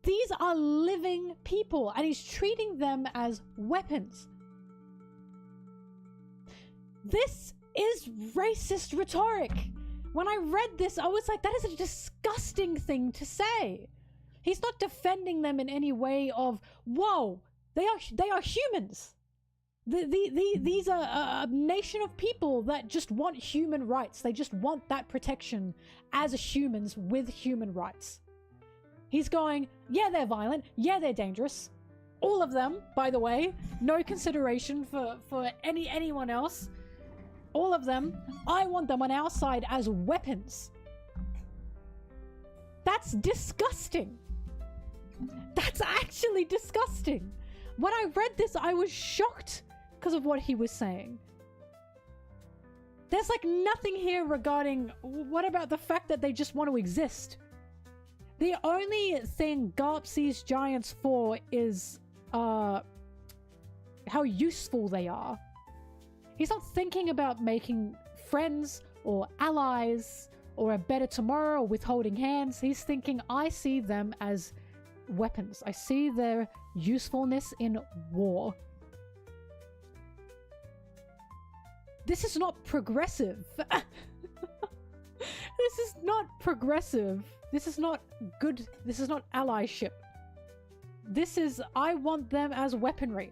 These are living people, and he's treating them as weapons. This is racist rhetoric. When I read this, I was like, that is a disgusting thing to say. He's not defending them in any way of, whoa, they are humans. These are a nation of people that just want human rights. They just want that protection as humans with human rights. He's going, yeah, they're violent. Yeah, they're dangerous. All of them, by the way. No consideration for anyone else. All of them. I want them on our side as weapons. That's disgusting. That's actually disgusting. When I read this, I was shocked because of what he was saying. There's like nothing here regarding what about the fact that they just want to exist. The only thing Garp sees giants for is how useful they are. He's not thinking about making friends or allies or a better tomorrow or withholding hands. He's thinking, I see them as weapons. I see their usefulness in war. This is not progressive. This is not progressive. This is not good. This is not allyship. This is, I want them as weaponry,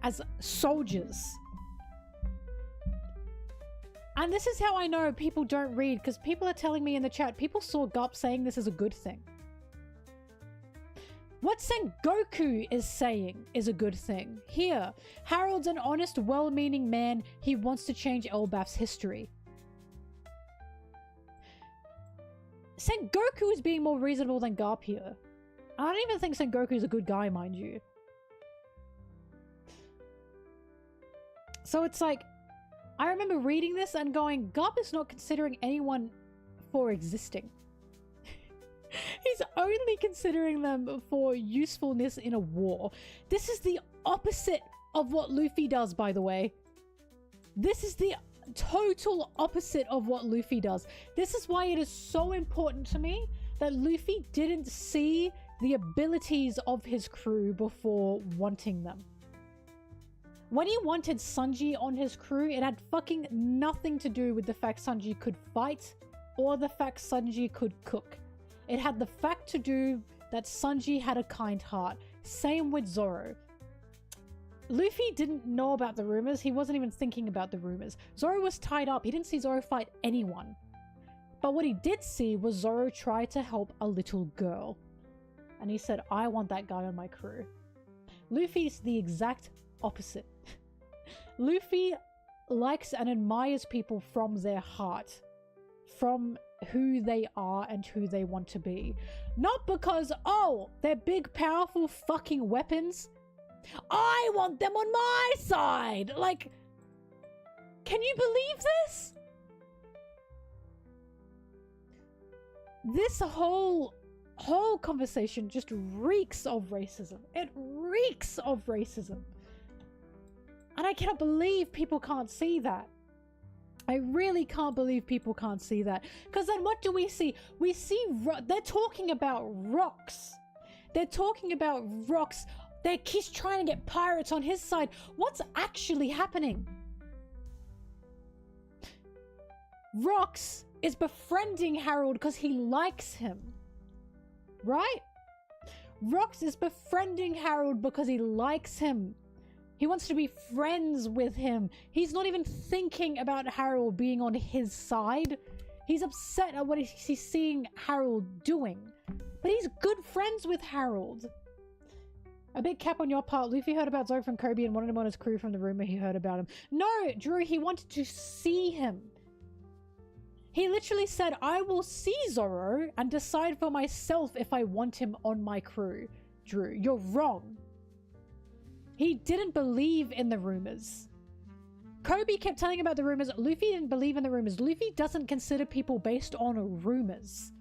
as soldiers. And this is how I know people don't read, because people are telling me in the chat, people saw Garp saying this is a good thing. What Sengoku is saying is a good thing. Here, Harold's an honest, well-meaning man. He wants to change Elbaf's history. Sengoku is being more reasonable than Garp here. I don't even think Sengoku is a good guy, mind you. So it's like, I remember reading this and going, Garp is not considering anyone for existing. He's only considering them for usefulness in a war. This is the opposite of what Luffy does, by the way. This is the total opposite of what Luffy does. This is why it is so important to me that Luffy didn't see the abilities of his crew before wanting them. When he wanted Sanji on his crew, it had fucking nothing to do with the fact Sanji could fight or the fact Sanji could cook. It had the fact to do that Sanji had a kind heart. Same with Zoro. Luffy didn't know about the rumors. He wasn't even thinking about the rumors. Zoro was tied up. He didn't see Zoro fight anyone. But what he did see was Zoro try to help a little girl. And he said, I want that guy on my crew. Luffy's the exact opposite. Luffy likes and admires people from their heart. From who they are and who they want to be. Not because, oh, they're big, powerful fucking weapons. I want them on my side. Like, can you believe this? This whole conversation just reeks of racism. It reeks of racism. And I cannot believe people can't see that. I really can't believe people can't see that. Because then what do we see? We see, they're talking about rocks. They're talking about rocks. He's trying to get pirates on his side. What's actually happening? Rocks is befriending Harold because he likes him. Right? Rocks is befriending Harold because he likes him. He wants to be friends with him. He's not even thinking about Harold being on his side. He's upset at what he's seeing Harold doing. But he's good friends with Harold. A big cap on your part. Luffy heard about Zoro from Kobe and wanted him on his crew from the rumor he heard about him. No, Drew, he wanted to see him. He literally said, I will see Zoro and decide for myself if I want him on my crew. Drew, you're wrong. He didn't believe in the rumors. Kobe kept telling about the rumors. Luffy didn't believe in the rumors. Luffy doesn't consider people based on rumors.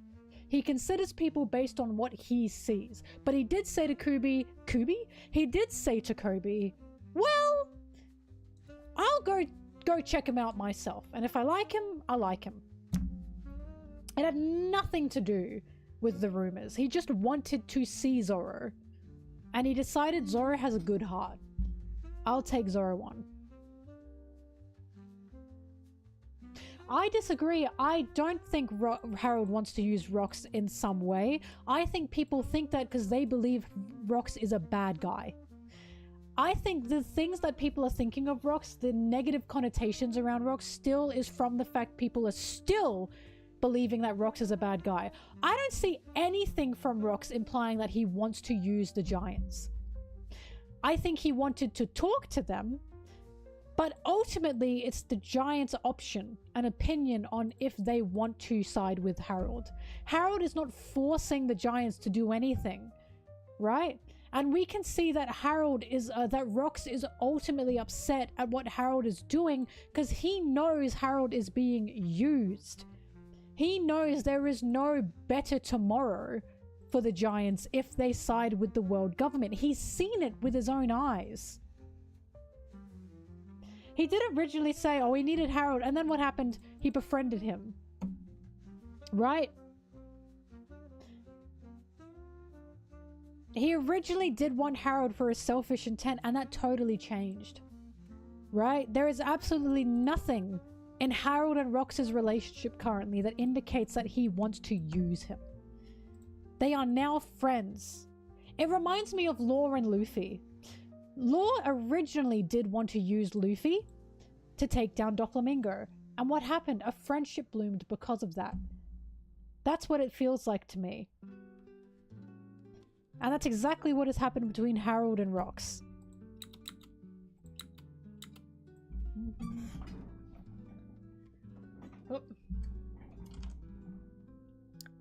He considers people based on what he sees. But he did say to Kobe, he did say to Kobe, well, I'll go check him out myself. And if I like him, I like him. It had nothing to do with the rumors. He just wanted to see Zoro. And he decided Zoro has a good heart. I'll take Zoro on. I disagree. I don't think Harold wants to use Rox in some way. I think people think that because they believe Rox is a bad guy. I think the things that people are thinking of Rox, the negative connotations around Rox, still is from the fact people are still believing that Rox is a bad guy. I don't see anything from Rox implying that he wants to use the Giants. I think he wanted to talk to them, but ultimately it's the Giants' option, an opinion on if they want to side with Harold. Harold is not forcing the Giants to do anything, right? And we can see that that Rox is ultimately upset at what Harold is doing because he knows Harold is being used. He knows there is no better tomorrow for the Giants if they side with the world government. He's seen it with his own eyes. He did originally say, oh, he needed Harold, and then what happened? He befriended him. Right? He originally did want Harold for a selfish intent, and that totally changed. Right? There is absolutely nothing in Harold and Rox's relationship currently that indicates that he wants to use him. They are now friends. It reminds me of Law and Luffy. Law originally did want to use Luffy to take down Doflamingo. And what happened? A friendship bloomed because of that. That's what it feels like to me. And that's exactly what has happened between Harold and Rox.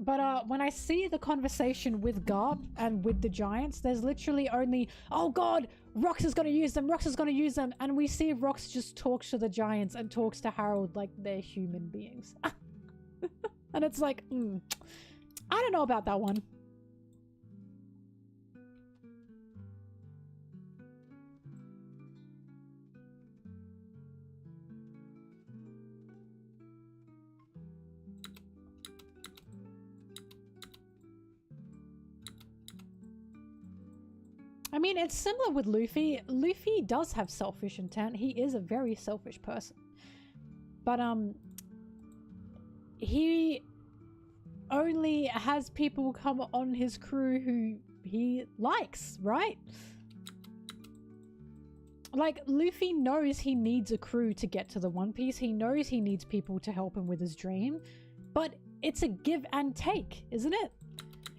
But when I see the conversation with Garp and with the Giants, there's literally only, oh god, Rox is going to use them, Rox is going to use them. And we see Rox just talks to the Giants and talks to Harold like they're human beings. And it's like, I don't know about that one. I mean, it's similar with Luffy. Luffy does have selfish intent. He is a very selfish person. But, he only has people come on his crew who he likes, right? Like, Luffy knows he needs a crew to get to the One Piece. He knows he needs people to help him with his dream. But it's a give and take, isn't it?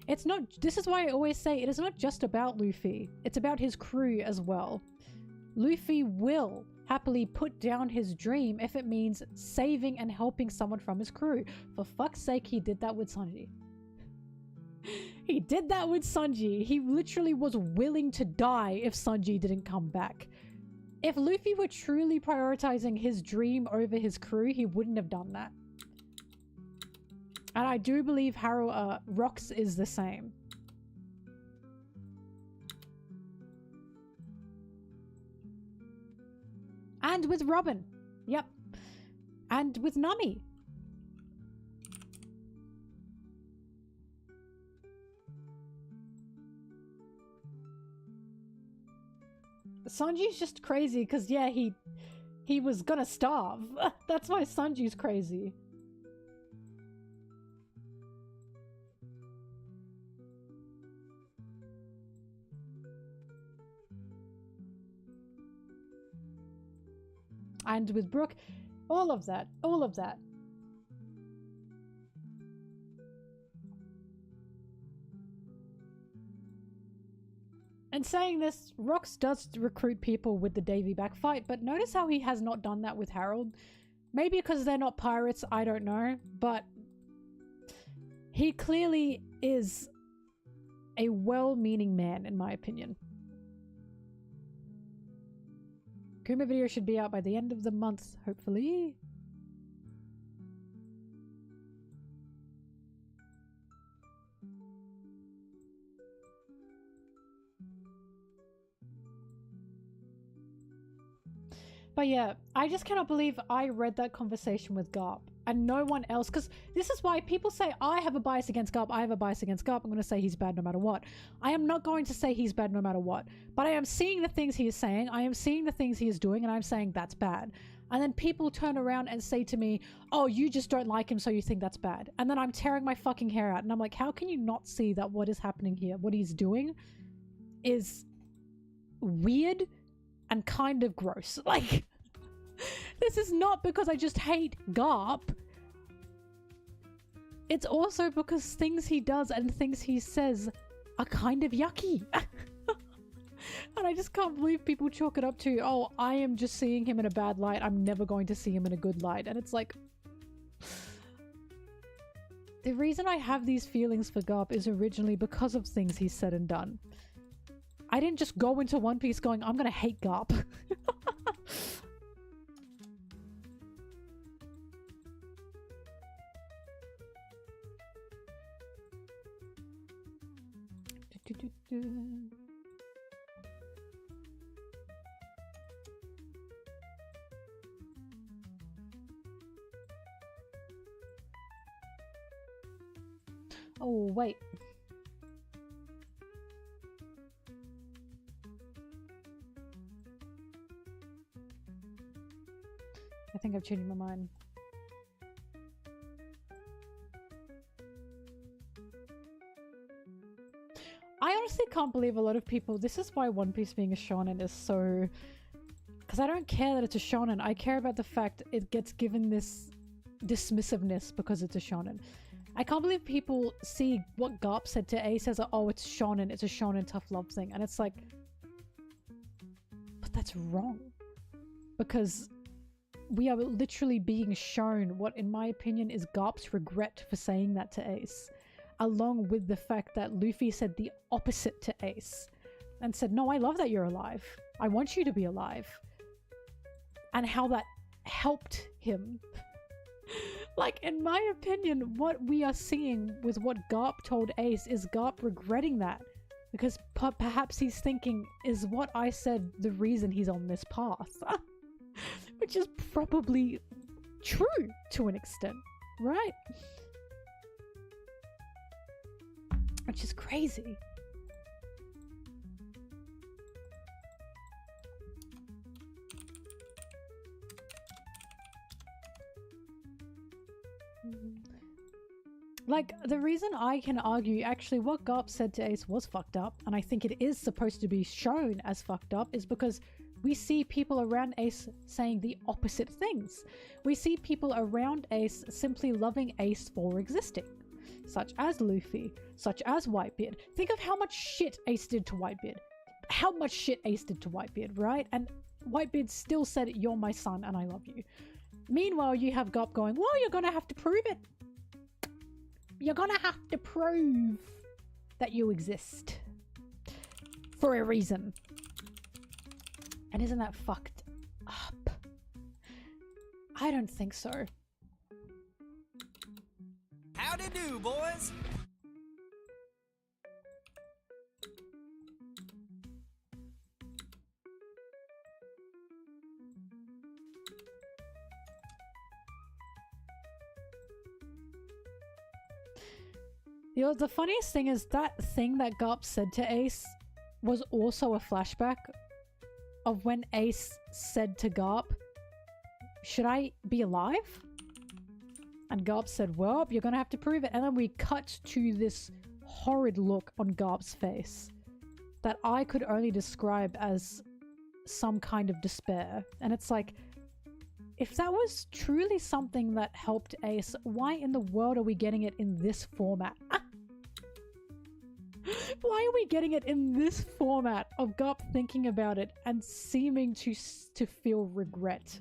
It's not, this is why I always say it is not just about Luffy. It's about his crew as well. Luffy will happily put down his dream if it means saving and helping someone from his crew. For fuck's sake, he did that with Sanji. He did that with Sanji. He literally was willing to die if Sanji didn't come back. If Luffy were truly prioritizing his dream over his crew, he wouldn't have done that. And I do believe Rox is the same. And with Robin. Yep. And with Nami. Sanji's just crazy because, yeah, he was gonna starve. That's why Sanji's crazy. And with Brooke, all of that, all of that. And saying this, Rox does recruit people with the Davy back fight, but notice how he has not done that with Harold. Maybe because they're not pirates, I don't know, but he clearly is a well-meaning man, in my opinion. Kuma video should be out by the end of the month, hopefully. But yeah, I just cannot believe I read that conversation with Garp and no one else, because this is why people say I have a bias against Garp, I have a bias against Garp, I'm going to say he's bad no matter what. I am not going to say he's bad no matter what, but I am seeing the things he is saying, I am seeing the things he is doing, and I'm saying that's bad. And then people turn around and say to me, oh, you just don't like him so you think that's bad. And then I'm tearing my fucking hair out and I'm like, how can you not see that what is happening here, what he's doing is weird and kind of gross. Like, this is not because I just hate Garp. It's also because things he does and things he says are kind of yucky. And I just can't believe people chalk it up to, oh, I am just seeing him in a bad light. I'm never going to see him in a good light. And it's like, the reason I have these feelings for Garp is originally because of things he's said and done. I didn't just go into One Piece going, I'm gonna hate Garp. Oh, wait. I think I've changed my mind. I honestly can't believe a lot of people, this is why One Piece being a shonen is so... Because I don't care that it's a shonen, I care about the fact it gets given this dismissiveness because it's a shonen. I can't believe people see what Garp said to Ace as a, oh, it's shonen, it's a shonen tough love thing. And it's like, but that's wrong. Because we are literally being shown what, in my opinion, is Garp's regret for saying that to Ace. Along with the fact that Luffy said the opposite to Ace. And said, no, I love that you're alive. I want you to be alive. And how that helped him. Like, in my opinion, what we are seeing with what Garp told Ace is Garp regretting that. Because perhaps he's thinking, is what I said the reason he's on this path? Which is probably true to an extent, right? Which is crazy. Like, the reason I can argue actually what Garp said to Ace was fucked up, and I think it is supposed to be shown as fucked up, is because we see people around Ace saying the opposite things. We see people around Ace simply loving Ace for existing, such as Luffy, such as Whitebeard. Think of how much shit Ace did to Whitebeard. How much shit Ace did to Whitebeard, right? And Whitebeard still said, "You're my son and I love you." Meanwhile, you have Garp going, "Well, you're gonna have to prove it. You're gonna have to prove that you exist for a reason." And isn't that fucked up? I don't think so. Howdy do, boys. You know, the funniest thing is that thing that Garp said to Ace was also a flashback of when Ace said to Garp, "Should I be alive?" And Garp said, "Well, you're gonna have to prove it." And then we cut to this horrid look on Garp's face that I could only describe as some kind of despair. And it's like, if that was truly something that helped Ace, why in the world are we getting it in this format? Why are we getting it in this format of Garp thinking about it and seeming to feel regret?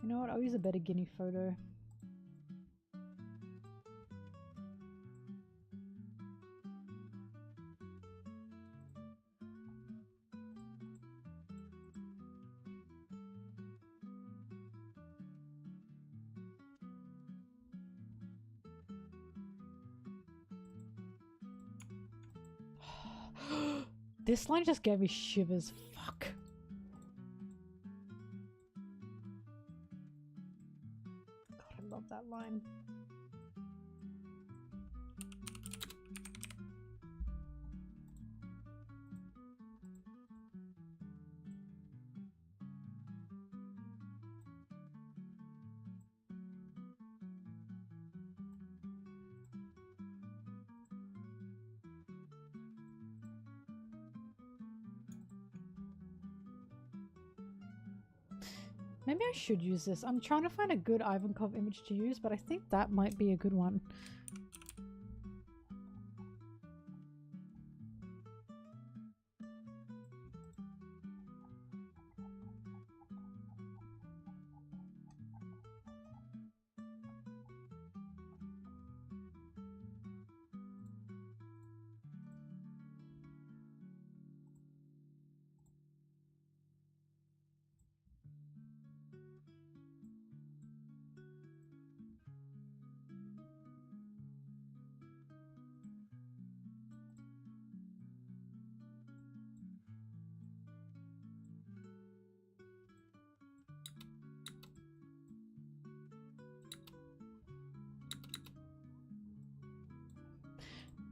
You know what? I'll use a better guinea photo. This line just gave me shivers. Fuck. God, I love that line. Maybe I should use this. I'm trying to find a good Ivankov image to use, but I think that might be a good one.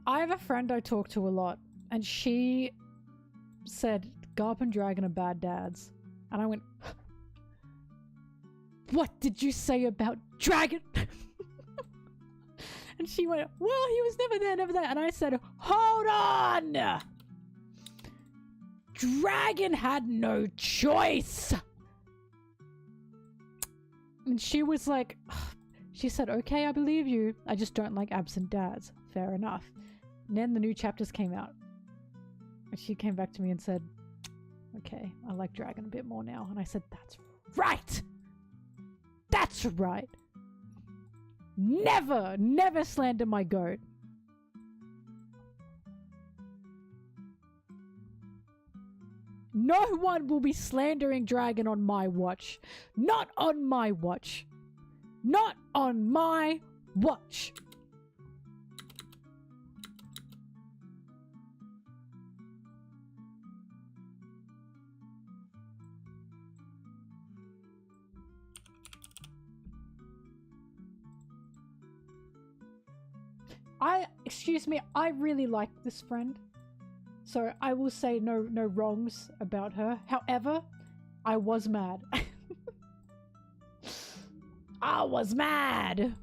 I have a friend I talk to a lot, and she said Garp and Dragon are bad dads. And I went, "What did you say about Dragon?" And she went, "Well, he was never there, never there." And I said, "Hold on! Dragon had no choice!" And she was like, she said, "Okay, I believe you. I just don't like absent dads." Fair enough. And then the new chapters came out. And she came back to me and said, "Okay, I like Dragon a bit more now." And I said, "That's right! That's right! Never, never slander my goat." No one will be slandering Dragon on my watch. Not on my watch. Not on my watch. excuse me, I really like this friend. So I will say no wrongs about her. However, I was mad. I was mad.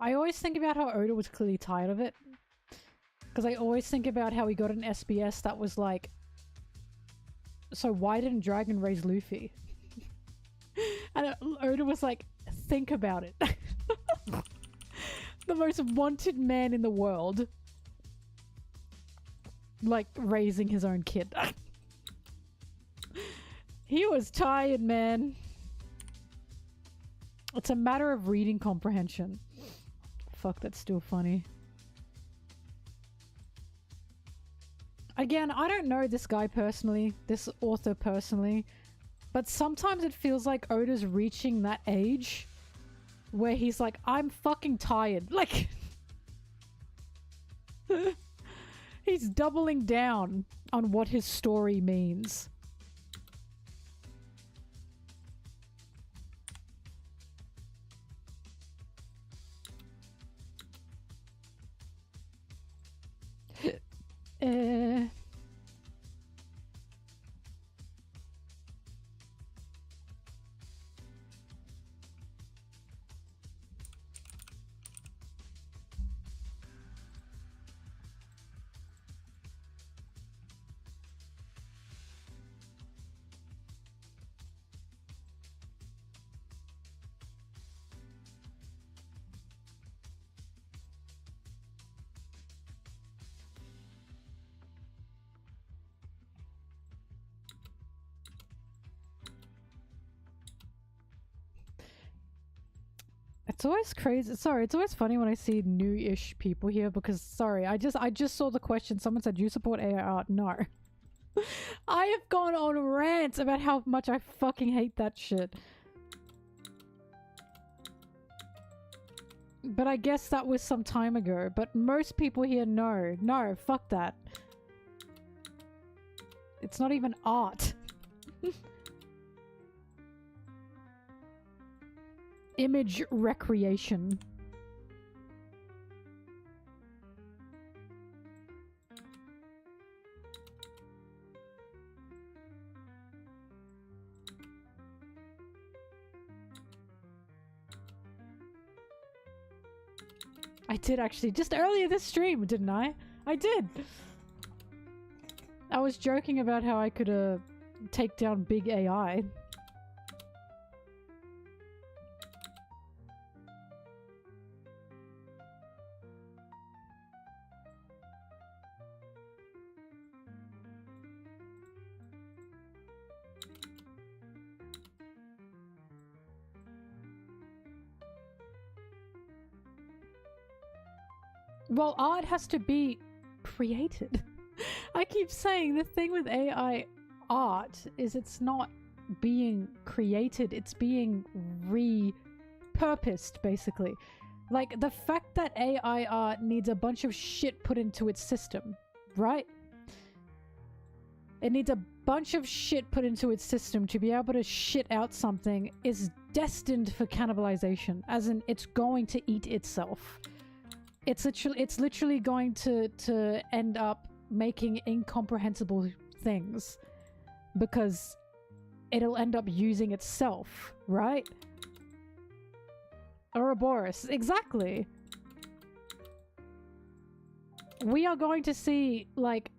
I always think about how Oda was clearly tired of it. Because I always think about how he got an SBS that was like, so why didn't Dragon raise Luffy? And Oda was like, think about it. The most wanted man in the world. Like, raising his own kid. He was tired, man. It's a matter of reading comprehension. Fuck, that's still funny. Again, I don't know this guy personally, this author personally, but sometimes it feels like Oda's reaching that age where he's like, I'm fucking tired. Like, he's doubling down on what his story means. It's always crazy. Sorry, it's always funny when I see new-ish people here because, sorry, I just saw the question. Someone said, you support AI art? No. I have gone on rants about how much I fucking hate that shit. But I guess that was some time ago. But most people here know. No, fuck that. It's not even art. Image recreation. I did actually, just earlier this stream, didn't I? I did! I was joking about how I could take down big AI. Well, art has to be created. I keep saying the thing with AI art is it's not being created, it's being repurposed, basically. Like, the fact that AI art needs a bunch of shit put into its system, right? It needs a bunch of shit put into its system to be able to shit out something is destined for cannibalization, as in it's going to eat itself. It's literally going to end up making incomprehensible things because it'll end up using itself, right? Ouroboros, exactly. We are going to see, like,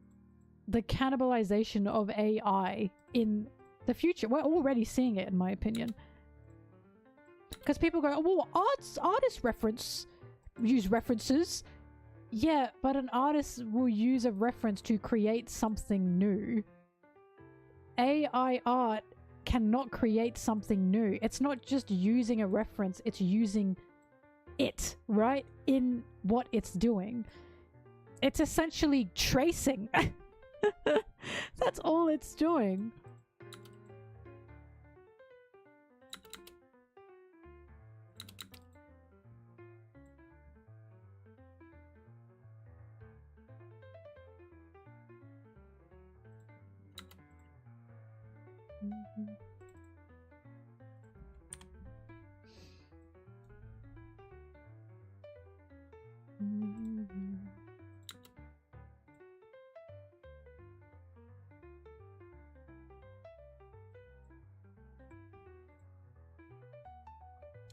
the cannibalization of AI in The future, we're already seeing it in my opinion. Because people go, well, artists use references. Yeah, but an artist will use a reference to create something new. AI art cannot create something new. It's not just using a reference, it's using it, right? In what it's doing. It's essentially tracing. That's all it's doing.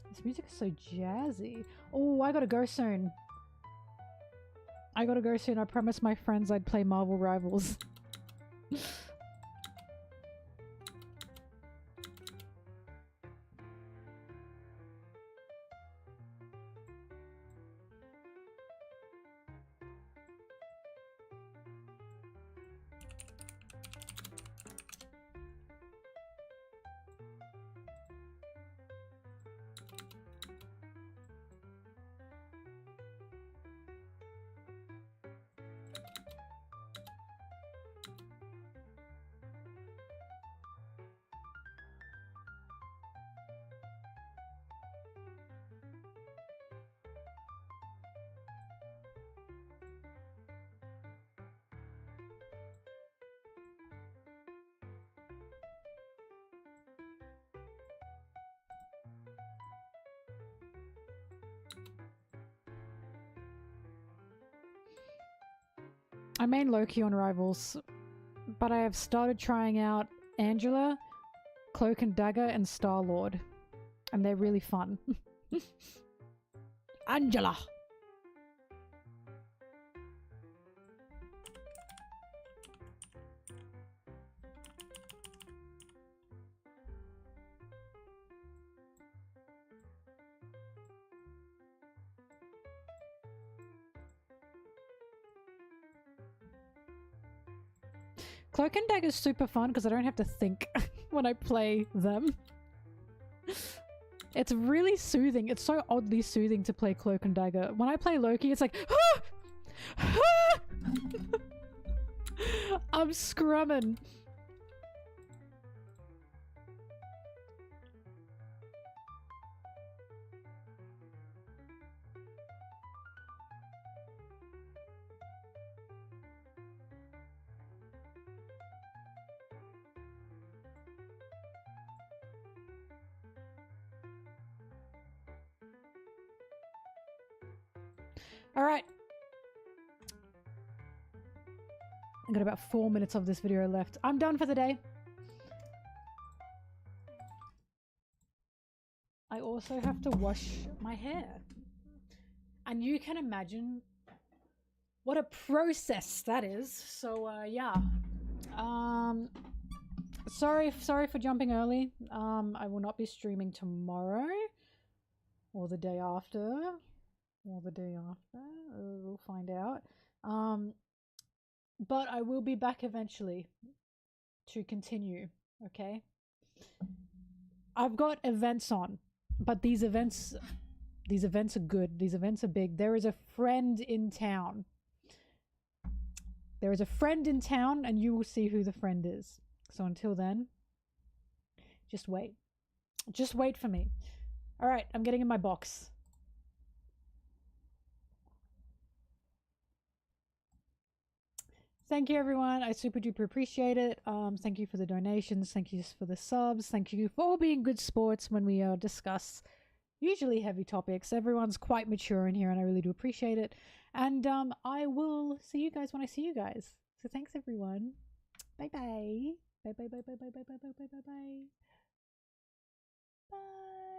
This music is so jazzy. Oh, I gotta go soon. I promised my friends I'd play Marvel Rivals. I main Loki on Rivals, but I have started trying out Angela, Cloak and Dagger, and Star-Lord. And they're really fun. Angela! Cloak and Dagger is super fun because I don't have to think when I play them. It's really soothing. It's so oddly soothing to play Cloak and Dagger. When I play Loki, it's like, I'm scrumming. All right. I've got about 4 minutes of this video left. I'm done for the day. I also have to wash my hair. And you can imagine what a process that is. So, yeah. Sorry for jumping early. I will not be streaming tomorrow. Or the day after. We'll find out. But I will be back eventually to continue, okay? I've got events on, but these events are good. These events are big. There is a friend in town. And you will see who the friend is. So until then, just wait. Just wait for me. All right, I'm getting in my box. Thank you, everyone. I super duper appreciate it. Thank you for the donations. Thank you for the subs. Thank you for all being good sports when we discuss usually heavy topics. Everyone's quite mature in here, and I really do appreciate it. And I will see you guys when I see you guys. So thanks, everyone. Bye-bye. Bye-bye, bye-bye, bye-bye, bye-bye, bye-bye, bye. Bye.